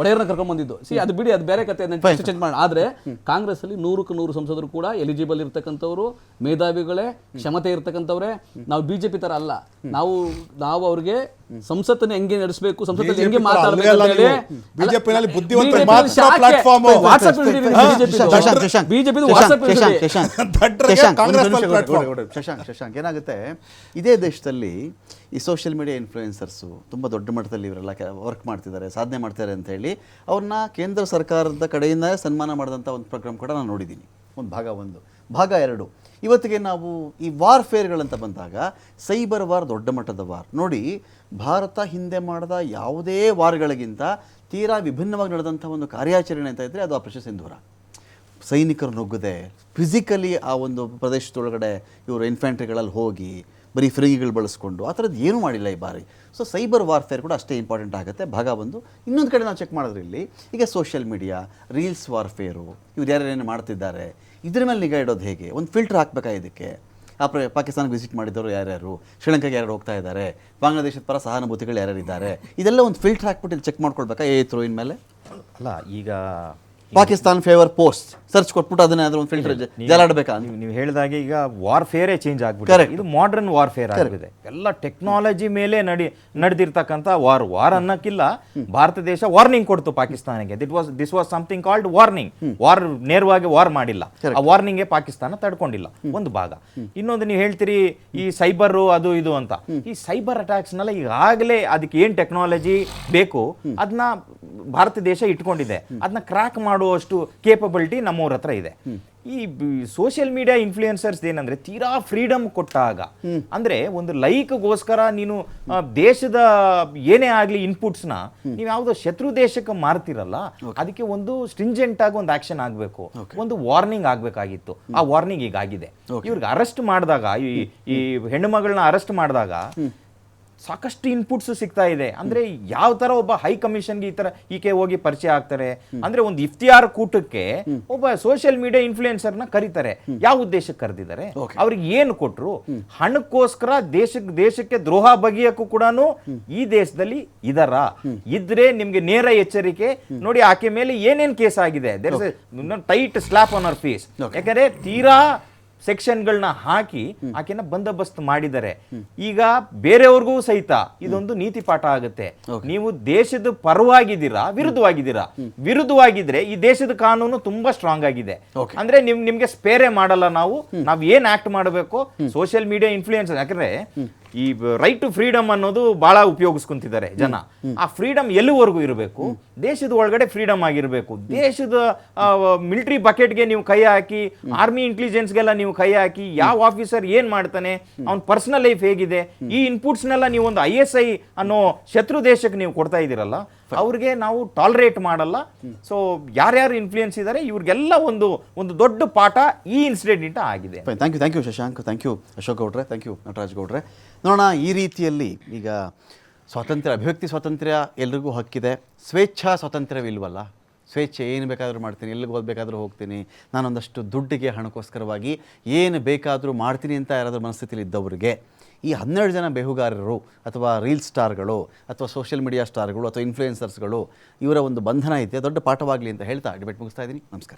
ಒಡೆಯರ್ನ ಕರ್ಕೊಂಡ್ ಬಂದಿದ್ದು. ಅದು ಬಿಡಿ, ಅದು ಬೇರೆ ಕತೆ, ಚೇಂಜ್ ಮಾಡಿ. ಆದ್ರೆ ಕಾಂಗ್ರೆಸ್ ಅಲ್ಲಿ 100ಕ್ಕೆ 100 ಸಂಸದರು ಕೂಡ ಎಲಿಜಿಬಲ್ ಇರ್ತಕ್ಕಂಥವ್ರು, ಮೇಧಾವಿಗಳೇ, ಕ್ಷಮತೆ ಇರ್ತಕ್ಕಂಥವ್ರೆ. ನಾವು ಬಿಜೆಪಿ ತರ ಅಲ್ಲ. ನಾವು ಅವ್ರಿಗೆ ಸಂಸತ್ತನ್ನ ಹೆಂಗೆ ನಡೆಸಬೇಕು, ಸಂಸತ್ತಲ್ಲಿ ಹೆಂಗೆ ಮಾತಾಡಬೇಕು. ಬಿಜೆಪಿನಲ್ಲಿ ಬುದ್ಧಿವಂತ ಮಾತ್ರ ಪ್ಲಾಟ್ಫಾರ್ಮ್, ಶಶಾಂಕ್ ಏನಾಗುತ್ತೆ, ಇದೇ ದೇಶದಲ್ಲಿ ಈ ಸೋಷಿಯಲ್ ಮೀಡಿಯಾ ಇನ್ಫ್ಲೂಯೆನ್ಸರ್ಸು ತುಂಬ ದೊಡ್ಡ ಮಟ್ಟದಲ್ಲಿ ಇವರೆಲ್ಲ ವರ್ಕ್ ಮಾಡ್ತಿದ್ದಾರೆ, ಸಾಧನೆ ಮಾಡ್ತಾರೆ ಅಂತ ಹೇಳಿ ಅವ್ರನ್ನ ಕೇಂದ್ರ ಸರ್ಕಾರದ ಕಡೆಯಿಂದ ಸನ್ಮಾನ ಮಾಡಿದಂಥ ಒಂದು ಪ್ರೋಗ್ರಾಮ್ ಕೂಡ ನಾನು ನೋಡಿದ್ದೀನಿ. ಒಂದು ಭಾಗ 1. ಭಾಗ 2, ಇವತ್ತಿಗೆ ನಾವು ಈ ವಾರ್ಫೇರ್ಗಳಂತ ಬಂದಾಗ ಸೈಬರ್ ವಾರ್ ದೊಡ್ಡ ಮಟ್ಟದ ವಾರ್ ನೋಡಿ. ಭಾರತ ಹಿಂದೆ ಮಾಡಿದ ಯಾವುದೇ ವಾರ್ಗಳಿಗಿಂತ ತೀರಾ ವಿಭಿನ್ನವಾಗಿ ನಡೆದಂಥ ಒಂದು ಕಾರ್ಯಾಚರಣೆ ಅಂತ ಇದ್ದರೆ ಅದು ಆಪರೇಷನ್ ಸಿಂಧೂರ. ಸೈನಿಕರು ನುಗ್ಗದೆ ಫಿಸಿಕಲಿ ಆ ಒಂದು ಪ್ರದೇಶದೊಳಗಡೆ ಇವರು ಇನ್ಫ್ಯಾಂಟ್ರಿಗಳಲ್ಲಿ ಹೋಗಿ ಬರೀ ಫಿರಂಗಿಗಳು ಬಳಸ್ಕೊಂಡು ಆ ಥರದ್ದು ಏನೂ ಮಾಡಿಲ್ಲ ಈ ಬಾರಿ. ಸೊ ಸೈಬರ್ ವಾರ್ಫೇರ್ ಕೂಡ ಅಷ್ಟೇ ಇಂಪಾರ್ಟೆಂಟ್ ಆಗುತ್ತೆ. ಭಾಗ 1. ಇನ್ನೊಂದು ಕಡೆ ನಾವು ಚೆಕ್ ಮಾಡಿದ್ರೆ ಇಲ್ಲಿ ಈಗ ಸೋಷಿಯಲ್ ಮೀಡಿಯಾ, ರೀಲ್ಸ್ ವಾರ್ಫೇರು, ಇವ್ರು ಯಾರ್ಯಾರೇನು ಮಾಡ್ತಿದ್ದಾರೆ, ಇದ್ರ ಮೇಲೆ ನಿಗಾ ಇಡೋದು ಹೇಗೆ? ಒಂದು ಫಿಲ್ಟರ್ ಹಾಕಬೇಕಾ ಇದಕ್ಕೆ? ಪಾಕಿಸ್ತಾನಕ್ಕೆ ವಿಸಿಟ್ ಮಾಡಿದವರು ಯಾರ್ಯಾರು, ಶ್ರೀಲಂಕಾಗೆ ಯಾರು ಹೋಗ್ತಾ ಇದ್ದಾರೆ, ಬಾಂಗ್ಲಾದೇಶದ ಪರ ಸಹಾನುಭೂತಿಗಳು ಯಾರ್ಯಾರಿದ್ದಾರೆ, ಇದೆಲ್ಲ ಒಂದು ಫಿಲ್ಟರ್ ಹಾಕ್ಬಿಟ್ಟು ಚೆಕ್ ಮಾಡ್ಕೊಳ್ಬೇಕಾ ಥ್ರೂ ಇನ್ ಮೇಲೆ? ಅಲ್ಲ, ಈಗ ಪಾಕಿಸ್ತಾನ್ ಫೇವರ್ ಪೋಸ್ಟ್ ಸರ್ಚ್ ಕೊಟ್ಬಿಟ್ಟು ಅದನ್ನ ಒಂದು ಫಿಲ್ಟರ್ ಜಾಲಾಡಬೇಕಾ? ನೀವು ಹೇಳಿದಾಗೆ ಈಗ ವಾರ್ಫೇರೇ ಚೇಂಜ್ ಆಗ್ಬಿಟ್ಟಿದೆ. ಇದು ಮಾಡರ್ನ್ ವಾರ್ಫೇರ್ ಆಗಿದೆ. ಎಲ್ಲ ಟೆಕ್ನಾಲಜಿ ಮೇಲೆ ನಡೆದಿರ್ತಕ್ಕಂಥ ವಾರ್ ಅನ್ನಕ್ಕಿಲ್ಲ. ಭಾರತ ದೇಶ ವಾರ್ನಿಂಗ್ ಕೊಡ್ತು ಪಾಕಿಸ್ತಾನಿಗೆ. This was something called warning. ನೇರವಾಗಿ ವಾರ್ ಮಾಡಿಲ್ಲ, ಆ ವಾರ್ನಿಂಗ್ ಪಾಕಿಸ್ತಾನ ತಡ್ಕೊಂಡಿಲ್ಲ. ಒಂದು ಭಾಗ. ಇನ್ನೊಂದು ನೀವು ಹೇಳ್ತೀರಿ ಈ ಸೈಬರ್ ಅದು ಇದು ಅಂತ. ಈ ಸೈಬರ್ ಅಟ್ಯಾಕ್ಸ್ ನೆಲ್ಲ ಈಗಾಗಲೇ ಅದಕ್ಕೆ ಏನ್ ಟೆಕ್ನಾಲಜಿ ಬೇಕು ಅದನ್ನ ಭಾರತ ದೇಶ ಇಟ್ಕೊಂಡಿದೆ. ಅದನ್ನ ಕ್ರ್ಯಾಕ್ ಮಾಡುವಷ್ಟು ಕೇಪಬಿಲಿಟಿ ನಮ್ಮವ್ರ ಹತ್ರ ಇದೆ. ಈ ಸೋಷಿಯಲ್ ಮೀಡಿಯಾ ಇನ್ಫ್ಲೂಯೆನ್ಸರ್ಸ್ ಏನಂದ್ರೆ ತೀರಾ ಫ್ರೀಡಮ್ ಕೊಟ್ಟಾಗ, ಅಂದ್ರೆ ಒಂದು ಲೈಕ್ಗೋಸ್ಕರ ನೀನು ದೇಶದ ಏನೇ ಆಗ್ಲಿ ಇನ್ಪುಟ್ಸ್ನ ನೀವು ಯಾವುದೋ ಶತ್ರು ದೇಶಕ್ಕೆ ಮಾರ್ತಿರಲ್ಲ, ಅದಕ್ಕೆ ಒಂದು ಸ್ಟ್ರಿಂಜೆಂಟ್ ಆಗಿ ಒಂದು ಆಕ್ಷನ್ ಆಗಬೇಕು, ಒಂದು ವಾರ್ನಿಂಗ್ ಆಗಬೇಕಾಗಿತ್ತು. ಆ ವಾರ್ನಿಂಗ್ ಈಗ ಆಗಿದೆ. ಇವ್ರಿಗೆ ಅರೆಸ್ಟ್ ಮಾಡಿದಾಗ, ಈ ಹೆಣ್ಣು ಮಗಳನ್ನ ಅರೆಸ್ಟ್ ಮಾಡಿದಾಗ ಸಾಕಷ್ಟು ಇನ್ಪುಟ್ಸ್ ಸಿಗ್ತಾ ಇದೆ. ಅಂದ್ರೆ ಯಾವ ತರ ಒಬ್ಬ ಹೈ ಕಮಿಷನ್ಗೆ ಈಕೆ ಹೋಗಿ ಪರಿಚಯ ಆಗ್ತಾರೆ ಅಂದ್ರೆ, ಒಂದು ಇಫ್ತಿಯಾರ್ ಕೂಟಕ್ಕೆ ಒಬ್ಬ ಸೋಷಿಯಲ್ ಮೀಡಿಯಾ ಇನ್ಫ್ಲೂಯೆನ್ಸರ್ನ ಕರೀತಾರೆ. ಯಾವ ಉದ್ದೇಶಕ್ಕೆ ಕರೆದಿದ್ದಾರೆ, ಅವ್ರಿಗೆ ಏನು ಕೊಟ್ರು? ಹಣಕ್ಕೋಸ್ಕರ ದೇಶಕ್ಕೆ ದ್ರೋಹ ಬಗೆಯಕ್ಕೂ ಕೂಡ ಈ ದೇಶದಲ್ಲಿ ಇದ್ರೆ ನಿಮ್ಗೆ ನೇರ ಎಚ್ಚರಿಕೆ ನೋಡಿ. ಆಕೆ ಮೇಲೆ ಏನೇನ್ ಕೇಸ್ ಆಗಿದೆ, there is a tight slap on ಅವರ್ ಫೇಸ್. ಯಾಕಂದ್ರೆ ತೀರಾ ಸೆಕ್ಷನ್ಗಳನ್ನ ಹಾಕಿ ಆಕೆನ ಬಂದೋಬಸ್ತ್ ಮಾಡಿದ್ದಾರೆ. ಈಗ ಬೇರೆಯವ್ರಿಗೂ ಸಹಿತ ಇದೊಂದು ನೀತಿ ಪಾಠ ಆಗುತ್ತೆ. ನೀವು ದೇಶದ ಪರವಾಗಿದ್ದೀರಾ, ವಿರುದ್ಧವಾಗಿದ್ರೆ ಈ ದೇಶದ ಕಾನೂನು ತುಂಬಾ ಸ್ಟ್ರಾಂಗ್ ಆಗಿದೆ. ಅಂದ್ರೆ ನಿಮ್ಗೆ ಸ್ಪೇರೆ ಮಾಡಲ್ಲ. ನಾವ್ ಏನ್ ಆಕ್ಟ್ ಮಾಡಬೇಕು, ಸೋಷಿಯಲ್ ಮೀಡಿಯಾ ಇನ್ಫ್ಲೂಯೆನ್ಸ್. ಯಾಕಂದ್ರೆ ಈ ರೈಟ್ ಟು ಫ್ರೀಡಮ್ ಅನ್ನೋದು ಬಹಳ ಉಪಯೋಗಿಸ್ಕೊಂತಿದ್ದಾರೆ ಜನ. ಆ ಫ್ರೀಡಮ್ ಎಲ್ಲಿವರೆಗೂ ಇರಬೇಕು? ದೇಶದ ಒಳಗಡೆ ಫ್ರೀಡಮ್ ಆಗಿರಬೇಕು. ದೇಶದ ಮಿಲಿಟರಿ ಬಕೆಟ್ಗೆ ನೀವು ಕೈ ಹಾಕಿ, ಆರ್ಮಿ ಇಂಟೆಲಿಜೆನ್ಸ್ಗೆಲ್ಲ ನೀವು ಕೈ ಹಾಕಿ, ಯಾವ ಆಫೀಸರ್ ಏನ್ ಮಾಡ್ತಾನೆ, ಅವ್ನ ಪರ್ಸನಲ್ ಲೈಫ್ ಹೇಗಿದೆ, ಈ ಇನ್ಪುಟ್ಸ್ನೆಲ್ಲ ನೀವು ಒಂದು ISI ಅನ್ನೋ ಶತ್ರು ದೇಶಕ್ಕೆ ನೀವು ಕೊಡ್ತಾ ಇದ್ದೀರಲ್ಲ, ಅವ್ರಿಗೆ ನಾವು ಟಾಲರೇಟ್ ಮಾಡಲ್ಲ. ಸೊ ಯಾರ್ಯಾರು ಇನ್ಫ್ಲೂಯೆನ್ಸ್ ಇದ್ದಾರೆ ಇವ್ರಿಗೆಲ್ಲ ಒಂದು ದೊಡ್ಡ ಪಾಠ ಈ ಇನ್ಸಿಡೆಂಟ್ ಆಗಿದೆ. Thank you Shashank, thank you Ashok ಗೌಡ್ರೆ, ಥ್ಯಾಂಕ್ ಯು ನಟರಾಜ್ ಗೌಡ್ರೆ. ನೋಡೋಣ, ಈ ರೀತಿಯಲ್ಲಿ ಈಗ ಸ್ವಾತಂತ್ರ್ಯ, ಅಭಿವ್ಯಕ್ತಿ ಸ್ವಾತಂತ್ರ್ಯ ಎಲ್ರಿಗೂ ಹಕ್ಕಿದೆ, ಸ್ವೇಚ್ಛಾ ಸ್ವಾತಂತ್ರ್ಯವಿಲ್ವಲ್ಲ. ಸ್ವೇಚ್ಛೆ ಏನು ಬೇಕಾದರೂ ಮಾಡ್ತೀನಿ, ಎಲ್ಲಿಗೆ ಹೋಗಬೇಕಾದ್ರೂ ಹೋಗ್ತೀನಿ, ನಾನೊಂದಷ್ಟು ದುಡ್ಡಿಗೆ ಹಣಕ್ಕೋಸ್ಕರವಾಗಿ ಏನು ಬೇಕಾದರೂ ಮಾಡ್ತೀನಿ ಅಂತ ಯಾರಾದರೂ ಮನಸ್ಥಿತಿಲಿ ಇದ್ದವರಿಗೆ ಈ 12 ಜನ ಬೇಹುಗಾರರು ಅಥವಾ ರೀಲ್ ಸ್ಟಾರ್ಗಳು ಅಥವಾ ಸೋಷಿಯಲ್ ಮೀಡಿಯಾ ಸ್ಟಾರ್ಗಳು ಅಥವಾ ಇನ್ಫ್ಲೂಯೆನ್ಸರ್ಸ್ಗಳು ಇವರ ಒಂದು ಬಂಧನ ಇದೆ ದೊಡ್ಡ ಪಾಠವಾಗಲಿ ಅಂತ ಹೇಳ್ತಾ ಡಿಬೇಟ್ ಮುಗಿಸ್ತಾ ಇದ್ದೀನಿ. ನಮಸ್ಕಾರ.